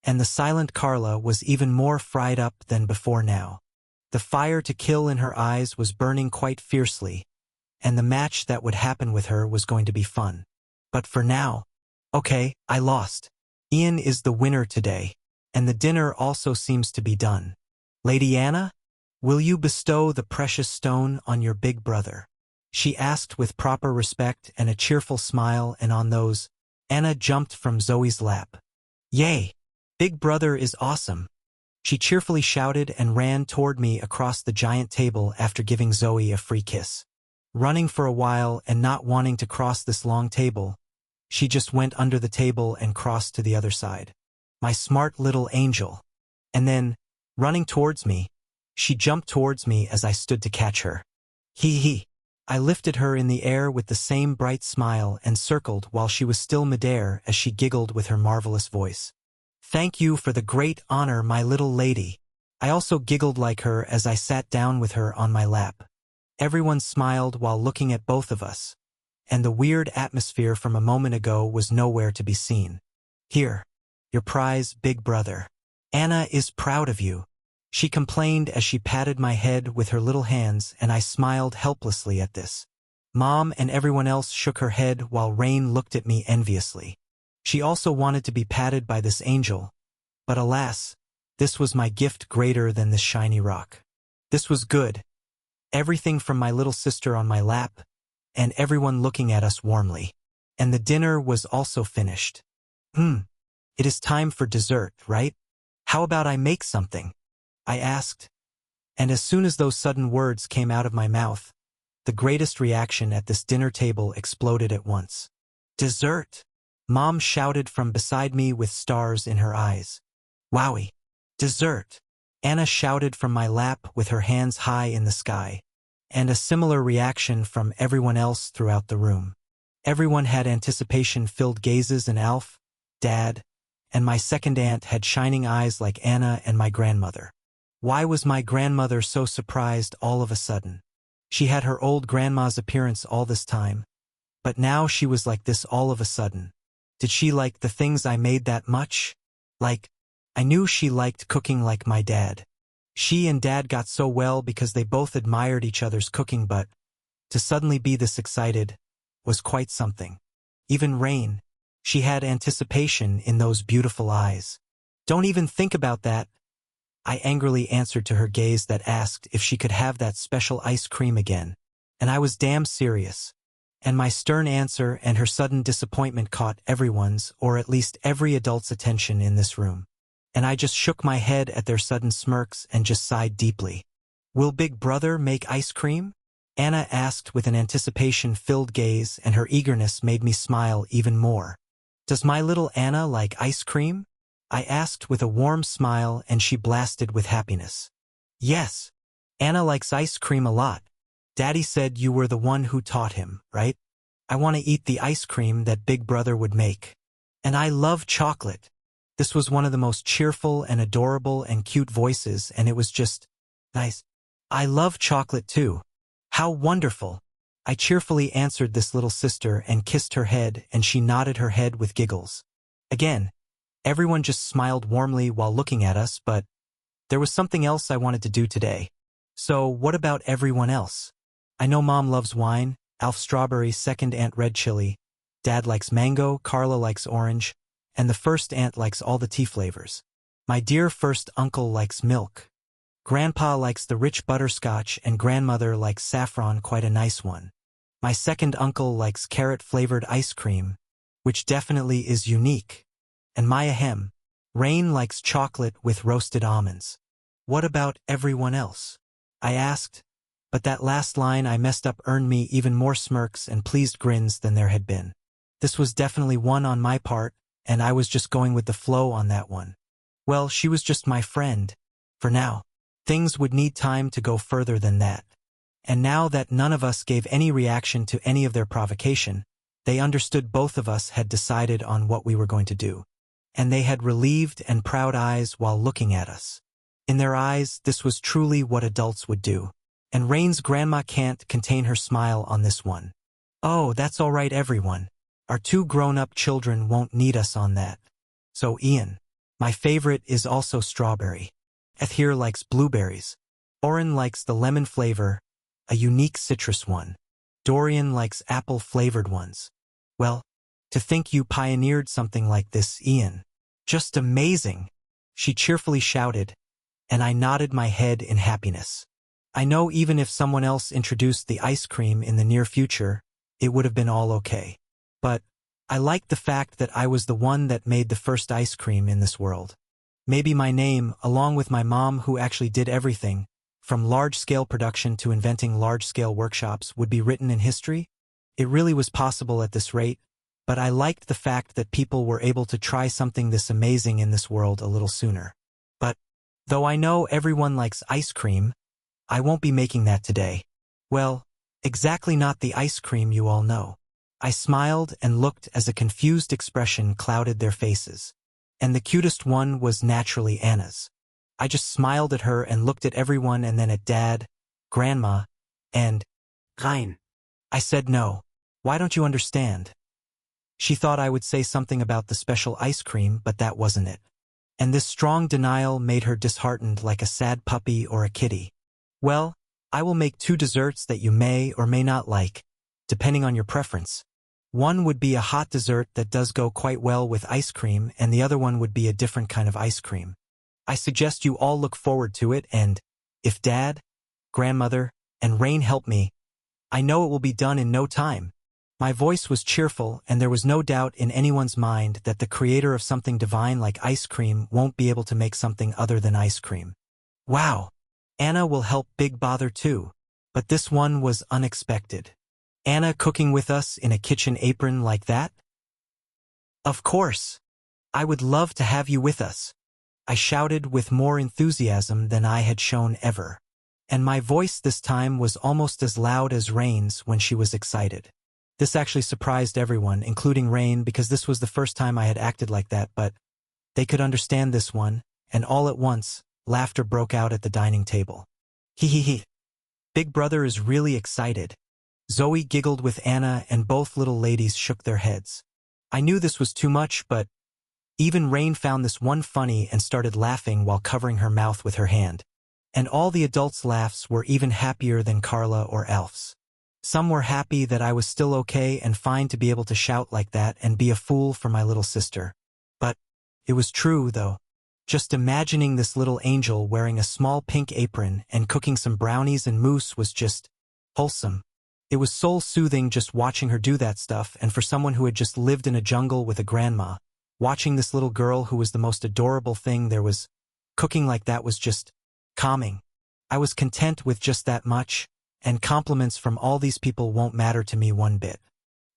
And the silent Carla was even more fried up than before now. The fire to kill in her eyes was burning quite fiercely, and the match that would happen with her was going to be fun. But for now, okay, I lost. Ian is the winner today, and the dinner also seems to be done. Lady Anna, will you bestow the precious stone on your big brother? She asked with proper respect and a cheerful smile, and on those, Anna jumped from Zoe's lap. Yay! Big brother is awesome. She cheerfully shouted and ran toward me across the giant table after giving Zoe a free kiss. Running for a while and not wanting to cross this long table, she just went under the table and crossed to the other side. My smart little angel. And then, running towards me, she jumped towards me as I stood to catch her. Hee hee. I lifted her in the air with the same bright smile and circled while she was still midair as she giggled with her marvelous voice. Thank you for the great honor, my little lady. I also giggled like her as I sat down with her on my lap. Everyone smiled while looking at both of us, and the weird atmosphere from a moment ago was nowhere to be seen. Here, your prize, big brother. Anna is proud of you, she complained as she patted my head with her little hands, and I smiled helplessly at this. Mom and everyone else shook her head while Rain looked at me enviously. She also wanted to be patted by this angel, but alas, this was my gift greater than this shiny rock. This was good. Everything from my little sister on my lap, and everyone looking at us warmly. And the dinner was also finished. It is time for dessert, right? How about I make something? I asked. And as soon as those sudden words came out of my mouth, the greatest reaction at this dinner table exploded at once. Dessert! Mom shouted from beside me with stars in her eyes. Wowie! Dessert! Anna shouted from my lap with her hands high in the sky, and a similar reaction from everyone else throughout the room. Everyone had anticipation-filled gazes, and Alf, Dad, and my second aunt had shining eyes like Anna and my grandmother. Why was my grandmother so surprised all of a sudden? She had her old grandma's appearance all this time, but now she was like this all of a sudden. Did she like the things I made that much? I knew she liked cooking like my dad. She and Dad got so well because they both admired each other's cooking, but to suddenly be this excited was quite something. Even Rain, she had anticipation in those beautiful eyes. Don't even think about that, I angrily answered to her gaze that asked if she could have that special ice cream again. And I was damn serious. And my stern answer and her sudden disappointment caught everyone's, or at least every adult's attention in this room. And I just shook my head at their sudden smirks and just sighed deeply. Will Big Brother make ice cream? Anna asked with an anticipation-filled gaze, and her eagerness made me smile even more. Does my little Anna like ice cream? I asked with a warm smile, and she blasted with happiness. Yes, Anna likes ice cream a lot. Daddy said you were the one who taught him, right? I want to eat the ice cream that Big Brother would make. And I love chocolate. This was one of the most cheerful and adorable and cute voices, and it was just nice. I love chocolate too. How wonderful. I cheerfully answered this little sister and kissed her head, and she nodded her head with giggles. Again, everyone just smiled warmly while looking at us, but there was something else I wanted to do today. So what about everyone else? I know Mom loves wine, Alf strawberry, second aunt red chili, Dad likes mango, Carla likes orange, and the first aunt likes all the tea flavors. My dear first uncle likes milk. Grandpa likes the rich butterscotch, and grandmother likes saffron, quite a nice one. My second uncle likes carrot-flavored ice cream, which definitely is unique. And my ahem. Rain likes chocolate with roasted almonds. What about everyone else? I asked, but that last line I messed up earned me even more smirks and pleased grins than there had been. This was definitely one on my part, and I was just going with the flow on that one. Well, she was just my friend. For now. Things would need time to go further than that. And now that none of us gave any reaction to any of their provocation, they understood both of us had decided on what we were going to do. And they had relieved and proud eyes while looking at us. In their eyes, this was truly what adults would do. And Rain's grandma can't contain her smile on this one. Oh, that's all right, everyone. Our 2 grown-up children won't need us on that. So Ian. My favorite is also strawberry. Ethir likes blueberries. Oren likes the lemon flavor, a unique citrus one. Dorian likes apple-flavored ones. Well, to think you pioneered something like this, Ian. Just amazing, she cheerfully shouted, and I nodded my head in happiness. I know even if someone else introduced the ice cream in the near future, it would have been all okay. But I liked the fact that I was the one that made the first ice cream in this world. Maybe my name, along with my mom who actually did everything, from large-scale production to inventing large-scale workshops, would be written in history? It really was possible at this rate, but I liked the fact that people were able to try something this amazing in this world a little sooner. But, though I know everyone likes ice cream, I won't be making that today. Well, exactly not the ice cream you all know. I smiled and looked as a confused expression clouded their faces. And the cutest one was naturally Anna's. I just smiled at her and looked at everyone and then at Dad, Grandma, and Rein. I said no. Why don't you understand? She thought I would say something about the special ice cream, but that wasn't it. And this strong denial made her disheartened like a sad puppy or a kitty. Well, I will make 2 desserts that you may or may not like, depending on your preference. One would be a hot dessert that does go quite well with ice cream, and the other one would be a different kind of ice cream. I suggest you all look forward to it, and if Dad, Grandmother, and Rain help me, I know it will be done in no time. My voice was cheerful, and there was no doubt in anyone's mind that the creator of something divine like ice cream won't be able to make something other than ice cream. Wow! Anna will help Big Bother too, but this one was unexpected. Anna cooking with us in a kitchen apron like that? Of course! I would love to have you with us. I shouted with more enthusiasm than I had shown ever. And my voice this time was almost as loud as Rain's when she was excited. This actually surprised everyone, including Rain, because this was the first time I had acted like that, but they could understand this one, and all at once, laughter broke out at the dining table. Hee hee hee. Big Brother is really excited. Zoe giggled with Anna, and both little ladies shook their heads. I knew this was too much, but even Rain found this one funny and started laughing while covering her mouth with her hand. And all the adults' laughs were even happier than Carla or Alf's. Some were happy that I was still okay and fine to be able to shout like that and be a fool for my little sister. But it was true, though. Just imagining this little angel wearing a small pink apron and cooking some brownies and mousse was just wholesome. It was soul-soothing just watching her do that stuff, and for someone who had just lived in a jungle with a grandma, watching this little girl who was the most adorable thing there was, cooking like that was just calming. I was content with just that much, and compliments from all these people won't matter to me one bit.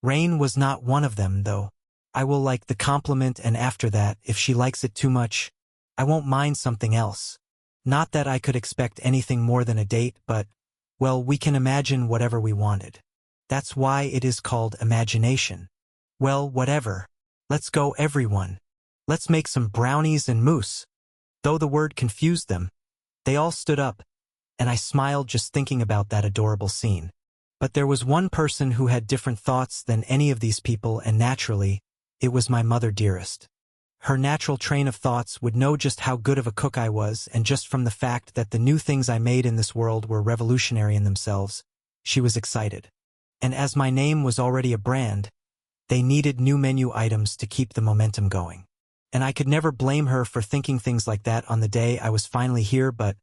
Rain was not one of them, though. I will like the compliment, and after that, if she likes it too much, I won't mind something else. Not that I could expect anything more than a date, but well, we can imagine whatever we wanted. That's why it is called imagination. Well, whatever. Let's go, everyone. Let's make some brownies and mousse. Though the word confused them, they all stood up, and I smiled just thinking about that adorable scene. But there was one person who had different thoughts than any of these people, and naturally, it was my mother dearest. Her natural train of thoughts would know just how good of a cook I was, and just from the fact that the new things I made in this world were revolutionary in themselves, she was excited. And as my name was already a brand, they needed new menu items to keep the momentum going. And I could never blame her for thinking things like that on the day I was finally here, but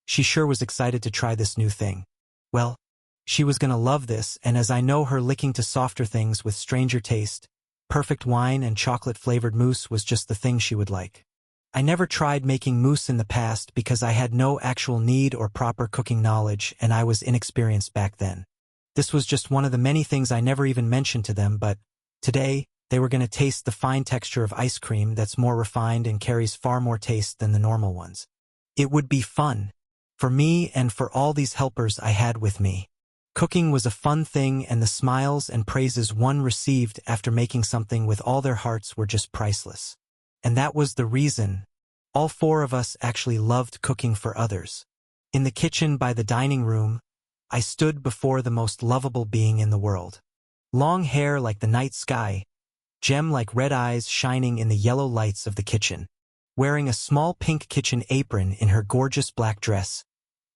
she sure was excited to try this new thing. Well, she was gonna love this, and as I know her licking to softer things with stranger taste, Perfect wine and chocolate-flavored mousse was just the thing she would like. I never tried making mousse in the past because I had no actual need or proper cooking knowledge and I was inexperienced back then. This was just one of the many things I never even mentioned to them, but today, they were going to taste the fine texture of ice cream that's more refined and carries far more taste than the normal ones. It would be fun. For me and for all these helpers I had with me. Cooking was a fun thing and the smiles and praises one received after making something with all their hearts were just priceless. And that was the reason. All four of us actually loved cooking for others. In the kitchen by the dining room, I stood before the most lovable being in the world. Long hair like the night sky, gem like red eyes shining in the yellow lights of the kitchen. Wearing a small pink kitchen apron in her gorgeous black dress,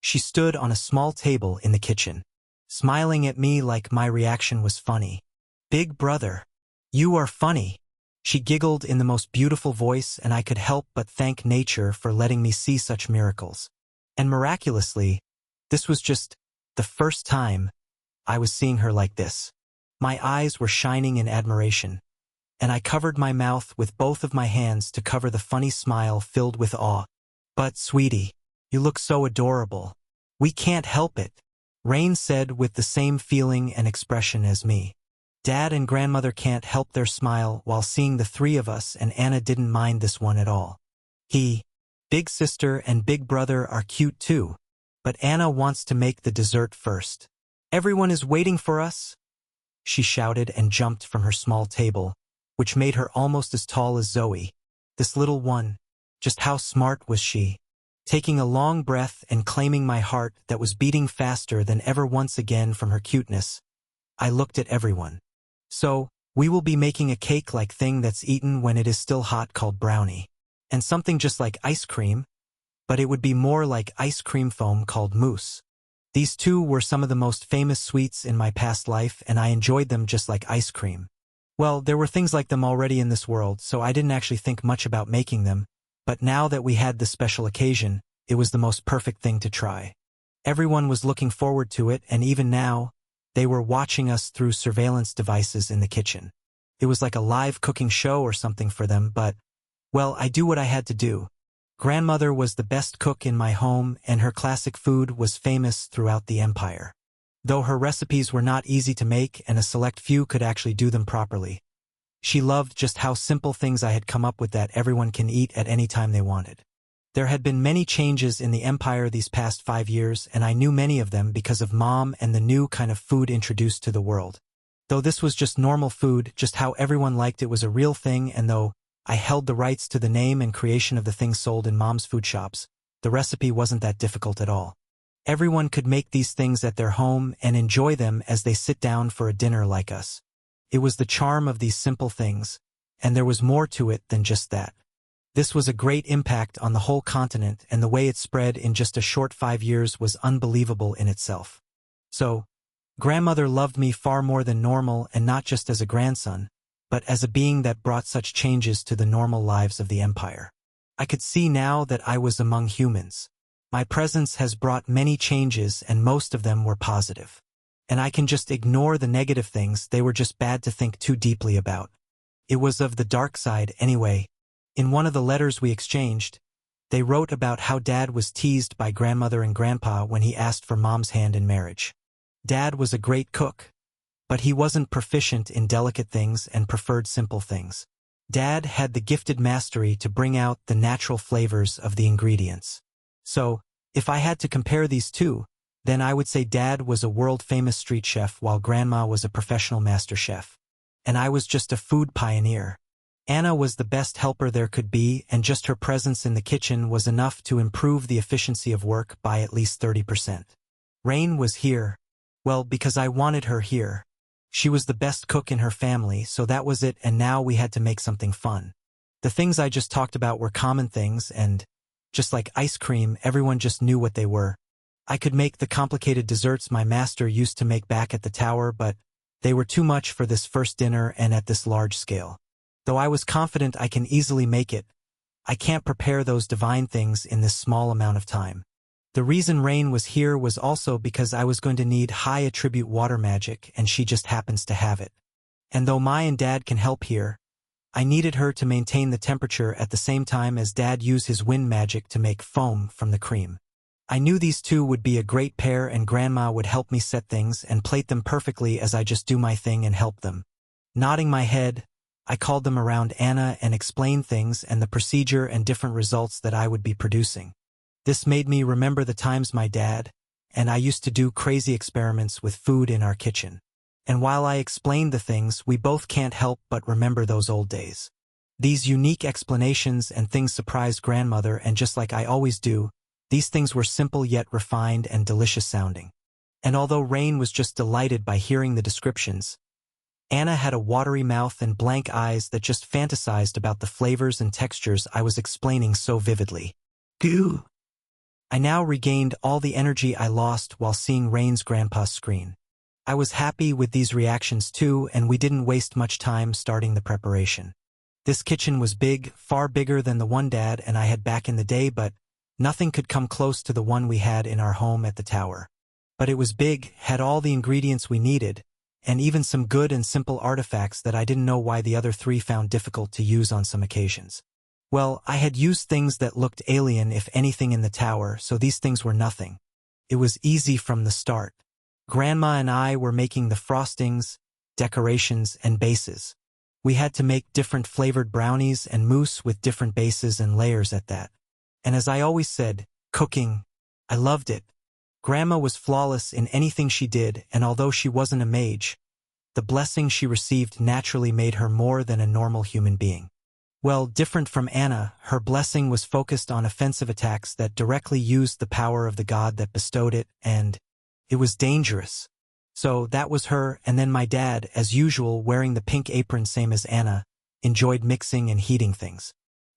she stood on a small table in the kitchen, smiling at me like my reaction was funny. "Big brother, you are funny." She giggled in the most beautiful voice and I could help but thank nature for letting me see such miracles. And miraculously, this was just the first time I was seeing her like this. My eyes were shining in admiration, and I covered my mouth with both of my hands to cover the funny smile filled with awe. "But, sweetie, you look so adorable. We can't help it," Rain said with the same feeling and expression as me. Dad and grandmother can't help their smile while seeing the three of us, and Anna didn't mind this one at all. Big sister and big brother are cute too, but Anna wants to make the dessert first. "Everyone is waiting for us," she shouted and jumped from her small table, which made her almost as tall as Zoe. This little one, just how smart was she? Taking a long breath and claiming my heart that was beating faster than ever once again from her cuteness, I looked at everyone. "So, we will be making a cake-like thing that's eaten when it is still hot called brownie. And something just like ice cream, but it would be more like ice cream foam called mousse. These two were some of the most famous sweets in my past life and I enjoyed them just like ice cream. Well, there were things like them already in this world, so I didn't actually think much about making them, but now that we had this special occasion, it was the most perfect thing to try. Everyone was looking forward to it, and even now, they were watching us through surveillance devices in the kitchen. It was like a live cooking show or something for them, but, well, I do what I had to do. Grandmother was the best cook in my home, and her classic food was famous throughout the empire. Though her recipes were not easy to make and a select few could actually do them properly. She loved just how simple things I had come up with that everyone can eat at any time they wanted. There had been many changes in the empire these past 5 years, and I knew many of them because of Mom and the new kind of food introduced to the world. Though this was just normal food, just how everyone liked it was a real thing, and though I held the rights to the name and creation of the things sold in Mom's food shops, the recipe wasn't that difficult at all. Everyone could make these things at their home and enjoy them as they sit down for a dinner like us. It was the charm of these simple things, and there was more to it than just that. This was a great impact on the whole continent, and the way it spread in just a short 5 years was unbelievable in itself. So, grandmother loved me far more than normal, and not just as a grandson, but as a being that brought such changes to the normal lives of the empire. I could see now that I was among humans. My presence has brought many changes, and most of them were positive. And I can just ignore the negative things, they were just bad to think too deeply about. It was of the dark side anyway. In one of the letters we exchanged, they wrote about how Dad was teased by grandmother and grandpa when he asked for Mom's hand in marriage. Dad was a great cook, but he wasn't proficient in delicate things and preferred simple things. Dad had the gifted mastery to bring out the natural flavors of the ingredients. So, if I had to compare these two, then I would say Dad was a world-famous street chef while Grandma was a professional master chef. And I was just a food pioneer. Anna was the best helper there could be, and just her presence in the kitchen was enough to improve the efficiency of work by at least 30%. Rain was here. Well, because I wanted her here. She was the best cook in her family, so that was it, and now we had to make something fun. The things I just talked about were common things, and just like ice cream, everyone just knew what they were. I could make the complicated desserts my master used to make back at the tower, but they were too much for this first dinner and at this large scale. Though I was confident I can easily make it, I can't prepare those divine things in this small amount of time. The reason Rain was here was also because I was going to need high attribute water magic, and she just happens to have it. And though Ma and Dad can help here, I needed her to maintain the temperature at the same time as Dad used his wind magic to make foam from the cream. I knew these two would be a great pair and Grandma would help me set things and plate them perfectly as I just do my thing and help them. Nodding my head, I called them around Anna and explained things and the procedure and different results that I would be producing. This made me remember the times my dad and I used to do crazy experiments with food in our kitchen. And while I explained the things, we both can't help but remember those old days. These unique explanations and things surprised Grandmother, and just like I always do, these things were simple yet refined and delicious sounding. And although Rain was just delighted by hearing the descriptions, Anna had a watery mouth and blank eyes that just fantasized about the flavors and textures I was explaining so vividly. Goo! I now regained all the energy I lost while seeing Rain's grandpa's screen. I was happy with these reactions too, and we didn't waste much time starting the preparation. This kitchen was big, far bigger than the one Dad and I had back in the day, but nothing could come close to the one we had in our home at the tower. But it was big, had all the ingredients we needed, and even some good and simple artifacts that I didn't know why the other three found difficult to use on some occasions. Well, I had used things that looked alien if anything in the tower, so these things were nothing. It was easy from the start. Grandma and I were making the frostings, decorations, and bases. We had to make different flavored brownies and mousse with different bases and layers at that. And as I always said, cooking, I loved it. Grandma was flawless in anything she did, and although she wasn't a mage, the blessing she received naturally made her more than a normal human being. Well, different from Anna, her blessing was focused on offensive attacks that directly used the power of the god that bestowed it, and it was dangerous. So that was her, and then my dad, as usual wearing the pink apron same as Anna, enjoyed mixing and heating things.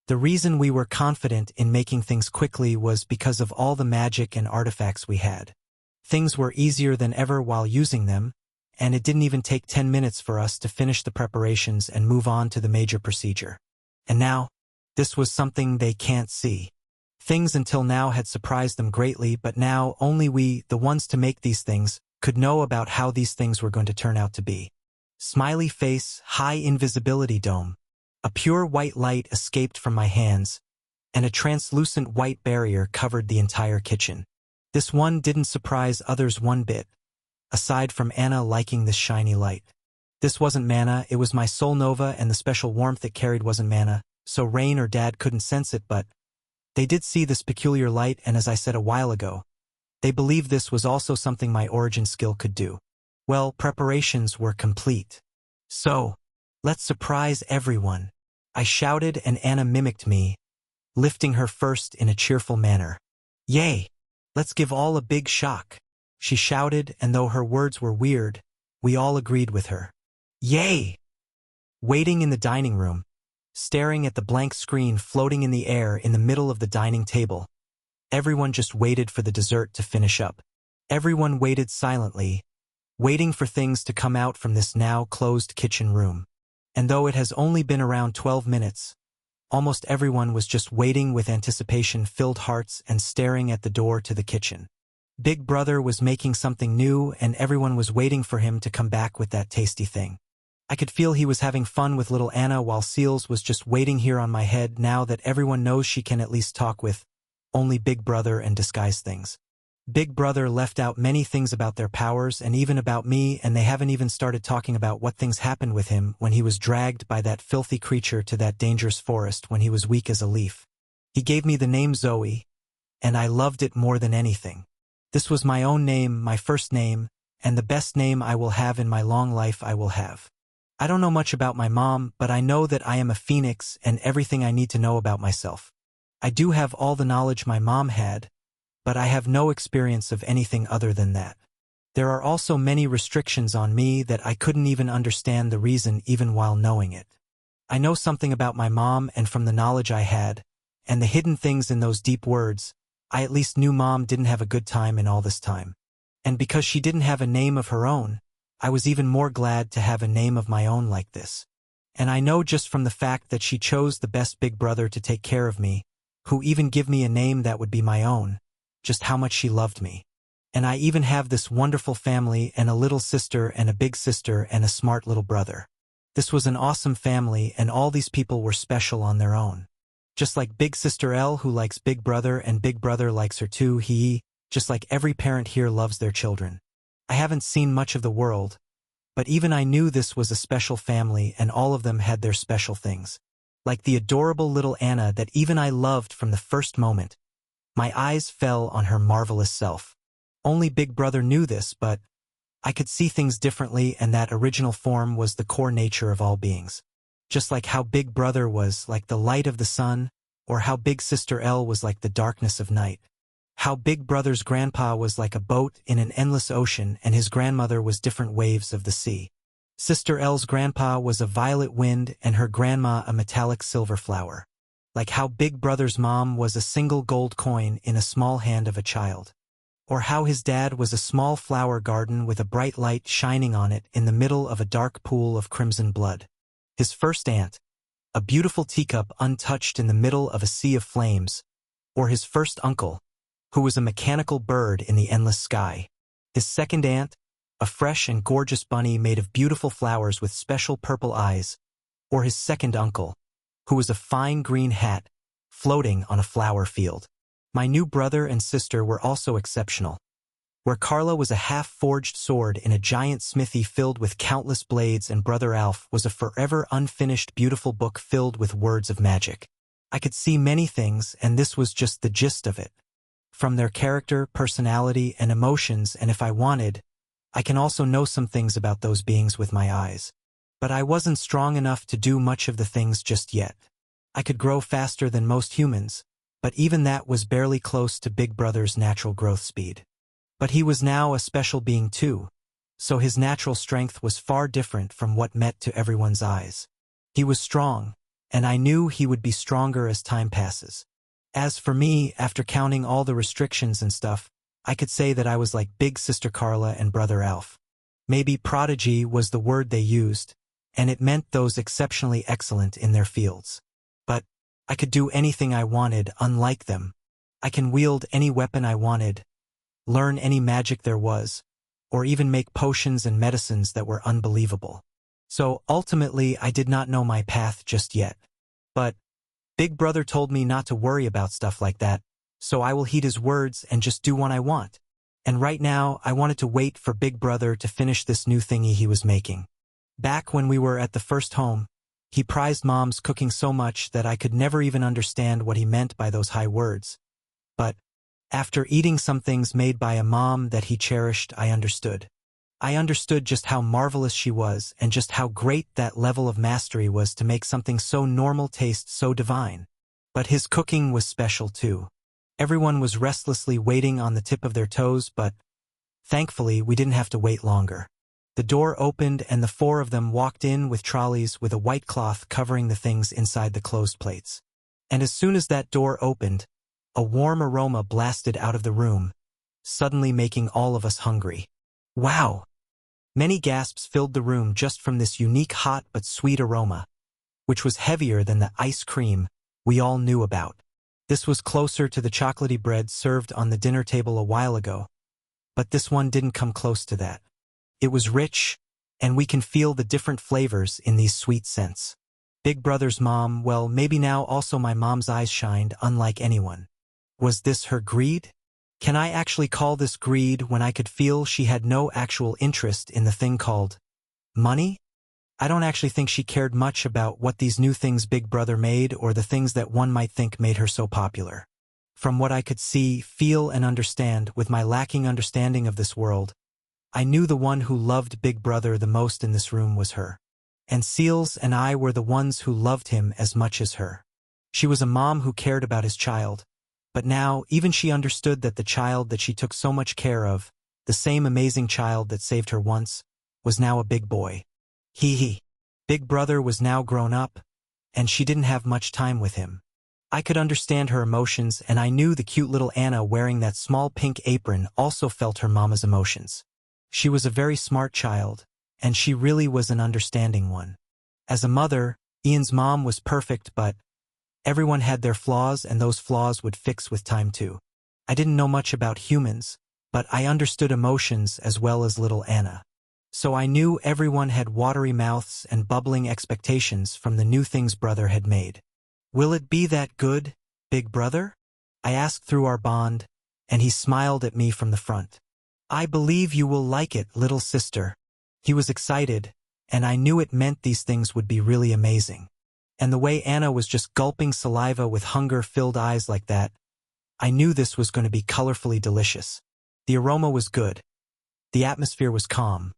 The reason we were confident in making things quickly was because of all the magic and artifacts we had. Things were easier than ever while using them, and it didn't even take 10 minutes for us to finish the preparations and move on to the major procedure. And now, this was something they can't see. Things until now had surprised them greatly, but now only we, the ones to make these things, could know about how these things were going to turn out to be. Smiley face, high invisibility dome. A pure white light escaped from my hands, and a translucent white barrier covered the entire kitchen. This one didn't surprise others one bit, aside from Anna liking this shiny light. This wasn't mana, it was my soul nova, and the special warmth it carried wasn't mana, so Rain or Dad couldn't sense it, but they did see this peculiar light, and as I said a while ago, they believed this was also something my origin skill could do. Well, preparations were complete. So, let's surprise everyone. I shouted and Anna mimicked me, lifting her first in a cheerful manner. Yay! Let's give all a big shock. She shouted, and though her words were weird, we all agreed with her. Yay! Waiting in the dining room, staring at the blank screen floating in the air in the middle of the dining table. Everyone just waited for the dessert to finish up. Everyone waited silently, waiting for things to come out from this now closed kitchen room. And though it has only been around 12 minutes, almost everyone was just waiting with anticipation-filled hearts and staring at the door to the kitchen. Big Brother was making something new, and everyone was waiting for him to come back with that tasty thing. I could feel he was having fun with little Anna, while Seals was just waiting here on my head now that everyone knows she can at least talk with only Big Brother and disguise things. Big Brother left out many things about their powers and even about me, and they haven't even started talking about what things happened with him when he was dragged by that filthy creature to that dangerous forest when he was weak as a leaf. He gave me the name Zoe, and I loved it more than anything. This was my own name, my first name, and the best name I will have in my long life I will have. I don't know much about my mom, but I know that I am a phoenix and everything I need to know about myself. I do have all the knowledge my mom had, but I have no experience of anything other than that. There are also many restrictions on me that I couldn't even understand the reason even while knowing it. I know something about my mom, and from the knowledge I had, and the hidden things in those deep words, I at least knew Mom didn't have a good time in all this time. And because she didn't have a name of her own, I was even more glad to have a name of my own like this. And I know just from the fact that she chose the best Big Brother to take care of me, who even give me a name that would be my own, just how much she loved me. And I even have this wonderful family and a little sister and a big sister and a smart little brother. This was an awesome family, and all these people were special on their own. Just like Big Sister Elle, who likes Big Brother, and Big Brother likes her too, just like every parent here loves their children. I haven't seen much of the world, but even I knew this was a special family, and all of them had their special things. Like the adorable little Anna that even I loved from the first moment. My eyes fell on her marvelous self. Only Big Brother knew this, but I could see things differently, and that original form was the core nature of all beings. Just like how Big Brother was like the light of the sun, or how Big Sister Elle was like the darkness of night. How Big Brother's grandpa was like a boat in an endless ocean, and his grandmother was different waves of the sea. Sister Elle's grandpa was a violet wind, and her grandma a metallic silver flower. Like how Big Brother's mom was a single gold coin in a small hand of a child. Or how his dad was a small flower garden with a bright light shining on it in the middle of a dark pool of crimson blood. His first aunt, a beautiful teacup untouched in the middle of a sea of flames. Or his first uncle, who was a mechanical bird in the endless sky. His second aunt, a fresh and gorgeous bunny made of beautiful flowers with special purple eyes. Or his second uncle, who was a fine green hat, floating on a flower field. My new brother and sister were also exceptional. Where Carla was a half-forged sword in a giant smithy filled with countless blades, and Brother Alf was a forever unfinished beautiful book filled with words of magic. I could see many things, and this was just the gist of it. From their character, personality, and emotions, and if I wanted, I can also know some things about those beings with my eyes. But I wasn't strong enough to do much of the things just yet. I could grow faster than most humans, but even that was barely close to Big Brother's natural growth speed. But he was now a special being too, so his natural strength was far different from what met to everyone's eyes. He was strong, and I knew he would be stronger as time passes. As for me, after counting all the restrictions and stuff, I could say that I was like Big Sister Carla and Brother Alf. Maybe prodigy was the word they used, and it meant those exceptionally excellent in their fields. But I could do anything I wanted, unlike them. I can wield any weapon I wanted, learn any magic there was, or even make potions and medicines that were unbelievable. So ultimately, I did not know my path just yet. But Big Brother told me not to worry about stuff like that, so I will heed his words and just do what I want. And right now, I wanted to wait for Big Brother to finish this new thingy he was making. Back when we were at the first home, he prized Mom's cooking so much that I could never even understand what he meant by those high words. But after eating some things made by a mom that he cherished, I understood. I understood just how marvelous she was, and just how great that level of mastery was to make something so normal taste so divine. But his cooking was special too. Everyone was restlessly waiting on the tip of their toes, but thankfully we didn't have to wait longer. The door opened and the four of them walked in with trolleys with a white cloth covering the things inside the closed plates. And as soon as that door opened, a warm aroma blasted out of the room, suddenly making all of us hungry. Wow! Many gasps filled the room just from this unique hot but sweet aroma, which was heavier than the ice cream we all knew about. This was closer to the chocolatey bread served on the dinner table a while ago, but this one didn't come close to that. It was rich, and we can feel the different flavors in these sweet scents. Big Brother's mom, well, maybe now also my mom's eyes shined unlike anyone. Was this her greed? Can I actually call this greed when I could feel she had no actual interest in the thing called money? I don't actually think she cared much about what these new things Big Brother made or the things that one might think made her so popular. From what I could see, feel, and understand with my lacking understanding of this world, I knew the one who loved Big Brother the most in this room was her. And Seals and I were the ones who loved him as much as her. She was a mom who cared about his child, but now even she understood that the child that she took so much care of, the same amazing child that saved her once, was now a big boy. Big Brother was now grown up, and she didn't have much time with him. I could understand her emotions, and I knew the cute little Anna wearing that small pink apron also felt her mama's emotions. She was a very smart child, and she really was an understanding one. As a mother, Ian's mom was perfect, but everyone had their flaws, and those flaws would fix with time too. I didn't know much about humans, but I understood emotions as well as little Anna. So I knew everyone had watery mouths and bubbling expectations from the new things brother had made. "Will it be that good, big brother?" I asked through our bond, and he smiled at me from the front. "I believe you will like it, little sister." He was excited, and I knew it meant these things would be really amazing. And the way Anna was just gulping saliva with hunger-filled eyes like that, I knew this was going to be colorfully delicious. The aroma was good. The atmosphere was calm.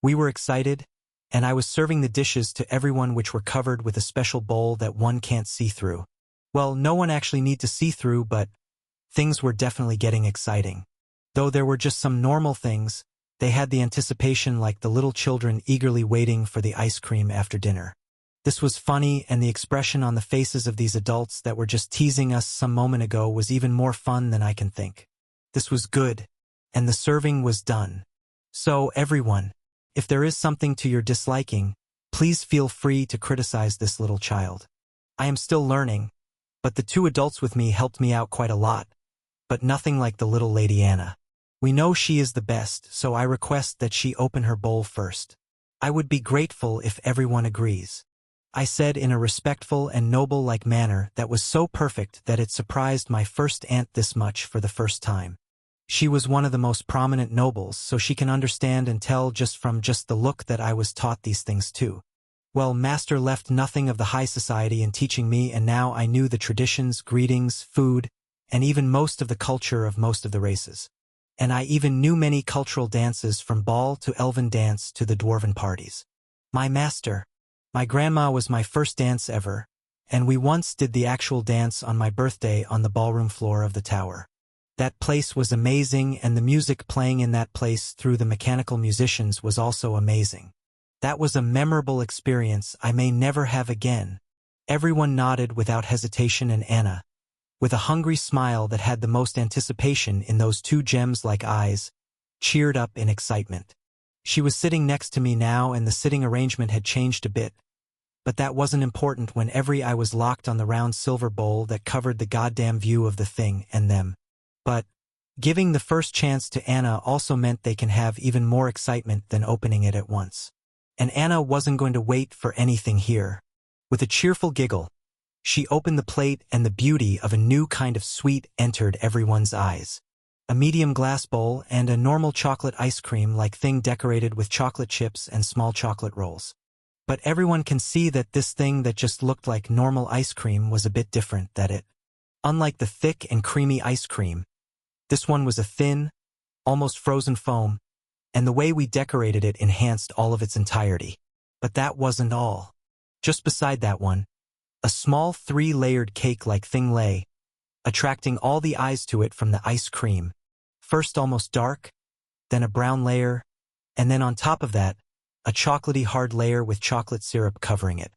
We were excited, and I was serving the dishes to everyone, which were covered with a special bowl that one can't see through. Well, no one actually need to see through, but things were definitely getting exciting. Though there were just some normal things, they had the anticipation like the little children eagerly waiting for the ice cream after dinner. This was funny, and the expression on the faces of these adults that were just teasing us some moment ago was even more fun than I can think. This was good, and the serving was done. So, everyone, if there is something to your disliking, please feel free to criticize this little child. I am still learning, but the two adults with me helped me out quite a lot, but nothing like the little lady Anna. We know she is the best, so I request that she open her bowl first. I would be grateful if everyone agrees. I said in a respectful and noble-like manner that was so perfect that it surprised my first aunt this much for the first time. She was one of the most prominent nobles, so she can understand and tell just from the look that I was taught these things too. Well, master left nothing of the high society in teaching me, and now I knew the traditions, greetings, food, and even most of the culture of most of the races. And I even knew many cultural dances, from ball to elven dance to the dwarven parties. My grandma was my first dance ever, and we once did the actual dance on my birthday on the ballroom floor of the tower. That place was amazing, and the music playing in that place through the mechanical musicians was also amazing. That was a memorable experience I may never have again. Everyone nodded without hesitation, and Anna, with a hungry smile that had the most anticipation in those two gems-like eyes, cheered up in excitement. She was sitting next to me now, and the sitting arrangement had changed a bit, but that wasn't important when every eye was locked on the round silver bowl that covered the goddamn view of the thing and them. But giving the first chance to Anna also meant they can have even more excitement than opening it at once. And Anna wasn't going to wait for anything here. With a cheerful giggle, she opened the plate, and the beauty of a new kind of sweet entered everyone's eyes. A medium glass bowl and a normal chocolate ice cream-like thing decorated with chocolate chips and small chocolate rolls. But everyone can see that this thing that just looked like normal ice cream was a bit different, that it, unlike the thick and creamy ice cream, this one was a thin, almost frozen foam, and the way we decorated it enhanced all of its entirety. But that wasn't all. Just beside that one, a small 3-layered cake-like thing lay, attracting all the eyes to it from the ice cream. First almost dark, then a brown layer, and then on top of that, a chocolatey hard layer with chocolate syrup covering it.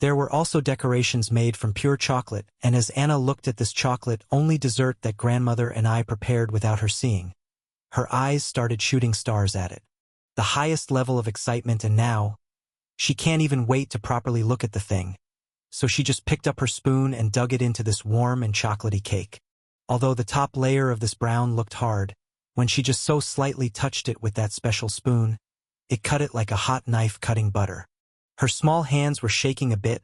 There were also decorations made from pure chocolate, and as Anna looked at this chocolate-only dessert that grandmother and I prepared without her seeing, her eyes started shooting stars at it. The highest level of excitement, and now, she can't even wait to properly look at the thing. So she just picked up her spoon and dug it into this warm and chocolatey cake. Although the top layer of this brown looked hard, when she just so slightly touched it with that special spoon, it cut it like a hot knife cutting butter. Her small hands were shaking a bit,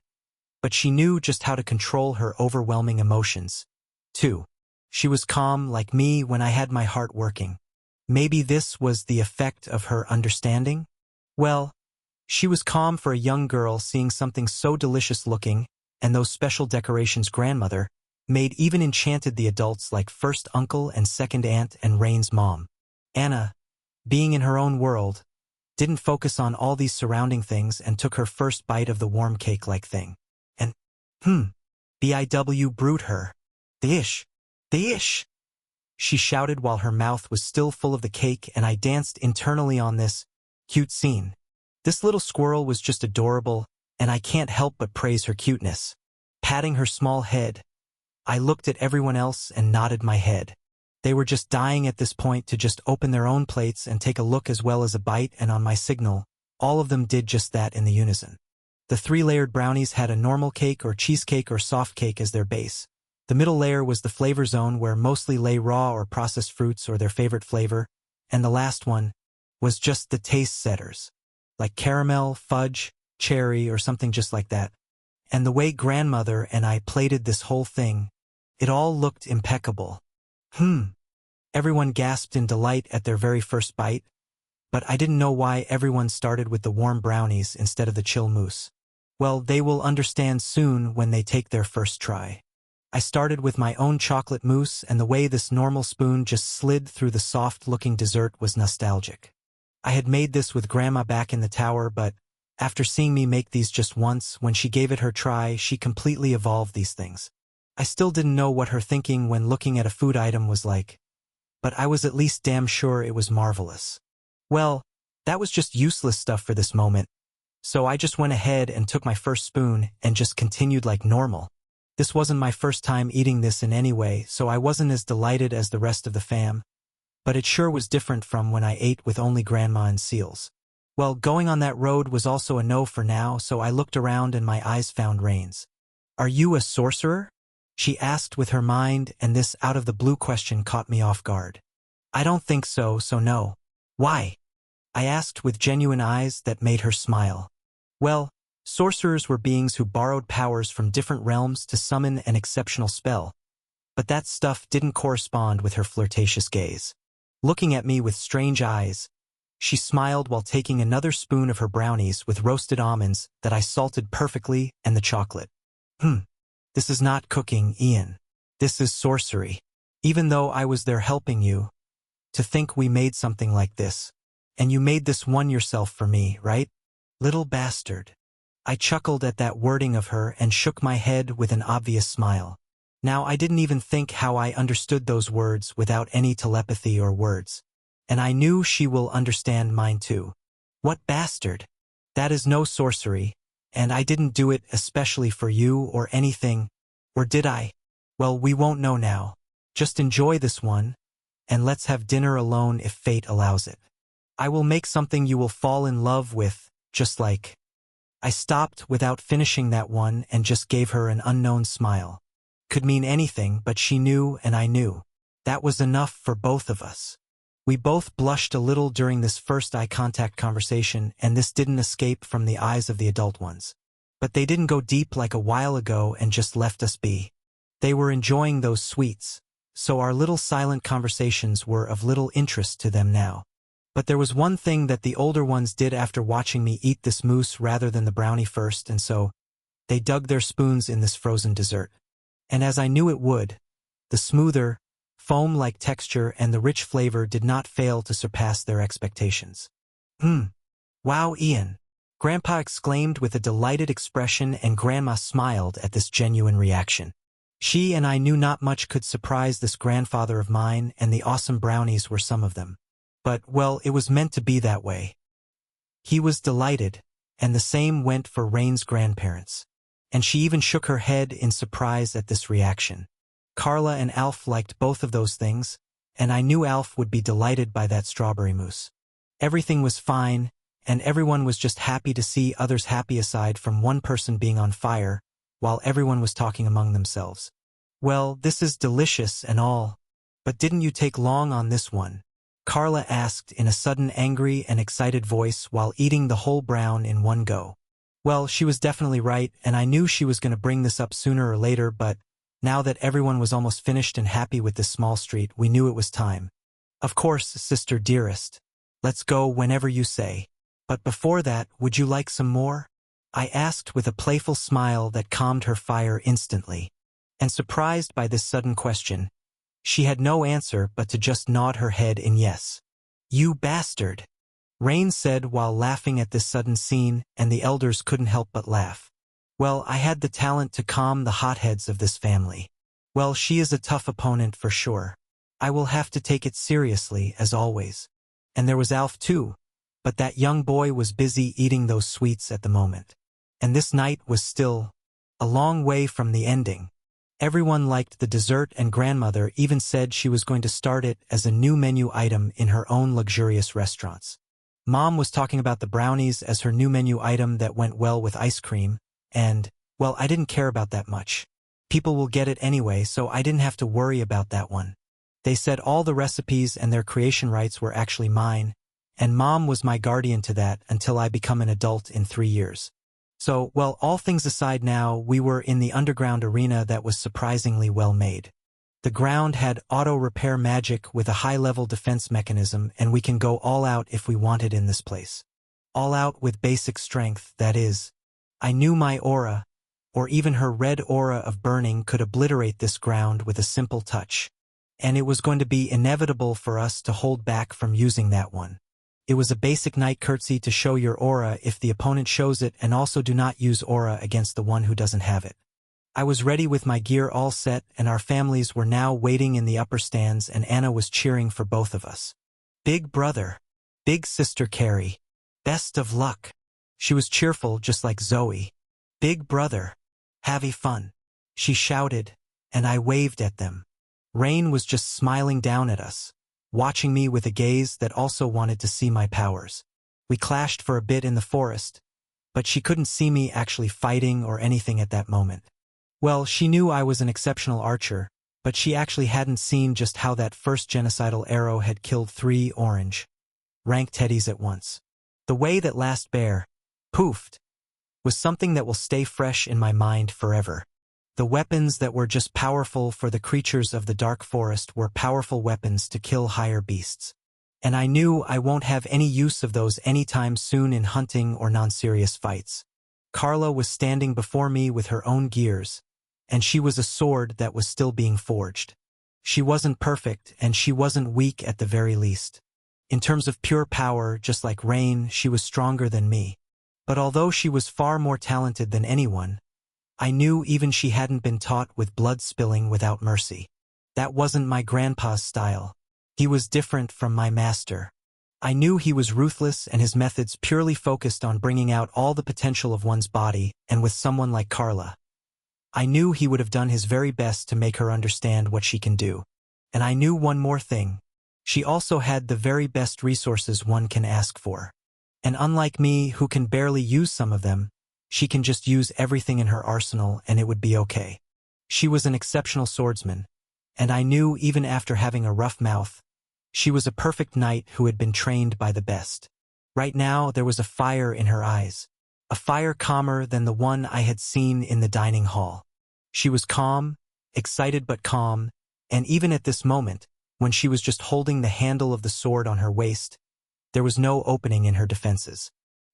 but she knew just how to control her overwhelming emotions. Too. She was calm, like me when I had my heart working. Maybe this was the effect of her understanding? Well, she was calm for a young girl seeing something so delicious looking, and those special decorations grandmother made even enchanted the adults like first uncle and second aunt and Rain's mom. Anna, being in her own world, didn't focus on all these surrounding things and took her first bite of the warm cake-like thing. And, BIW brute her. The ish! She shouted while her mouth was still full of the cake, and I danced internally on this cute scene. This little squirrel was just adorable, and I can't help but praise her cuteness. Patting her small head, I looked at everyone else and nodded my head. They were just dying at this point to just open their own plates and take a look as well as a bite, and on my signal, all of them did just that in the unison. The 3-layered brownies had a normal cake or cheesecake or soft cake as their base. The middle layer was the flavor zone, where mostly lay raw or processed fruits or their favorite flavor, and the last one, was just the taste setters, like caramel, fudge, cherry, or something just like that. And the way grandmother and I plated this whole thing, it all looked impeccable. Everyone gasped in delight at their very first bite, but I didn't know why everyone started with the warm brownies instead of the chill mousse. Well, they will understand soon when they take their first try. I started with my own chocolate mousse, and the way this normal spoon just slid through the soft-looking dessert was nostalgic. I had made this with Grandma back in the tower, but after seeing me make these just once, when she gave it her try, she completely evolved these things. I still didn't know what her thinking when looking at a food item was like, but I was at least damn sure it was marvelous. Well, that was just useless stuff for this moment, so I just went ahead and took my first spoon and just continued like normal. This wasn't my first time eating this in any way, so I wasn't as delighted as the rest of the fam, but it sure was different from when I ate with only Grandma and Seals. Well, going on that road was also a no for now, so I looked around and my eyes found Rain's. "Are you a sorcerer?" she asked with her mind, and this out-of-the-blue question caught me off guard. "I don't think so, so no." "Why?" I asked with genuine eyes that made her smile. Well, sorcerers were beings who borrowed powers from different realms to summon an exceptional spell, but that stuff didn't correspond with her flirtatious gaze. Looking at me with strange eyes, she smiled while taking another spoon of her brownies with roasted almonds that I salted perfectly and the chocolate. This is not cooking, Ian. This is sorcery. Even though I was there helping you, to think we made something like this. And you made this one yourself for me, right? Little bastard. I chuckled at that wording of her and shook my head with an obvious smile. Now I didn't even think how I understood those words without any telepathy or words. And I knew she will understand mine too. What bastard? That is no sorcery, and I didn't do it especially for you or anything, or did I? Well, we won't know now. Just enjoy this one, and let's have dinner alone if fate allows it. I will make something you will fall in love with, just like. I stopped without finishing that one and just gave her an unknown smile. Could mean anything, but she knew and I knew. That was enough for both of us. We both blushed a little during this first eye contact conversation, and this didn't escape from the eyes of the adult ones. But they didn't go deep like a while ago and just left us be. They were enjoying those sweets, so our little silent conversations were of little interest to them now. But there was one thing that the older ones did after watching me eat this mousse rather than the brownie first, and so they dug their spoons in this frozen dessert. And as I knew it would, the smoother, foam-like texture and the rich flavor did not fail to surpass their expectations. Wow, Ian! Grandpa exclaimed with a delighted expression, and Grandma smiled at this genuine reaction. She and I knew not much could surprise this grandfather of mine, and the awesome brownies were some of them. But, well, it was meant to be that way. He was delighted, and the same went for Rain's grandparents. And she even shook her head in surprise at this reaction. Carla and Alf liked both of those things, and I knew Alf would be delighted by that strawberry mousse. Everything was fine, and everyone was just happy to see others happy aside from one person being on fire, while everyone was talking among themselves. "Well, this is delicious and all, but didn't you take long on this one?" Carla asked in a sudden angry and excited voice while eating the whole brown in one go. Well, she was definitely right, and I knew she was going to bring this up sooner or later, but now that everyone was almost finished and happy with this small treat, we knew it was time. "Of course, sister dearest. Let's go whenever you say. But before that, would you like some more?" I asked with a playful smile that calmed her fire instantly. And surprised by this sudden question, she had no answer but to just nod her head in yes. "You bastard," Rain said while laughing at this sudden scene, and the elders couldn't help but laugh. Well, I had the talent to calm the hotheads of this family. Well, she is a tough opponent for sure. I will have to take it seriously, as always. And there was Alf too, but that young boy was busy eating those sweets at the moment. And this night was still a long way from the ending. Everyone liked the dessert, and grandmother even said she was going to start it as a new menu item in her own luxurious restaurants. Mom was talking about the brownies as her new menu item that went well with ice cream, and, well, I didn't care about that much. People will get it anyway, so I didn't have to worry about that one. They said all the recipes and their creation rights were actually mine, And Mom was my guardian to that until I become an adult in 3 years. So, well, all things aside now, we were in the underground arena that was surprisingly well made. The ground had auto-repair magic with a high-level defense mechanism, and we can go all out if we wanted in this place. All out with basic strength, that is. I knew my aura, or even her red aura of burning, could obliterate this ground with a simple touch. And it was going to be inevitable for us to hold back from using that one. It was a basic knight curtsy to show your aura if the opponent shows it, and also do not use aura against the one who doesn't have it. I was ready with my gear all set, and our families were now waiting in the upper stands, and Anna was cheering for both of us. Big brother. Big sister Carrie. Best of luck. She was cheerful just like Zoe. Big brother. Having fun. She shouted, and I waved at them. Rain was just smiling down at us, watching me with a gaze that also wanted to see my powers. We clashed for a bit in the forest, but she couldn't see me actually fighting or anything at that moment. Well, she knew I was an exceptional archer, but she actually hadn't seen just how that first genocidal arrow had killed 3 orange-ranked teddies at once. The way that last bear poofed was something that will stay fresh in my mind forever. The weapons that were just powerful for the creatures of the dark forest were powerful weapons to kill higher beasts. And I knew I won't have any use of those anytime soon in hunting or non-serious fights. Carla was standing before me with her own gears, and she was a sword that was still being forged. She wasn't perfect, and she wasn't weak at the very least. In terms of pure power, just like Rain, she was stronger than me. But although she was far more talented than anyone, I knew even she hadn't been taught with blood spilling without mercy. That wasn't my grandpa's style. He was different from my master. I knew he was ruthless, and his methods purely focused on bringing out all the potential of one's body, and with someone like Carla, I knew he would have done his very best to make her understand what she can do. And I knew one more thing. She also had the very best resources one can ask for. And unlike me, who can barely use some of them, she can just use everything in her arsenal and it would be okay. She was an exceptional swordsman, and I knew even after having a rough mouth, she was a perfect knight who had been trained by the best. Right now, there was a fire in her eyes, a fire calmer than the one I had seen in the dining hall. She was calm, excited but calm, and even at this moment, when she was just holding the handle of the sword on her waist, there was no opening in her defenses.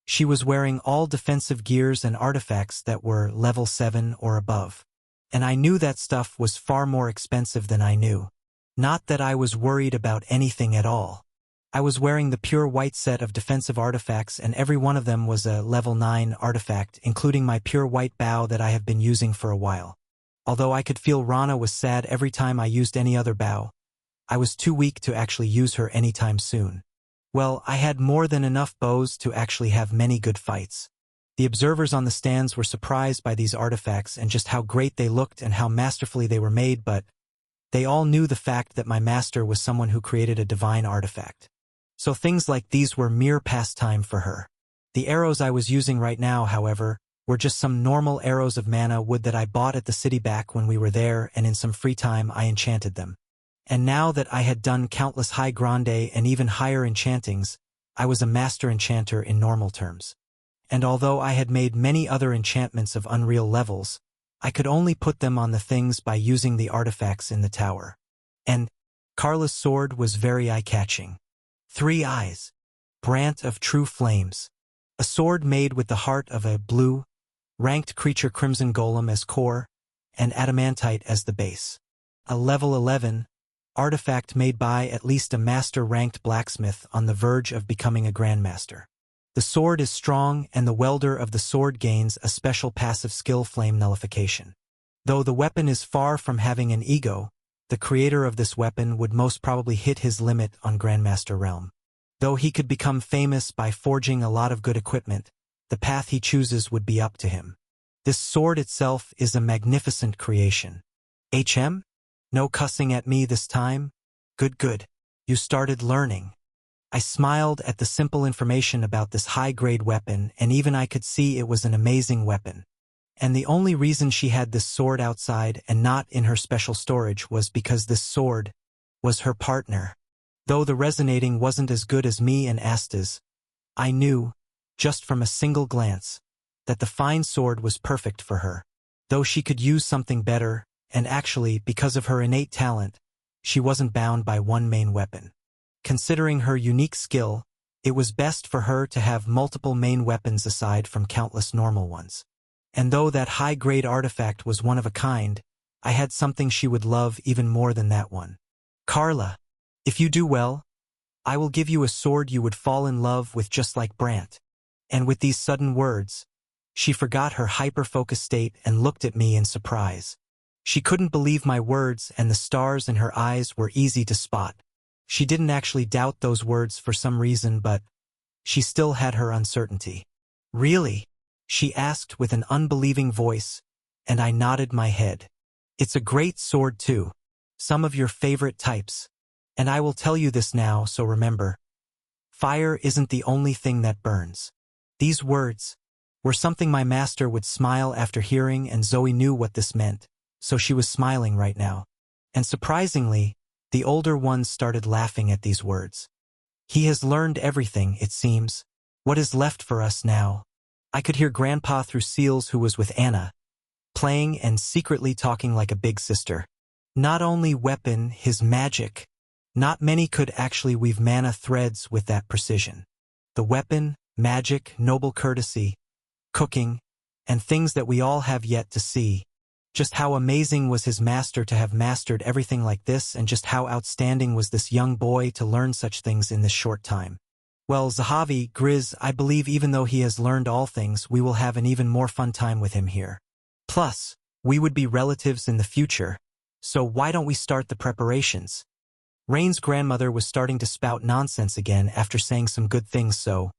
She was wearing all defensive gears and artifacts that were level 7 or above. And I knew that stuff was far more expensive than I knew. Not that I was worried about anything at all. I was wearing the pure white set of defensive artifacts, and every one of them was a level 9 artifact, including my pure white bow that I have been using for a while. Although I could feel Rana was sad every time I used any other bow, I was too weak to actually use her anytime soon. Well, I had more than enough bows to actually have many good fights. The observers on the stands were surprised by these artifacts and just how great they looked and how masterfully they were made, but they all knew the fact that my master was someone who created a divine artifact. So things like these were mere pastime for her. The arrows I was using right now, however, were just some normal arrows of mana wood that I bought at the city back when we were there, and in some free time I enchanted them. And now that I had done countless high grande and even higher enchantings, I was a master enchanter in normal terms. And although I had made many other enchantments of unreal levels, I could only put them on the things by using the artifacts in the tower. And Carla's sword was very eye-catching. 3 eyes. Brant of true flames. A sword made with the heart of a blue-ranked creature, Crimson Golem as core, and Adamantite as the base. A level 11 artifact made by at least a master-ranked blacksmith on the verge of becoming a grandmaster. The sword is strong, and the welder of the sword gains a special passive skill, Flame Nullification. Though the weapon is far from having an ego, the creator of this weapon would most probably hit his limit on Grandmaster realm. Though he could become famous by forging a lot of good equipment, the path he chooses would be up to him. This sword itself is a magnificent creation. HM? No cussing at me this time? Good. You started learning. I smiled at the simple information about this high-grade weapon, and even I could see it was an amazing weapon. And the only reason she had this sword outside and not in her special storage was because this sword was her partner. Though the resonating wasn't as good as me and Asta's, I knew, just from a single glance, that the fine sword was perfect for her. Though she could use something better, and actually, because of her innate talent, she wasn't bound by one main weapon. Considering her unique skill, it was best for her to have multiple main weapons aside from countless normal ones. And though that high-grade artifact was one of a kind, I had something she would love even more than that one. Carla, if you do well, I will give you a sword you would fall in love with just like Brant. And with these sudden words, she forgot her hyper-focused state and looked at me in surprise. She couldn't believe my words, and the stars in her eyes were easy to spot. She didn't actually doubt those words for some reason, but she still had her uncertainty. Really? She asked with an unbelieving voice, and I nodded my head. It's a great sword too. Some of your favorite types. And I will tell you this now, so remember. Fire isn't the only thing that burns. These words were something my master would smile after hearing, and Zoe knew what this meant, so she was smiling right now. And surprisingly, the older ones started laughing at these words. He has learned everything, it seems. What is left for us now? I could hear Grandpa through Seals, who was with Anna, playing and secretly talking like a big sister. Not only weapon, his magic. Not many could actually weave mana threads with that precision. The weapon, magic, noble courtesy, cooking, and things that we all have yet to see. Just how amazing was his master to have mastered everything like this, and just how outstanding was this young boy to learn such things in this short time. Well, Zahavi, Grizz, I believe even though he has learned all things, we will have an even more fun time with him here. Plus, we would be relatives in the future, so why don't we start the preparations? Rain's grandmother was starting to spout nonsense again after saying some good things, so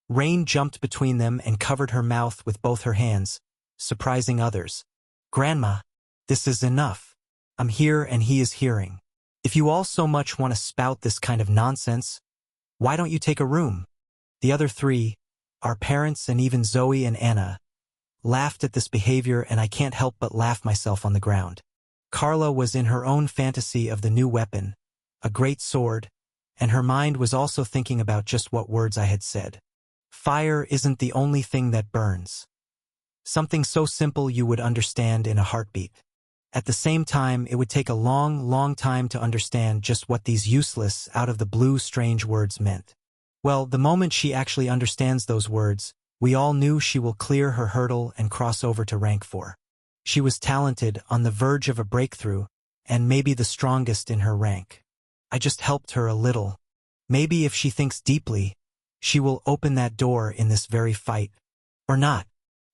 Rain jumped between them and covered her mouth with both her hands, surprising others. Grandma, this is enough. I'm here and he is hearing. If you all so much want to spout this kind of nonsense, why don't you take a room? The other three, our parents and even Zoe and Anna, laughed at this behavior, and I can't help but laugh myself on the ground. Carla was in her own fantasy of the new weapon, a great sword, and her mind was also thinking about just what words I had said. Fire isn't the only thing that burns. Something so simple you would understand in a heartbeat. At the same time, it would take a long, long time to understand just what these useless, out-of-the-blue strange words meant. Well, the moment she actually understands those words, we all knew she will clear her hurdle and cross over to rank 4. She was talented, on the verge of a breakthrough, and maybe the strongest in her rank. I just helped her a little. Maybe if she thinks deeply, she will open that door in this very fight. Or not.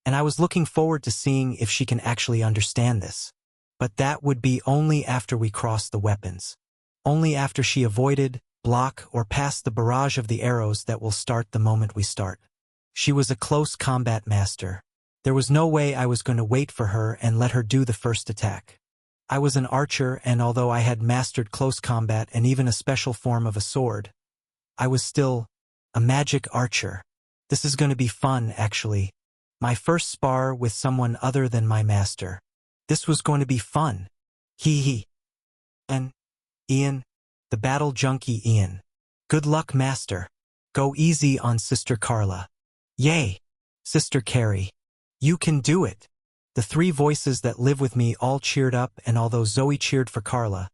And I was looking forward to seeing if she can actually understand this. But that would be only after we crossed the weapons. Only after she avoided, block, or passed the barrage of the arrows that will start the moment we start. She was a close combat master. There was no way I was going to wait for her and let her do the first attack. I was an archer, and although I had mastered close combat and even a special form of a sword, I was still a magic archer. This is going to be fun, actually. My first spar with someone other than my master. This was going to be fun. Hee. And Ian, the battle junkie Ian. Good luck, master. Go easy on Sister Carla. Yay, Sister Carrie. You can do it. The three voices that live with me all cheered up, and although Zoe cheered for Carla,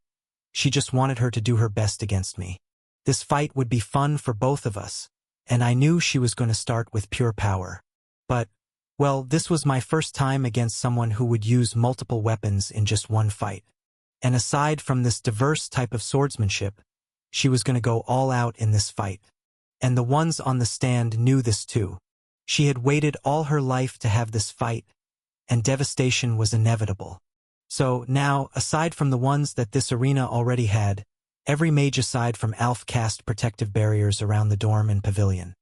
she just wanted her to do her best against me. This fight would be fun for both of us, and I knew she was going to start with pure power. But, well, this was my first time against someone who would use multiple weapons in just one fight. And aside from this diverse type of swordsmanship, she was going to go all out in this fight. And the ones on the stand knew this too. She had waited all her life to have this fight, and devastation was inevitable. So now, aside from the ones that this arena already had, every mage aside from Alf cast protective barriers around the dorm and pavilion.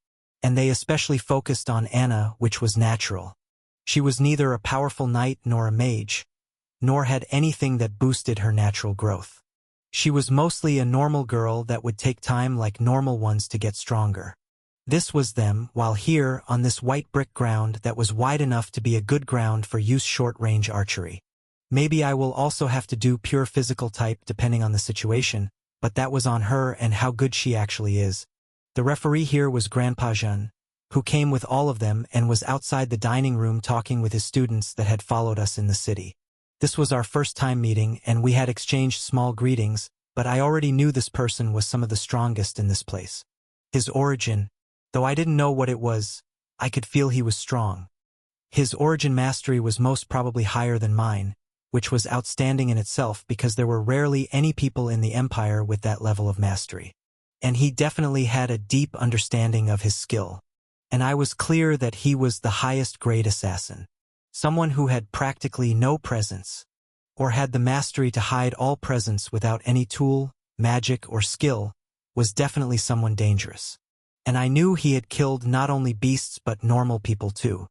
And they especially focused on Anna, which was natural. She was neither a powerful knight nor a mage, nor had anything that boosted her natural growth. She was mostly a normal girl that would take time like normal ones to get stronger. This was them, while here, on this white brick ground that was wide enough to be a good ground for use short-range archery. Maybe I will also have to do pure physical type depending on the situation, but that was on her and how good she actually is. The referee here was Grandpa Jean, who came with all of them and was outside the dining room talking with his students that had followed us in the city. This was our first time meeting, and we had exchanged small greetings, but I already knew this person was some of the strongest in this place. His origin, though I didn't know what it was, I could feel he was strong. His origin mastery was most probably higher than mine, which was outstanding in itself because there were rarely any people in the Empire with that level of mastery. And he definitely had a deep understanding of his skill. And I was clear that he was the highest grade assassin. Someone who had practically no presence, or had the mastery to hide all presence without any tool, magic, or skill, was definitely someone dangerous. And I knew he had killed not only beasts but normal people too.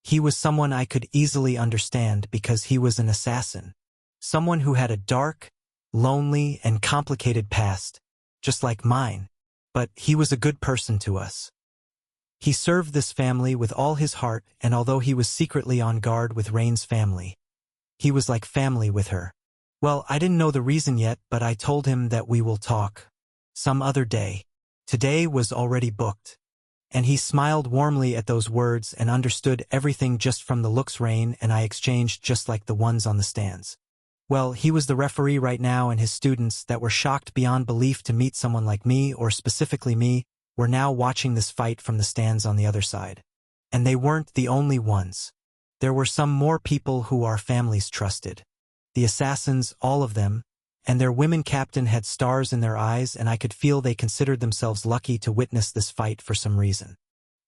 He was someone I could easily understand because he was an assassin. Someone who had a dark, lonely, and complicated past, just like mine. But he was a good person to us. He served this family with all his heart, and although he was secretly on guard with Rain's family, he was like family with her. Well, I didn't know the reason yet, but I told him that we will talk some other day. Today was already booked. And he smiled warmly at those words and understood everything just from the looks Rain and I exchanged, just like the ones on the stands. Well, he was the referee right now, and his students that were shocked beyond belief to meet someone like me, or specifically me, were now watching this fight from the stands on the other side. And they weren't the only ones. There were some more people who our families trusted. The assassins, all of them, and their women captain had stars in their eyes, and I could feel they considered themselves lucky to witness this fight for some reason.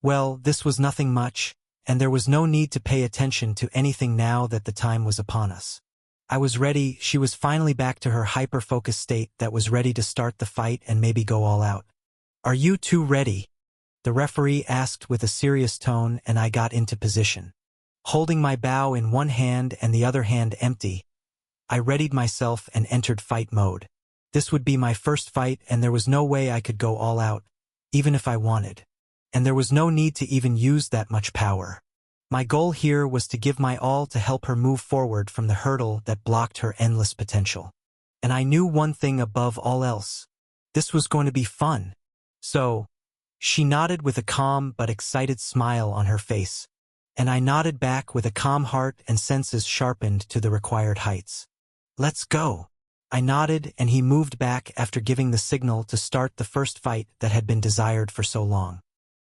Well, this was nothing much, and there was no need to pay attention to anything now that the time was upon us. I was ready. She was finally back to her hyper-focused state that was ready to start the fight and maybe go all out. "Are you two ready?" the referee asked with a serious tone, and I got into position. Holding my bow in one hand and the other hand empty, I readied myself and entered fight mode. This would be my first fight, and there was no way I could go all out, even if I wanted. And there was no need to even use that much power. My goal here was to give my all to help her move forward from the hurdle that blocked her endless potential. And I knew one thing above all else. This was going to be fun. So, she nodded with a calm but excited smile on her face, and I nodded back with a calm heart and senses sharpened to the required heights. "Let's go." I nodded, and he moved back after giving the signal to start the first fight that had been desired for so long.